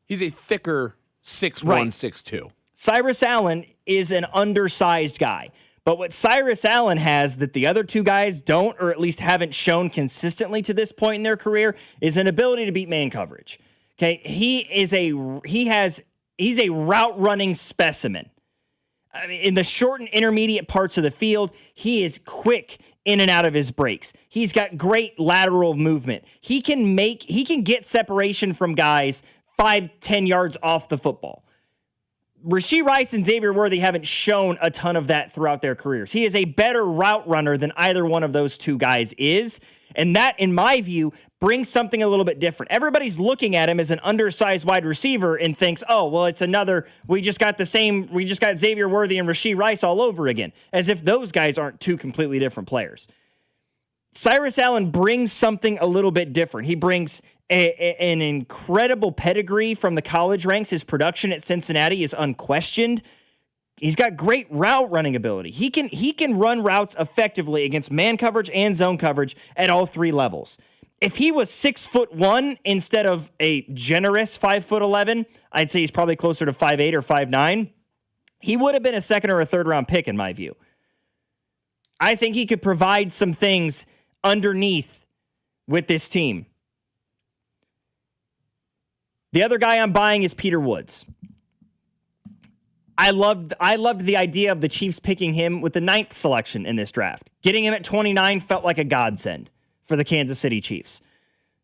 He's a thicker 6'1", right. 6'2". Cyrus Allen is an undersized guy. But what Cyrus Allen has that the other two guys don't, or at least haven't shown consistently to this point in their career, is an ability to beat man coverage. Okay, he's a route running specimen. I mean, in the short and intermediate parts of the field, he is quick in and out of his breaks. He's got great lateral movement. He can get separation from guys 5-10 yards off the football. Rashee Rice and Xavier Worthy haven't shown a ton of that throughout their careers. He is a better route runner than either one of those two guys is. And that, in my view, brings something a little bit different. Everybody's looking at him as an undersized wide receiver and thinks, oh, well, it's another, we just got Xavier Worthy and Rashee Rice all over again, as if those guys aren't two completely different players. Cyrus Allen brings something a little bit different. He brings an incredible pedigree from the college ranks. His production at Cincinnati is unquestioned. He's got great route running ability. He can run routes effectively against man coverage and zone coverage at all three levels. If he was 6'1" instead of a generous 5'11", I'd say he's probably closer to 5'8" or 5'9". He would have been a second or a third round pick in my view. I think he could provide some things underneath with this team. The other guy I'm buying is Peter Woods. I loved the idea of the Chiefs picking him with the 9th selection in this draft. Getting him at 29 felt like a godsend for the Kansas City Chiefs.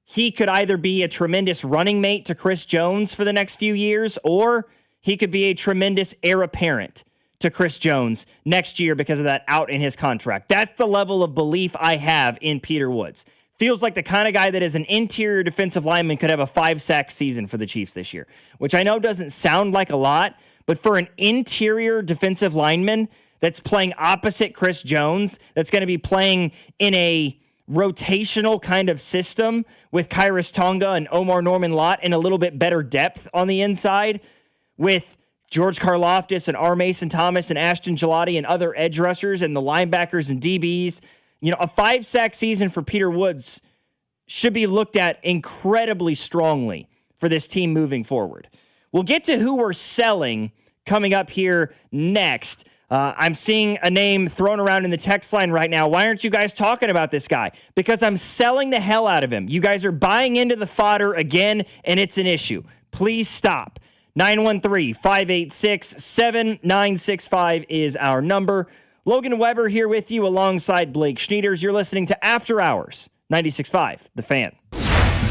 He could either be a tremendous running mate to Chris Jones for the next few years, or he could be a tremendous heir apparent to Chris Jones next year because of that out in his contract. That's the level of belief I have in Peter Woods. feels like the kind of guy that as an interior defensive lineman could have a 5-sack season for the Chiefs this year, which I know doesn't sound like a lot, but for an interior defensive lineman that's playing opposite Chris Jones, that's going to be playing in a rotational kind of system with Kyrus Tonga and Omar Norman-Lott and a little bit better depth on the inside with George Karlaftis and R. Mason Thomas and Ashton Gelati and other edge rushers and the linebackers and DBs. You know, a 5-sack season for Peter Woods should be looked at incredibly strongly for this team moving forward. We'll get to who we're selling coming up here next. I'm seeing a name thrown around in the text line right now. Why aren't you guys talking about this guy? Because I'm selling the hell out of him. You guys are buying into the fodder again, and it's an issue. Please stop. 913-586-7965 is our number. Logan Weber here with you alongside Blake Schnieders. You're listening to After Hours, 96.5, The Fan.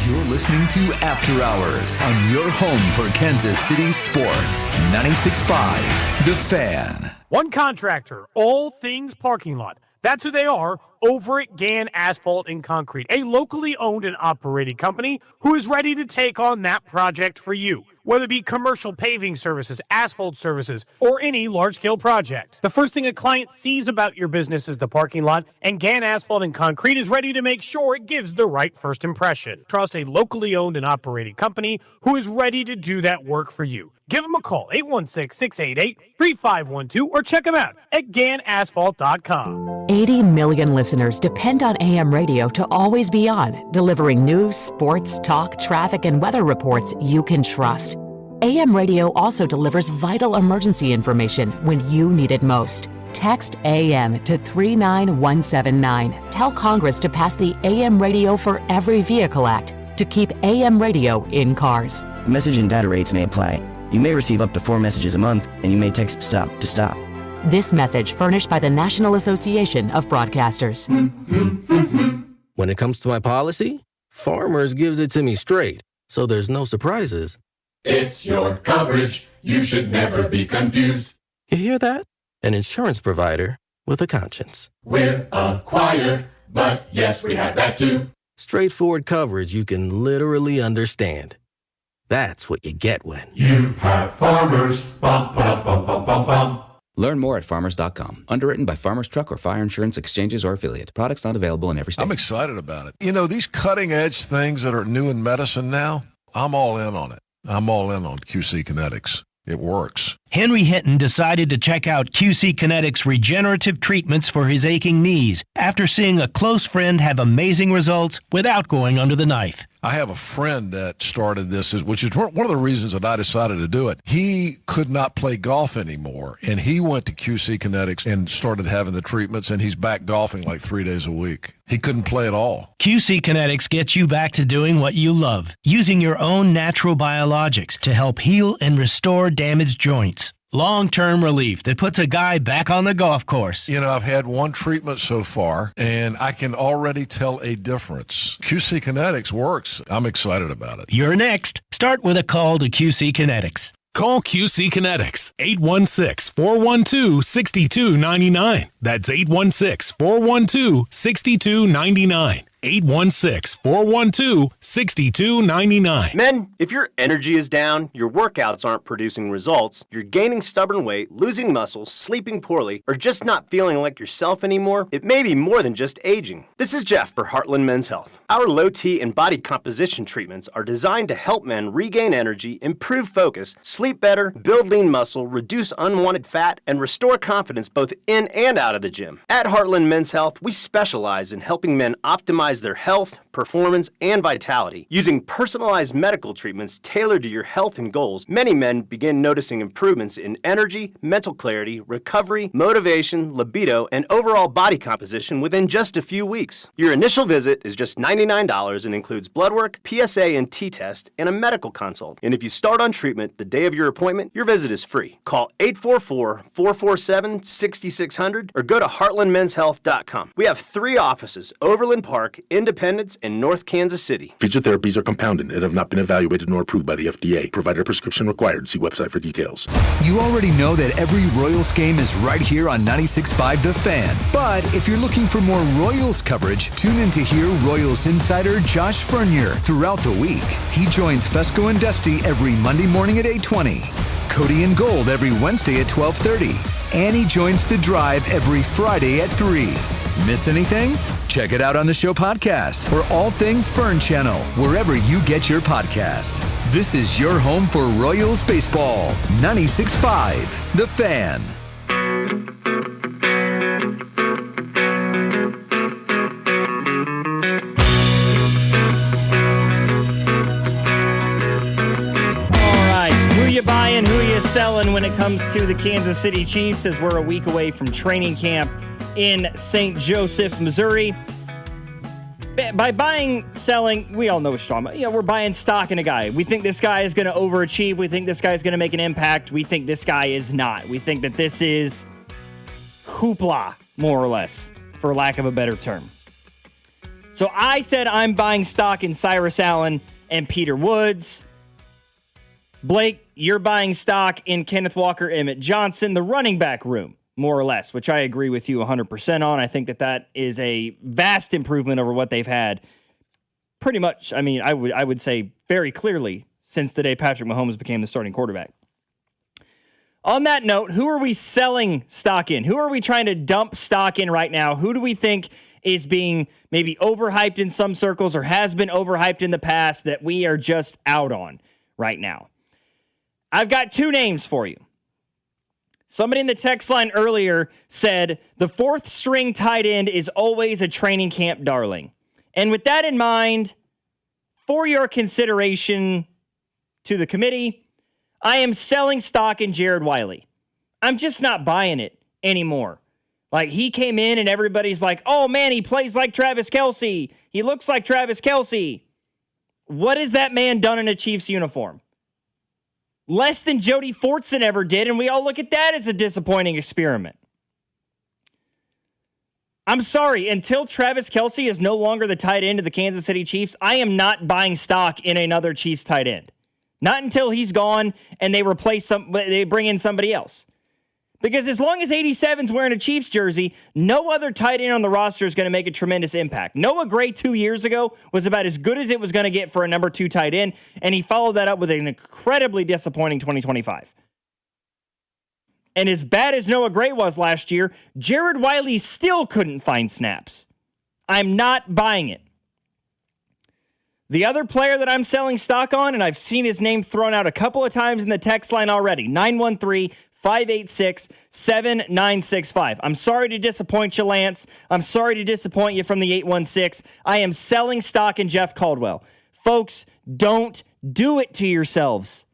You're listening to After Hours on your home for Kansas City sports. 96.5, The Fan. One contractor, all things parking lot. That's who they are over at Gann Asphalt and Concrete, a locally owned and operated company who is ready to take on that project for you. Whether it be commercial paving services, asphalt services, or any large-scale project. The first thing a client sees about your business is the parking lot, and Gann Asphalt and Concrete is ready to make sure it gives the right first impression. Trust a locally owned and operated company who is ready to do that work for you. Give them a call, 816-688-3512, or check them out at GannAsphalt.com. 80 million listeners depend on AM radio to always be on, delivering news, sports, talk, traffic, and weather reports you can trust. AM radio also delivers vital emergency information when you need it most. Text AM to 39179. Tell Congress to pass the AM Radio for Every Vehicle Act to keep AM radio in cars. Message and data rates may apply. You may receive up to 4 messages a month, and you may text STOP to stop. This message furnished by the National Association of Broadcasters. When it comes to my policy, Farmers gives it to me straight, so there's no surprises. It's your coverage. You should never be confused. You hear that? An insurance provider with a conscience. We're a choir, but yes, we have that too. Straightforward coverage you can literally understand. That's what you get when you have Farmers. Bum, bum, bum, bum, bum, bum. Learn more at farmers.com. Underwritten by Farmers Truck or Fire Insurance Exchanges or Affiliate. Products not available in every state. I'm excited about it. You know, these cutting-edge things that are new in medicine now, I'm all in on it. I'm all in on QC Kinetics. It works. Henry Hinton decided to check out QC Kinetics regenerative treatments for his aching knees after seeing a close friend have amazing results without going under the knife. I have a friend that started this, which is one of the reasons that I decided to do it. He could not play golf anymore, and he went to QC Kinetics and started having the treatments, and he's back golfing like 3 days a week. He couldn't play at all. QC Kinetics gets you back to doing what you love, using your own natural biologics to help heal and restore damaged joints. Long-term relief that puts a guy back on the golf course. You know, I've had one treatment so far, and I can already tell a difference. QC Kinetics works. I'm excited about it. You're next. Start with a call to QC Kinetics. Call QC Kinetics, 816-412-6299. That's 816-412-6299. 816-412-6299. Men, if your energy is down, your workouts aren't producing results, you're gaining stubborn weight, losing muscle, sleeping poorly, or just not feeling like yourself anymore, it may be more than just aging. This is Jeff for Heartland Men's Health. Our low T and body composition treatments are designed to help men regain energy, improve focus, sleep better, build lean muscle, reduce unwanted fat, and restore confidence both in and out of the gym. At Heartland Men's Health, we specialize in helping men optimize their health, performance, and vitality. Using personalized medical treatments tailored to your health and goals, many men begin noticing improvements in energy, mental clarity, recovery, motivation, libido, and overall body composition within just a few weeks. Your initial visit is just $99 and includes blood work, PSA and T-test, and a medical consult. And if you start on treatment the day of your appointment, your visit is free. Call 844-447-6600 or go to heartlandmenshealth.com. We have 3 offices, Overland Park, Park, Independence, and North Kansas City. Featured therapies are compounded and have not been evaluated nor approved by the FDA. Provider prescription required. See website for details. You already know that every Royals game is right here on 96.5 The Fan. But if you're looking for more Royals coverage, tune in to hear Royals insider Josh Fernier throughout the week. He joins Fesco and Dusty every Monday morning at 8:20. Cody and Gold every Wednesday at 12:30. And he joins The Drive every Friday at 3. Miss anything? Check it out on the show podcast or All Things Fern Channel, wherever you get your podcasts. This is your home for Royals baseball. 96.5 The Fan. Who you buying, who you selling when it comes to the Kansas City Chiefs as we're a week away from training camp in St. Joseph, Missouri. By buying, selling, we all know what you're talking about. We're buying stock in a guy. We think this guy is going to overachieve. We think this guy is going to make an impact. We think this guy is not. We think that this is hoopla, more or less, for lack of a better term. So I said I'm buying stock in Cyrus Allen and Peter Woods. Blake, you're buying stock in Kenneth Walker, Emmett Johnson, the running back room, more or less, which I agree with you 100% on. I think that is a vast improvement over what they've had pretty much. I mean, I would say very clearly since the day Patrick Mahomes became the starting quarterback. On that note, who are we selling stock in? Who are we trying to dump stock in right now? Who do we think is being maybe overhyped in some circles or has been overhyped in the past that we are just out on right now? I've got two names for you. Somebody in the text line earlier said the fourth string tight end is always a training camp darling. And with that in mind, for your consideration to the committee, I am selling stock in Jared Wiley. I'm just not buying it anymore. Like, he came in and everybody's like, oh man, he plays like Travis Kelce. He looks like Travis Kelce. What has that man done in a Chiefs uniform? Less than Jody Fortson ever did, and we all look at that as a disappointing experiment. I'm sorry, until Travis Kelce is no longer the tight end of the Kansas City Chiefs, I am not buying stock in another Chiefs tight end. Not until he's gone and they bring in somebody else. Because as long as 87's wearing a Chiefs jersey, no other tight end on the roster is going to make a tremendous impact. Noah Gray 2 years ago was about as good as it was going to get for a number 2 tight end, and he followed that up with an incredibly disappointing 2025. And as bad as Noah Gray was last year, Jared Wiley still couldn't find snaps. I'm not buying it. The other player that I'm selling stock on, and I've seen his name thrown out a couple of times in the text line already, 913-586-7965. I'm sorry to disappoint you, Lance. I'm sorry to disappoint you from the 816. I am selling stock in Jeff Caldwell. Folks, don't do it to yourselves.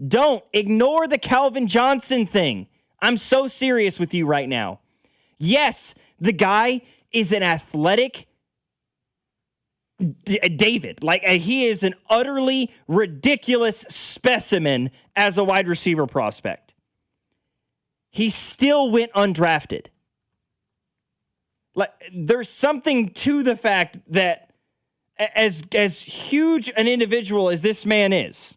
Don't. Ignore the Calvin Johnson thing. I'm so serious with you right now. Yes, the guy is an athletic David. Like, he is an utterly ridiculous specimen as a wide receiver prospect. He still went undrafted. Like, there's something to the fact that as huge an individual as this man is,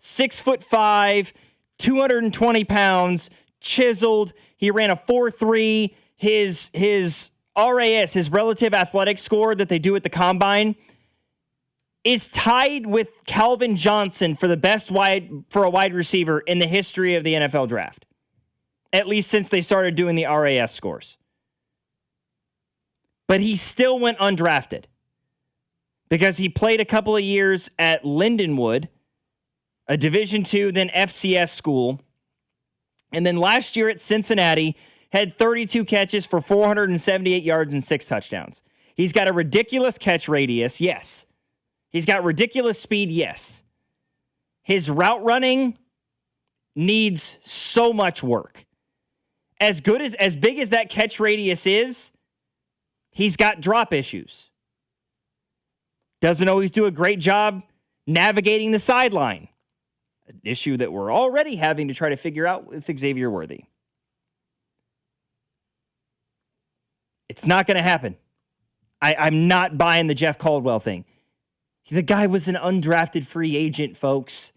6'5", 220 pounds, chiseled. He ran a 4.3. His RAS, his relative athletic score that they do at the combine, is tied with Calvin Johnson for the best for a wide receiver in the history of the NFL draft. At least since they started doing the RAS scores. But he still went undrafted because he played a couple of years at Lindenwood, a Division II, then FCS school. And then last year at Cincinnati, had 32 catches for 478 yards and 6 touchdowns. He's got a ridiculous catch radius, yes. He's got ridiculous speed, yes. His route running needs so much work. As big as that catch radius is, he's got drop issues. Doesn't always do a great job navigating the sideline. An issue that we're already having to try to figure out with Xavier Worthy. It's not going to happen. I'm not buying the Jeff Caldwell thing. The guy was an undrafted free agent, folks.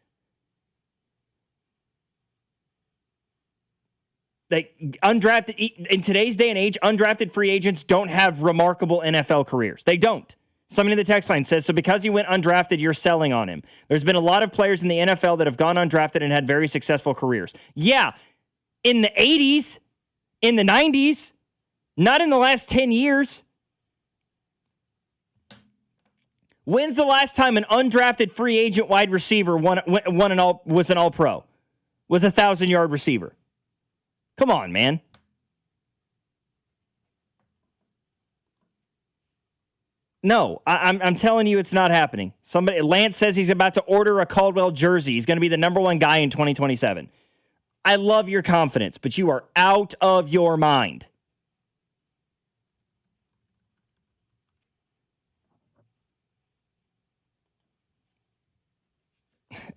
Like undrafted in today's day and age, undrafted free agents don't have remarkable NFL careers. They don't. Somebody in the text line says, so because he went undrafted, you're selling on him. There's been a lot of players in the NFL that have gone undrafted and had very successful careers. Yeah, in the 80s, in the 90s, not in the last 10 years. When's the last time an undrafted free agent wide receiver was an all-pro? Was a 1,000-yard receiver? Come on, man. No, I'm telling you it's not happening. Lance says he's about to order a Caldwell jersey. He's going to be the number one guy in 2027. I love your confidence, but you are out of your mind.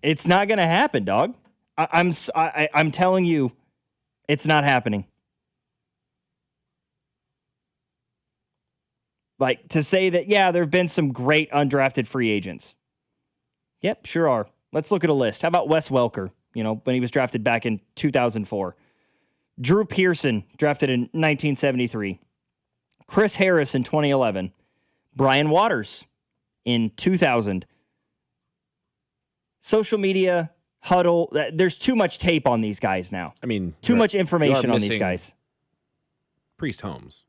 It's not going to happen, dog. I'm telling you, it's not happening. Like, to say that, yeah, there have been some great undrafted free agents. Yep, sure are. Let's look at a list. How about Wes Welker, when he was drafted back in 2004? Drew Pearson, drafted in 1973. Chris Harris in 2011. Brian Waters in 2000. Social media, huddle. There's too much tape on these guys now. I mean, too much information on these guys. Priest Holmes.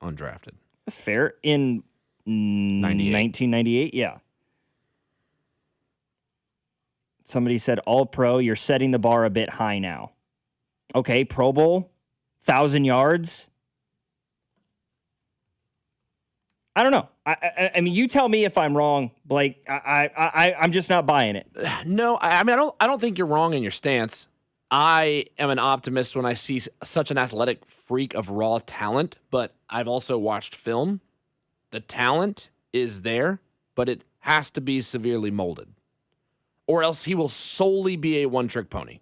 Undrafted. That's fair. In 1998, yeah. Somebody said, all-pro, you're setting the bar a bit high now. Okay, Pro Bowl, 1,000 yards. I don't know. I mean, you tell me if I'm wrong, Blake. I'm just not buying it. No, I don't think you're wrong in your stance. I am an optimist when I see such an athletic freak of raw talent, but I've also watched film. The talent is there, but it has to be severely molded. Or else he will solely be a one-trick pony.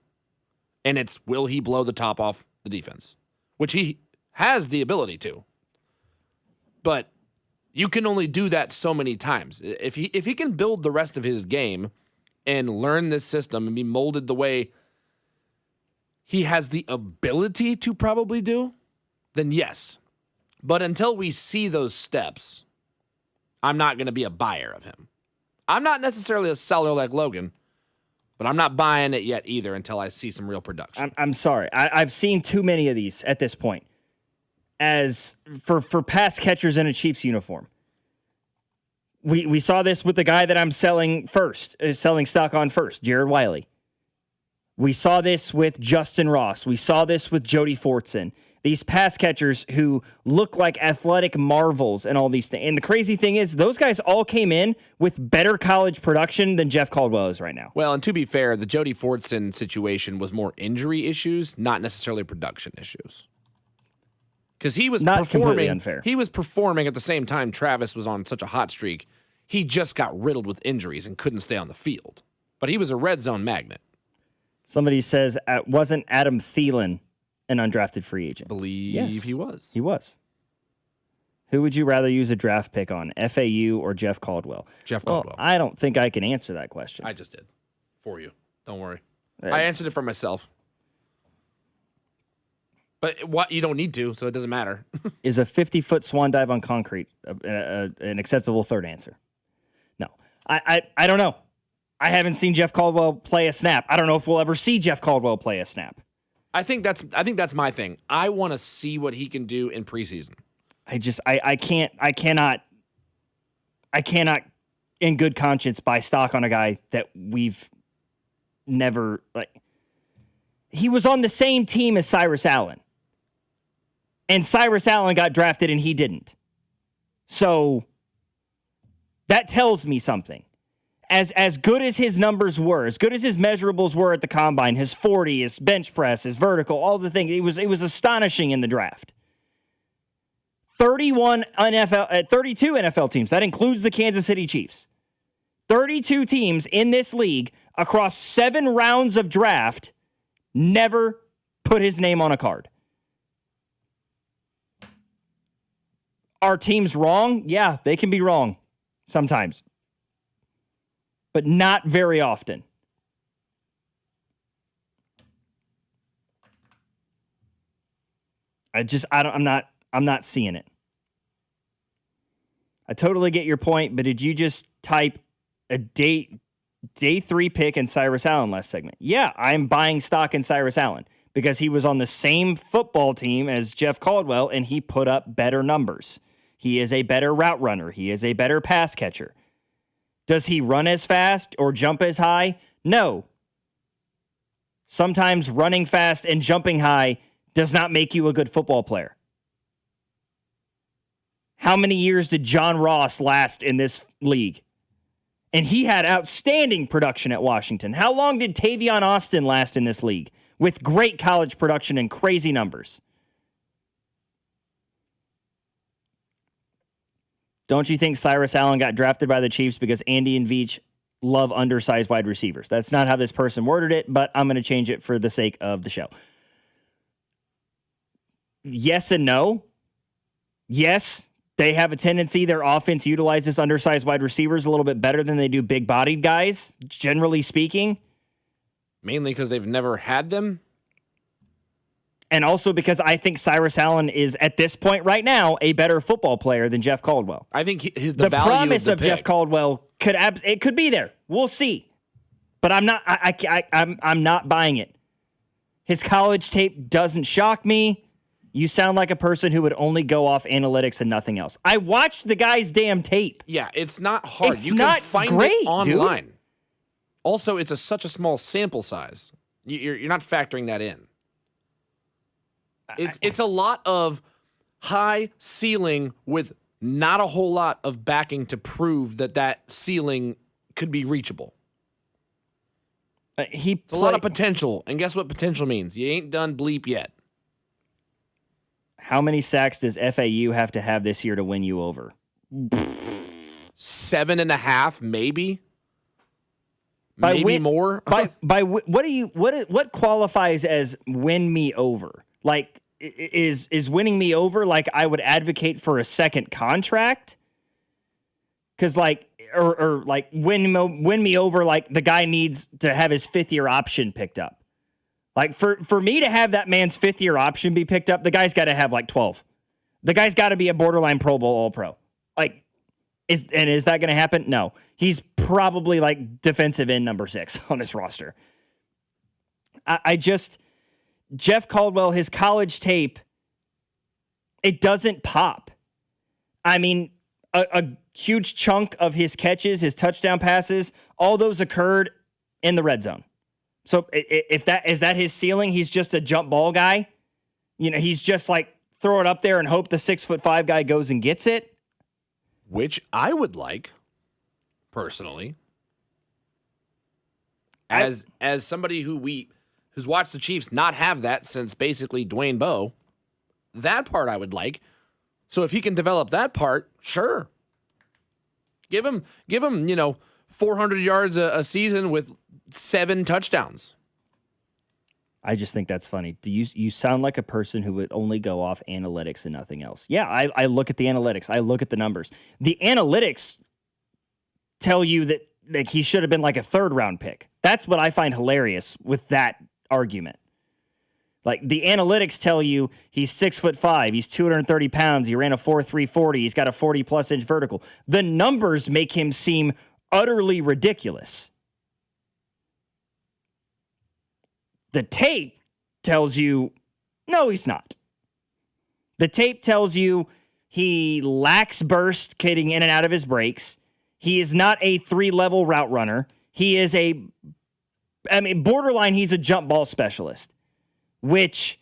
And it's, will he blow the top off the defense? Which he has the ability to. But you can only do that so many times. If he can build the rest of his game and learn this system and be molded the way he has the ability to probably do, then yes. But until we see those steps, I'm not going to be a buyer of him. I'm not necessarily a seller like Logan, but I'm not buying it yet either until I see some real production. I'm sorry. I've seen too many of these at this point. As for pass catchers in a Chiefs uniform. We saw this with the guy that I'm selling stock on first, Jared Wiley. We saw this with Justin Ross. We saw this with Jody Fortson. These pass catchers who look like athletic marvels and all these things. And the crazy thing is, those guys all came in with better college production than Jeff Caldwell is right now. Well, and to be fair, the Jody Fortson situation was more injury issues, not necessarily production issues. Because he was not performing, completely unfair. He was performing at the same time Travis was on such a hot streak. He just got riddled with injuries and couldn't stay on the field. But he was a red zone magnet. Somebody says, wasn't Adam Thielen an undrafted free agent? Yes. He was. He was. Who would you rather use a draft pick on, FAU or Jeff Caldwell? Jeff Caldwell. I don't think I can answer that question. I just did. For you. Don't worry. I answered it for myself. But what you don't need to, so it doesn't matter. Is a 50-foot swan dive on concrete an acceptable third answer? No. I don't know. I haven't seen Jeff Caldwell play a snap. I don't know if we'll ever see Jeff Caldwell play a snap. I think that's my thing. I want to see what he can do in preseason. I cannot in good conscience buy stock on a guy that we've never, like, he was on the same team as Cyrus Allen. And Cyrus Allen got drafted and he didn't. So that tells me something. As good as his numbers were, as good as his measurables were at the combine, his 40, his bench press, his vertical, all the things, it was astonishing in the draft. 32 NFL teams, that includes the Kansas City Chiefs. 32 teams in this league across 7 rounds of draft never put his name on a card. Are teams wrong? Yeah, they can be wrong sometimes, but not very often. I'm not seeing it. I totally get your point, but did you just type a day 3 pick in Cyrus Allen last segment? Yeah, I'm buying stock in Cyrus Allen because he was on the same football team as Jeff Caldwell and he put up better numbers. He is a better route runner. He is a better pass catcher. Does he run as fast or jump as high? No. Sometimes running fast and jumping high does not make you a good football player. How many years did John Ross last in this league? And he had outstanding production at Washington. How long did Tavion Austin last in this league with great college production and crazy numbers? Don't you think Cyrus Allen got drafted by the Chiefs because Andy and Veach love undersized wide receivers? That's not how this person worded it, but I'm going to change it for the sake of the show. Yes and no. Yes, they have a tendency, their offense utilizes undersized wide receivers a little bit better than they do big-bodied guys, generally speaking. Mainly because they've never had them. And also because I think Cyrus Allen is, at this point right now, a better football player than Jeff Caldwell. I think the promise of Jeff Caldwell could be there. We'll see. But I'm not buying it. His college tape doesn't shock me. You sound like a person who would only go off analytics and nothing else. I watched the guy's damn tape. Yeah, it's not hard. It's you not can find great, it online. dude. Also, it's such a small sample size. You're not factoring that in. It's a lot of high ceiling with not a whole lot of backing to prove that ceiling could be reachable. It's a lot of potential, and guess what potential means? You ain't done bleep yet. How many sacks does FAU have to have this year to win you over? 7.5, maybe. Maybe more. What qualifies as win me over? Like, is winning me over like I would advocate for a second contract? Because or win me over like the guy needs to have his 5th-year option picked up. Like, for me to have that man's 5th-year option be picked up, the guy's got to have, 12. The guy's got to be a borderline Pro Bowl All-Pro. Is that going to happen? No. He's probably, defensive end number 6 on this roster. Jeff Caldwell, his college tape, it doesn't pop. I mean, a huge chunk of his catches, his touchdown passes, all those occurred in the red zone. So if that is his ceiling, he's just a jump ball guy. He's just throw it up there and hope the 6'5" guy goes and gets it. Which I would like, personally. As somebody who's watched the Chiefs not have that since basically Dwayne Bowe, that part I would like. So if he can develop that part, sure. Give him 400 yards a season with 7 touchdowns. I just think that's funny. You sound like a person who would only go off analytics and nothing else. Yeah, I look at the analytics. I look at the numbers. The analytics tell you that he should have been a 3rd-round pick. That's what I find hilarious with that argument. The analytics tell you he's 6'5", he's 230 pounds, he ran a 4.3 40, he's got a 40+ inch vertical. The numbers make him seem utterly ridiculous. The tape tells you, no, he's not. The tape tells you he lacks burst getting in and out of his breaks. He is not a 3-level route runner. He is borderline, he's a jump ball specialist, which,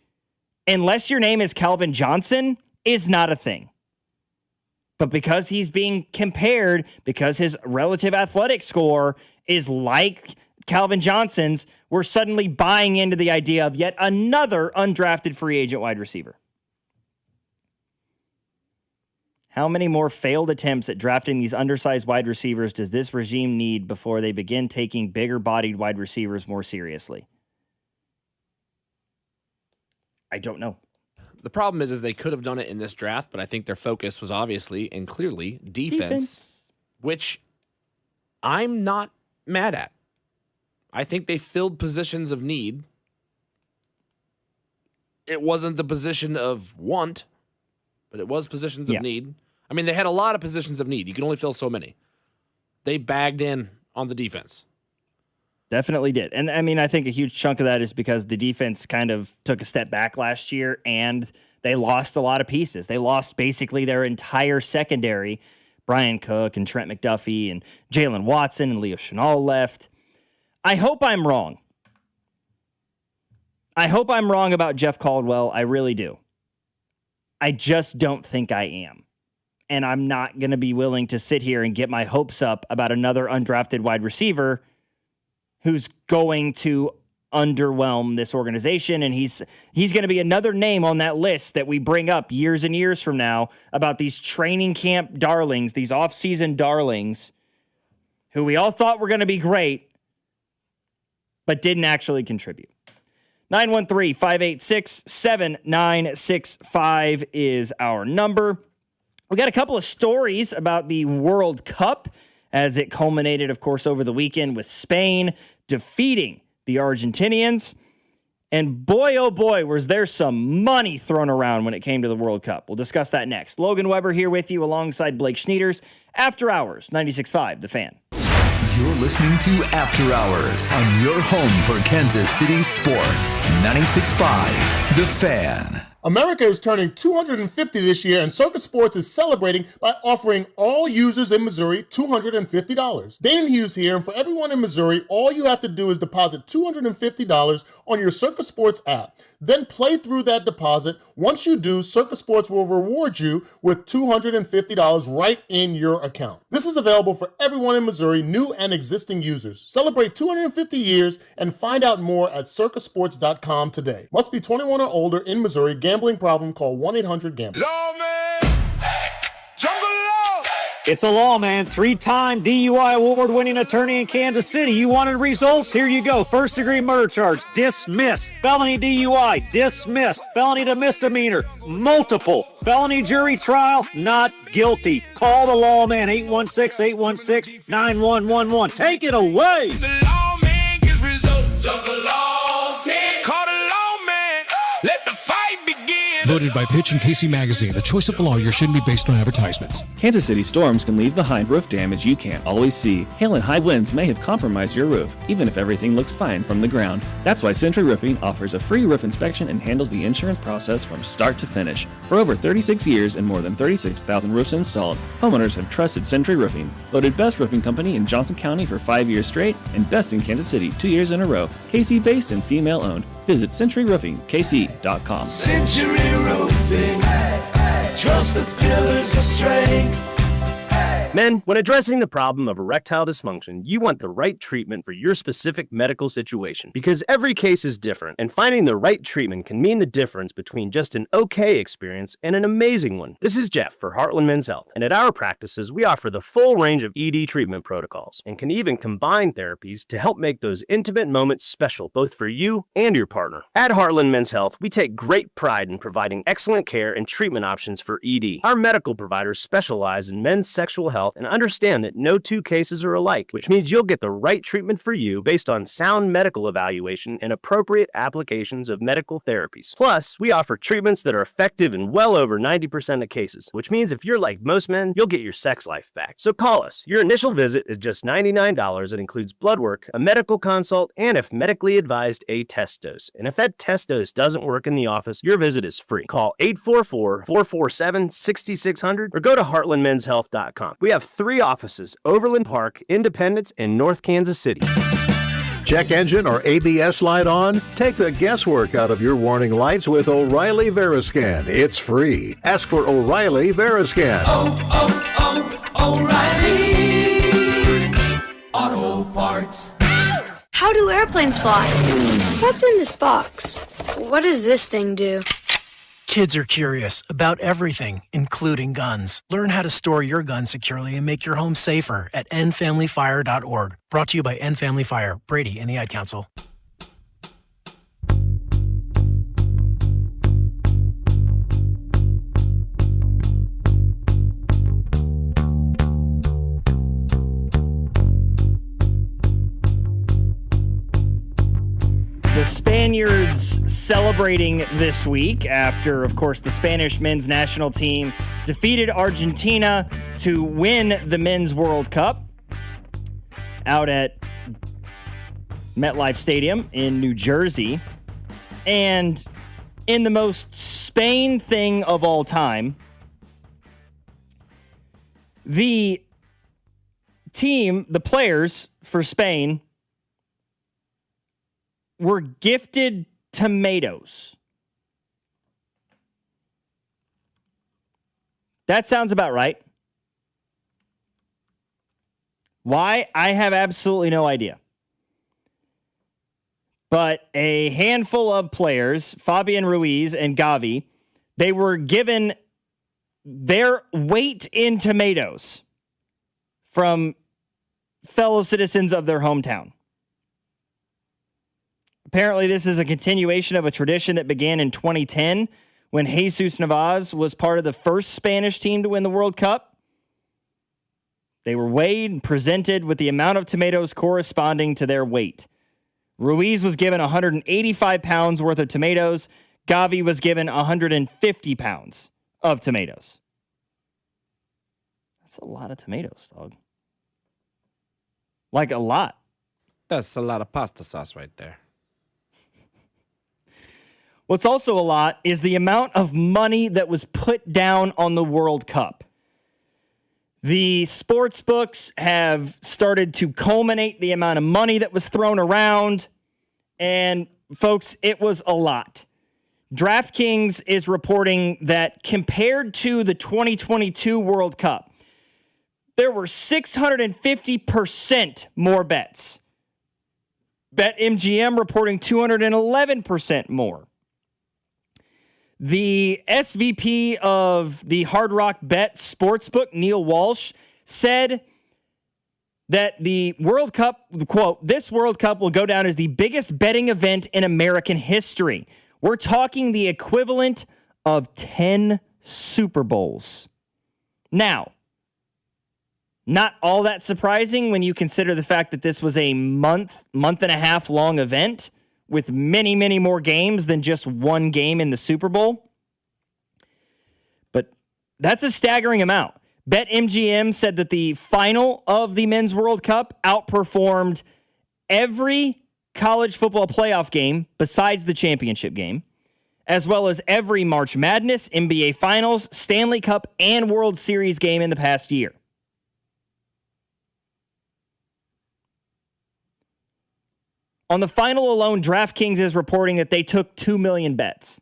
unless your name is Calvin Johnson, is not a thing. But because he's being compared, because his relative athletic score is like Calvin Johnson's, we're suddenly buying into the idea of yet another undrafted free agent wide receiver. How many more failed attempts at drafting these undersized wide receivers does this regime need before they begin taking bigger-bodied wide receivers more seriously? I don't know. The problem is they could have done it in this draft, but I think their focus was obviously and clearly defense. Which I'm not mad at. I think they filled positions of need. It wasn't the position of want, but it was positions of need. I mean, they had a lot of positions of need. You can only fill so many. They bagged in on the defense. Definitely did. And I mean, I think a huge chunk of that is because the defense kind of took a step back last year and they lost a lot of pieces. They lost basically their entire secondary. Brian Cook and Trent McDuffie and Jalen Watson and Leo Chenal left. I hope I'm wrong. I hope I'm wrong about Jeff Caldwell. I really do. I just don't think I am. And I'm not going to be willing to sit here and get my hopes up about another undrafted wide receiver who's going to underwhelm this organization. And he's going to be another name on that list that we bring up years and years from now about these training camp darlings, these off-season darlings who we all thought were going to be great, but didn't actually contribute. 913-586-7965 is our number. We got a couple of stories about the World Cup as it culminated, of course, over the weekend with Spain defeating the Argentinians. And boy, oh boy, was there some money thrown around when it came to the World Cup. We'll discuss that next. Logan Weber here with you alongside Blake Schnieders. After Hours, 96.5, The Fan. You're listening to After Hours on your home for Kansas City sports. 96.5, The Fan. America is turning 250 this year, and Circus Sports is celebrating by offering all users in Missouri $250. Dane Hughes here, and for everyone in Missouri, all you have to do is deposit $250 on your Circus Sports app. Then play through that deposit. Once you do, Circus Sports will reward you with $250 right in your account. This is available for everyone in Missouri, new and existing users. Celebrate 250 years and find out more at circusports.com today. Must be 21 or older in Missouri. Gambling problem, call 1-800-GAMBLER. It's a lawman, 3-time DUI award-winning attorney in Kansas City. You wanted results? Here you go. First-degree murder charge, dismissed. Felony DUI, dismissed. Felony to misdemeanor, multiple. Felony jury trial, not guilty. Call the lawman, 816-816-9111. Take it away. The lawman gets results, so the law takes. Call the lawman, let the fight begin. Voted by Pitch and Casey Magazine, the choice of a lawyer shouldn't be based on advertisements. Kansas City storms can leave behind roof damage you can't always see. Hail and high winds may have compromised your roof, even if everything looks fine from the ground. That's why Century Roofing offers a free roof inspection and handles the insurance process from start to finish. For over 36 years and more than 36,000 roofs installed, homeowners have trusted Century Roofing. Voted best roofing company in Johnson County for 5 years straight and best in Kansas City 2 years in a row. KC-based and female-owned. Visit CenturyRoofingKC.com. Century Roofing, trust the pillars of strength. Men, when addressing the problem of erectile dysfunction, you want the right treatment for your specific medical situation because every case is different, and finding the right treatment can mean the difference between just an okay experience and an amazing one. This is Jeff for Heartland Men's Health, and at our practices, we offer the full range of ED treatment protocols and can even combine therapies to help make those intimate moments special both for you and your partner. At Heartland Men's Health, we take great pride in providing excellent care and treatment options for ED. Our medical providers specialize in men's sexual health and understand that no two cases are alike, which means you'll get the right treatment for you based on sound medical evaluation and appropriate applications of medical therapies. Plus, we offer treatments that are effective in well over 90% of cases, which means if you're like most men, you'll get your sex life back. So call us. Your initial visit is just $99. It includes blood work, a medical consult, and if medically advised, a test dose. And if that test dose doesn't work in the office, your visit is free. Call 844-447-6600 or go to heartlandmenshealth.com. We have 3 offices: Overland Park, Independence, and North Kansas City. Check engine or ABS light on? Take the guesswork out of your warning lights with O'Reilly Veriscan. It's free. Ask for O'Reilly Veriscan. O'Reilly Auto Parts. How do airplanes fly? What's in this box? What does this thing do? Kids are curious about everything, including guns. Learn how to store your gun securely and make your home safer at endfamilyfire.org. Brought to you by End Family Fire, Brady, and the Ad Council. Spaniards celebrating this week after, of course, the Spanish men's national team defeated Argentina to win the Men's World Cup out at MetLife Stadium in New Jersey. And in the most Spain thing of all time, the team, the players for Spain, were gifted tomatoes. That sounds about right. Why? I have absolutely no idea. But a handful of players, Fabian Ruiz and Gavi, they were given their weight in tomatoes from fellow citizens of their hometown. Apparently, this is a continuation of a tradition that began in 2010 when Jesus Navas was part of the first Spanish team to win the World Cup. They were weighed and presented with the amount of tomatoes corresponding to their weight. Ruiz was given 185 pounds worth of tomatoes. Gavi was given 150 pounds of tomatoes. That's a lot of tomatoes, dog. Like a lot. That's a lot of pasta sauce right there. What's also a lot is the amount of money that was put down on the World Cup. The sports books have started to culminate the amount of money that was thrown around. And folks, it was a lot. DraftKings is reporting that compared to the 2022 World Cup, there were 650% more bets. BetMGM reporting 211% more. The SVP of the Hard Rock Bet Sportsbook, Neil Walsh, said that the World Cup, quote, this World Cup will go down as the biggest betting event in American history. We're talking the equivalent of 10 Super Bowls. Now, not all that surprising when you consider the fact that this was a month and a half long event with many, many more games than just one game in the Super Bowl. But that's a staggering amount. BetMGM said that the final of the Men's World Cup outperformed every college football playoff game besides the championship game, as well as every March Madness, NBA Finals, Stanley Cup, and World Series game in the past year. On the final alone, DraftKings is reporting that they took 2 million bets.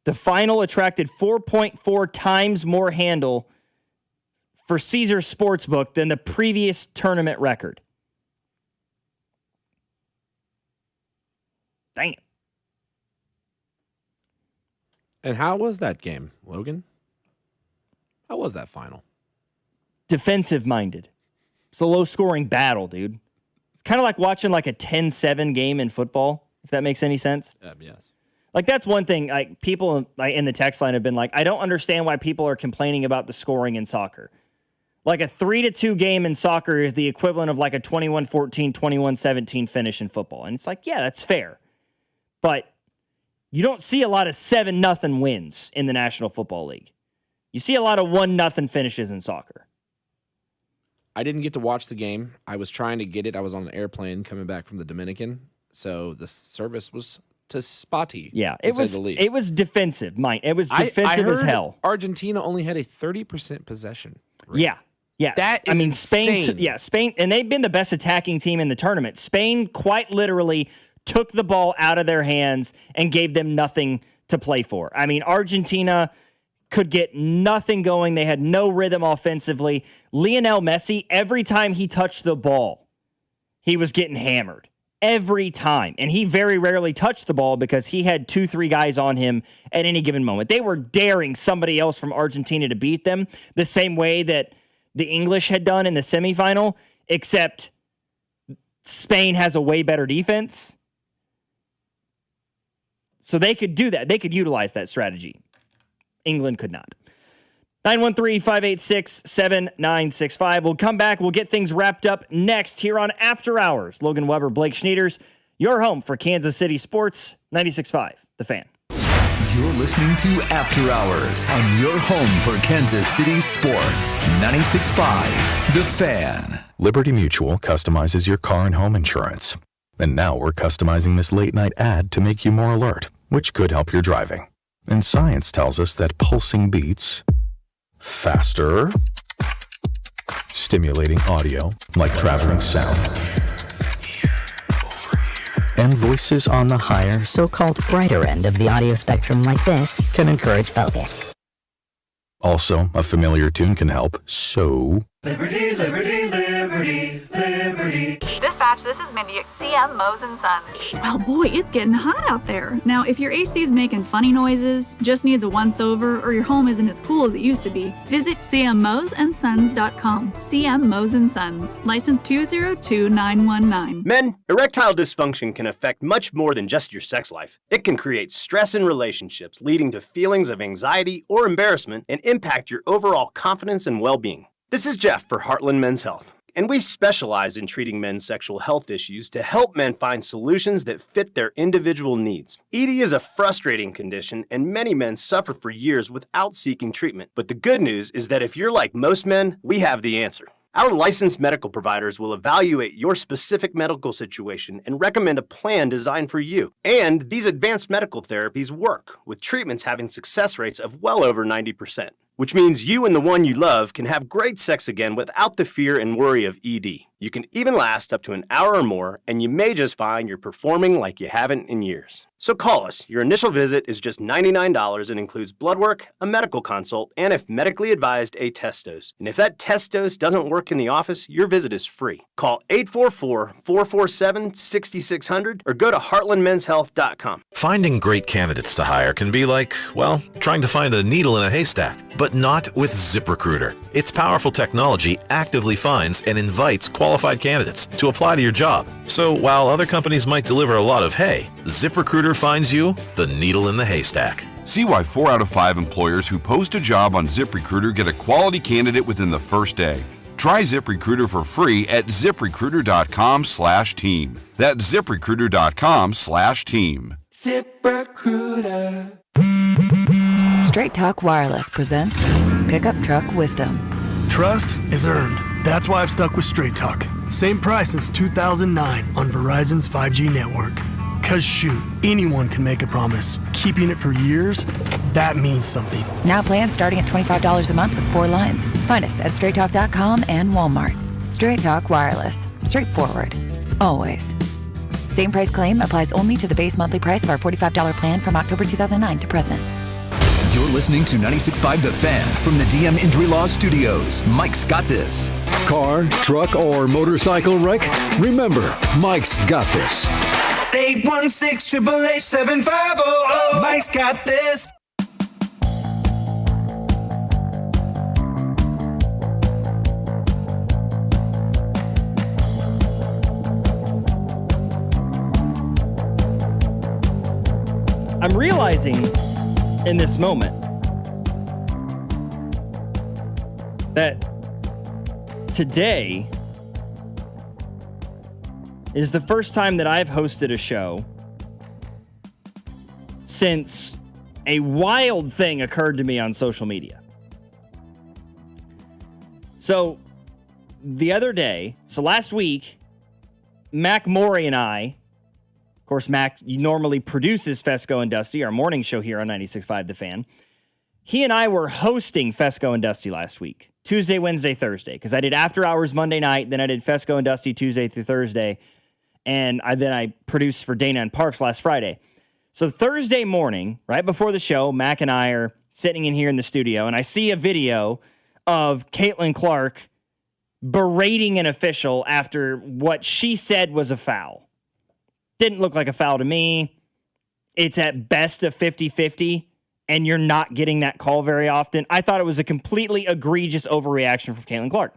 The final attracted 4.4 times more handle for Caesars Sportsbook than the previous tournament record. Dang it. And how was that game, Logan? How was that final? Defensive-minded. It's a low-scoring battle, dude. It's kind of like watching like a 10-7 game in football, if that makes any sense. Yes. Like, that's one thing. Like, people in the text line have been like, I don't understand why people are complaining about the scoring in soccer. Like, a 3-2 game in soccer is the equivalent of like a 21-14, 21-17 finish in football. And it's like, yeah, that's fair. But you don't see a lot of 7-0 wins in the National Football League. You see a lot of 1-0 finishes in soccer. I didn't get to watch the game. I was trying to get it. I was on an airplane coming back from the Dominican, so the service was too spotty. Yeah, to say the least. It was defensive. It was defensive as hell. Argentina only had a 30% possession rate. Yeah. Yes. That is Spain. insane. Spain, and they've been the best attacking team in the tournament. Spain quite literally took the ball out of their hands and gave them nothing to play for. I mean, Argentina could get nothing going. They had no rhythm offensively. Lionel Messi, every time he touched the ball, he was getting hammered. Every time. And he very rarely touched the ball because he had 2-3 guys on him at any given moment. They were daring somebody else from Argentina to beat them the same way that the English had done in the semifinal, except Spain has a way better defense. So they could do that. They could utilize that strategy. England could not. 913-586-7965. We'll come back. We'll get things wrapped up next here on After Hours. Logan Weber, Blake Schnieders, your home for Kansas City sports, 96.5, The Fan. You're listening to After Hours on your home for Kansas City sports, 96.5, The Fan. Liberty Mutual customizes your car and home insurance. And now we're customizing this late night ad to make you more alert, which could help your driving. And science tells us that pulsing beats, faster, stimulating audio like traveling sound, and voices on the higher, so-called brighter end of the audio spectrum like this can encourage focus. Also, a familiar tune can help, so... Liberty, liberty, liberty, liberty. Dispatch, this is Mindy at CM Mo's & Sons. Well, boy, it's getting hot out there. Now, if your AC's making funny noises, just needs a once-over, or your home isn't as cool as it used to be, visit cmmosandSons.com. CM Mo's & Sons. License 202919. Men, erectile dysfunction can affect much more than just your sex life. It can create stress in relationships, leading to feelings of anxiety or embarrassment, and impact your overall confidence and well-being. This is Jeff for Heartland Men's Health, and we specialize in treating men's sexual health issues to help men find solutions that fit their individual needs. ED is a frustrating condition, and many men suffer for years without seeking treatment. But the good news is that if you're like most men, we have the answer. Our licensed medical providers will evaluate your specific medical situation and recommend a plan designed for you. And these advanced medical therapies work, with treatments having success rates of well over 90%. Which means you and the one you love can have great sex again without the fear and worry of ED. You can even last up to an hour or more, and you may just find you're performing like you haven't in years. So call us. Your initial visit is just $99 and includes blood work, a medical consult, and if medically advised, a test dose. And if that test dose doesn't work in the office, your visit is free. Call 844-447-6600 or go to heartlandmenshealth.com. Finding great candidates to hire can be like, well, trying to find a needle in a haystack, but not with ZipRecruiter. Its powerful technology actively finds and invites qualified candidates to apply to your job. So while other companies might deliver a lot of hay, ZipRecruiter finds you the needle in the haystack. See why 4 out of 5 employers who post a job on ZipRecruiter get a quality candidate within the first day. Try ZipRecruiter for free at ZipRecruiter.com/team. That's ZipRecruiter.com/team. ZipRecruiter. Straight Talk Wireless presents Pickup Truck Wisdom. Trust is earned. That's why I've stuck with Straight Talk. Same price since 2009 on Verizon's 5G network. Cause shoot, anyone can make a promise. Keeping it for years, that means something. Now plans starting at $25 a month with 4 lines. Find us at straighttalk.com and Walmart. Straight Talk Wireless. Straightforward. Always. Same price claim applies only to the base monthly price of our $45 plan from October 2009 to present. You're listening to 96.5 The Fan from the DM Injury Law Studios. Mike's got this. Car, truck, or motorcycle wreck? Remember, Mike's got this. 816-888-7500. Mike's got this. I'm realizing in this moment that today is the first time that I've hosted a show since a wild thing occurred to me on social media. So the other day, last week, Mac Morey and I, of course, Mac normally produces Fesco and Dusty, our morning show here on 96.5 The Fan. He and I were hosting Fesco and Dusty last week, Tuesday, Wednesday, Thursday, because I did After Hours Monday night, then I did Fesco and Dusty Tuesday through Thursday, and then I produced for Dana and Parks last Friday. So Thursday morning, right before the show, Mac and I are sitting in here in the studio, and I see a video of Caitlin Clark berating an official after what she said was a foul. Didn't look like a foul to me. It's at best a 50-50, and you're not getting that call very often. I thought it was a completely egregious overreaction from Caitlin Clark.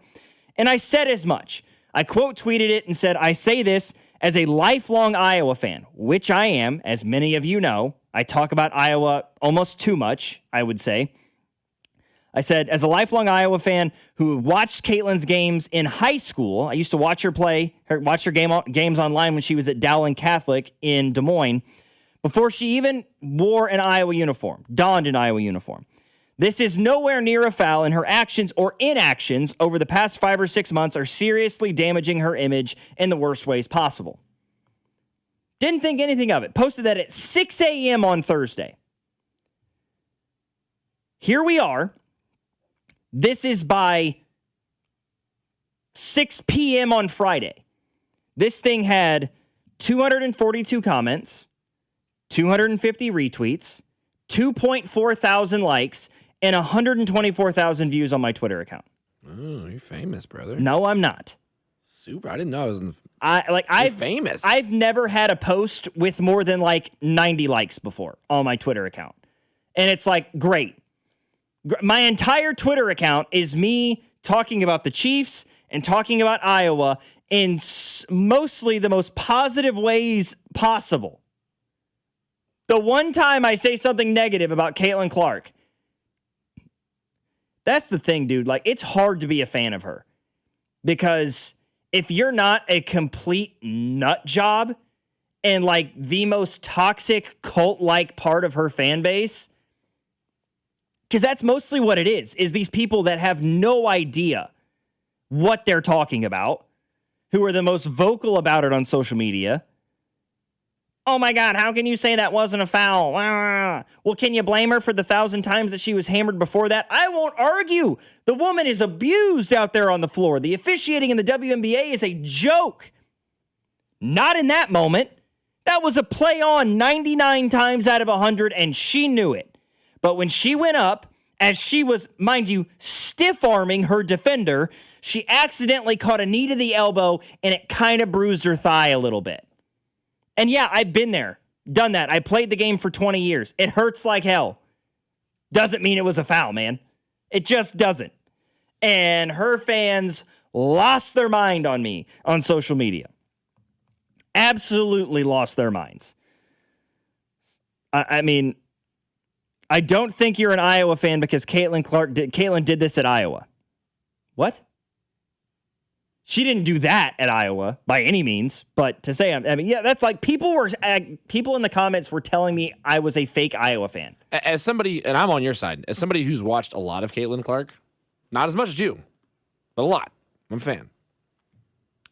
And I said as much. I quote tweeted it and said, I say this as a lifelong Iowa fan, which I am, as many of you know. I talk about Iowa almost too much, I would say. I said, as a lifelong Iowa fan who watched Caitlin's games in high school, I used to watch her games online when she was at Dowling Catholic in Des Moines, before she even wore an Iowa uniform, donned an Iowa uniform. This is nowhere near a foul, and her actions or inactions over the past 5 or 6 months are seriously damaging her image in the worst ways possible. Didn't think anything of it. Posted that at 6 a.m. on Thursday. Here we are. This is by 6 p.m. on Friday. This thing had 242 comments, 250 retweets, 2.4 thousand likes, and 124,000 views on my Twitter account. Oh, you're famous, brother. No, I'm not. Super. I didn't know I was in the... I'm famous. I've never had a post with more than like 90 likes before on my Twitter account. And it's like, great. My entire Twitter account is me talking about the Chiefs and talking about Iowa in mostly the most positive ways possible. The one time I say something negative about Caitlin Clark, that's the thing, dude. Like, it's hard to be a fan of her because if you're not a complete nut job and like the most toxic cult-like part of her fan base, because that's mostly what it is these people that have no idea what they're talking about, who are the most vocal about it on social media. Oh my God, how can you say that wasn't a foul? Well, can you blame her for the 1,000 times that she was hammered before that? I won't argue. The woman is abused out there on the floor. The officiating in the WNBA is a joke. Not in that moment. That was a play on 99 times out of 100, and she knew it. But when she went up, as she was, mind you, stiff-arming her defender, she accidentally caught a knee to the elbow, and it kind of bruised her thigh a little bit. And yeah, I've been there, done that. I played the game for 20 years. It hurts like hell. Doesn't mean it was a foul, man. It just doesn't. And her fans lost their mind on me on social media. Absolutely lost their minds. I mean, I don't think you're an Iowa fan because Caitlin did this at Iowa. What? She didn't do that at Iowa by any means, but to say, yeah, that's like people in the comments were telling me I was a fake Iowa fan. As somebody, and I'm on your side, as somebody who's watched a lot of Caitlin Clark, not as much as you, but a lot. I'm a fan.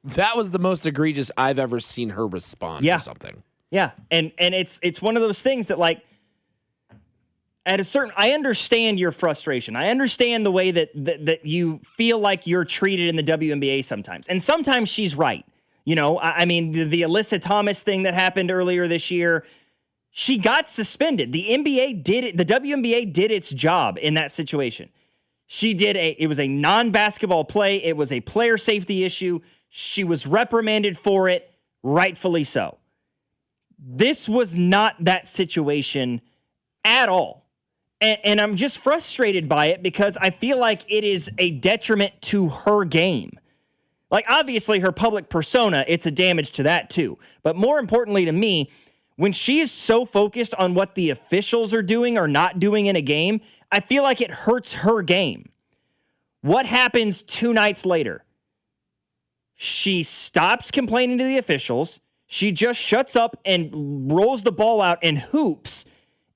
That was the most egregious I've ever seen her respond to something. Yeah, and it's one of those things that like, I understand your frustration. I understand the way that you feel like you're treated in the WNBA sometimes. And sometimes she's right. You know, I mean, the Alyssa Thomas thing that happened earlier this year, she got suspended. The NBA did it. The WNBA did its job in that situation. It was a non-basketball play. It was a player safety issue. She was reprimanded for it, rightfully so. This was not that situation at all. And I'm just frustrated by it because I feel like it is a detriment to her game. Like, obviously, her public persona, it's a damage to that too. But more importantly to me, when she is so focused on what the officials are doing or not doing in a game, I feel like it hurts her game. What happens 2 nights later? She stops complaining to the officials. She just shuts up and rolls the ball out and hoops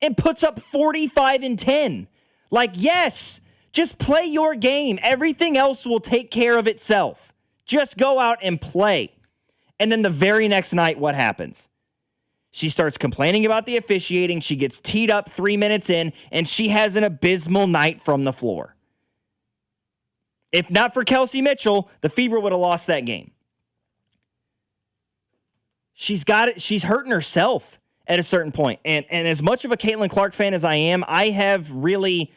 and puts up 45 and 10. Like, yes, just play your game. Everything else will take care of itself. Just go out and play. And then the very next night, what happens? She starts complaining about the officiating. She gets teed up 3 minutes in, and she has an abysmal night from the floor. If not for Kelsey Mitchell, the Fever would have lost that game. She's got it. She's hurting herself at a certain point. And as much of a Caitlin Clark fan as I am, I have really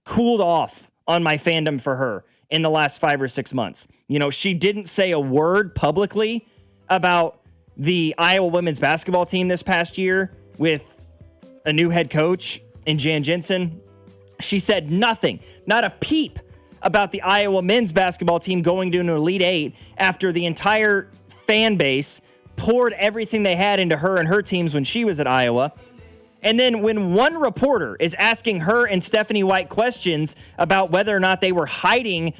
cooled off on my fandom for her in the last 5 or 6 months. You know, she didn't say a word publicly about the Iowa women's basketball team this past year with a new head coach in Jan Jensen. She said nothing, not a peep about the Iowa men's basketball team going to an Elite Eight after the entire fan base poured everything they had into her and her teams when she was at Iowa. And then when one reporter is asking her and Stephanie White questions about whether or not they were hiding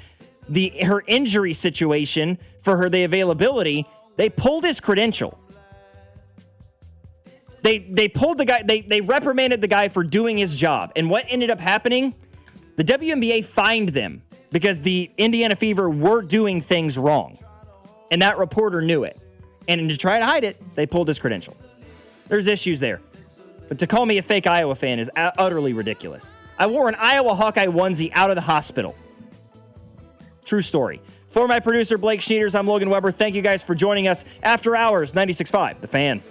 her injury situation for the availability, they pulled his credential. They pulled the guy, they reprimanded the guy for doing his job. And what ended up happening? The WNBA fined them because the Indiana Fever were doing things wrong. And that reporter knew it. And to try to hide it, they pulled his credential. There's issues there. But to call me a fake Iowa fan is utterly ridiculous. I wore an Iowa Hawkeye onesie out of the hospital. True story. For my producer, Blake Schnieders, I'm Logan Weber. Thank you guys for joining us. After Hours, 96.5, The Fan.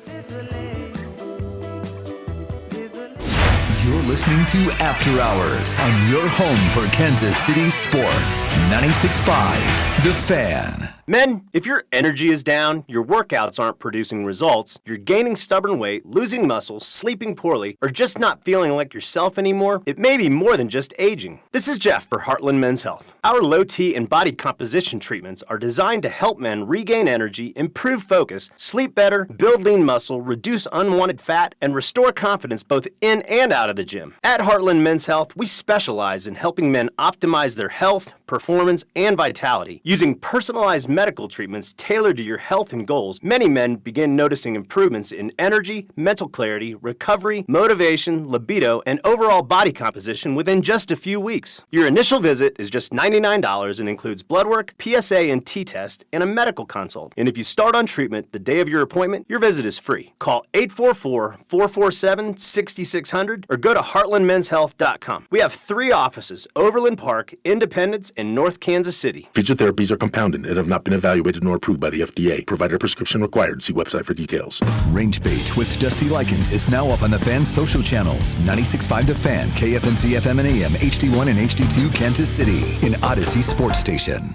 You're listening to After Hours on your home for Kansas City sports. 96.5, The Fan. Men, if your energy is down, your workouts aren't producing results, you're gaining stubborn weight, losing muscle, sleeping poorly, or just not feeling like yourself anymore, it may be more than just aging. This is Jeff for Heartland Men's Health. Our low T and body composition treatments are designed to help men regain energy, improve focus, sleep better, build lean muscle, reduce unwanted fat, and restore confidence both in and out of the gym. At Heartland Men's Health, we specialize in helping men optimize their health, performance, and vitality. Using personalized medical treatments tailored to your health and goals, many men begin noticing improvements in energy, mental clarity, recovery, motivation, libido, and overall body composition within just a few weeks. Your initial visit is just $99 and includes blood work, PSA and T-test, and a medical consult. And if you start on treatment the day of your appointment, your visit is free. Call 844-447-6600 or go to heartlandmenshealth.com. We have 3 offices: Overland Park, Independence, and North Kansas City. Future therapies are compounded and have not been evaluated nor approved by the FDA. Provider prescription required. See website for details. Range Bait with Dusty Likens is now up on the Fan's social channels. 96.5 The Fan, KFNC FM and AM, HD1 and HD2 Kansas City, in Odyssey Sports Station.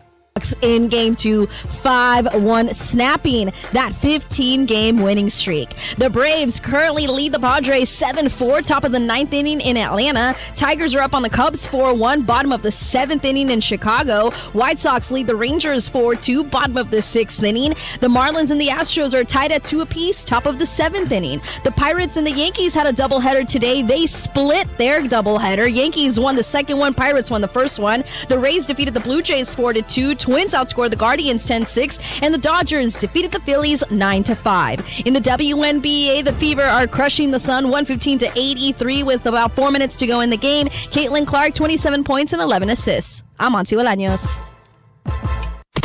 In game 2, 5-1, snapping that 15-game winning streak. The Braves currently lead the Padres 7-4, top of the 9th inning in Atlanta. Tigers are up on the Cubs 4-1, bottom of the 7th inning in Chicago. White Sox lead the Rangers 4-2, bottom of the 6th inning. The Marlins and the Astros are tied at 2 apiece, top of the 7th inning. The Pirates and the Yankees had a doubleheader today. They split their doubleheader. Yankees won the second one, Pirates won the first one. The Rays defeated the Blue Jays 4-2. Twins outscored the Guardians 10-6, and the Dodgers defeated the Phillies 9-5. In the WNBA, the Fever are crushing the Sun 115-83 with about 4 minutes to go in the game. Caitlin Clark, 27 points and 11 assists. I'm Monty Bolaños.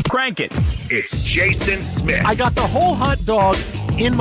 Crank it. It's Jason Smith. I got the whole hot dog in my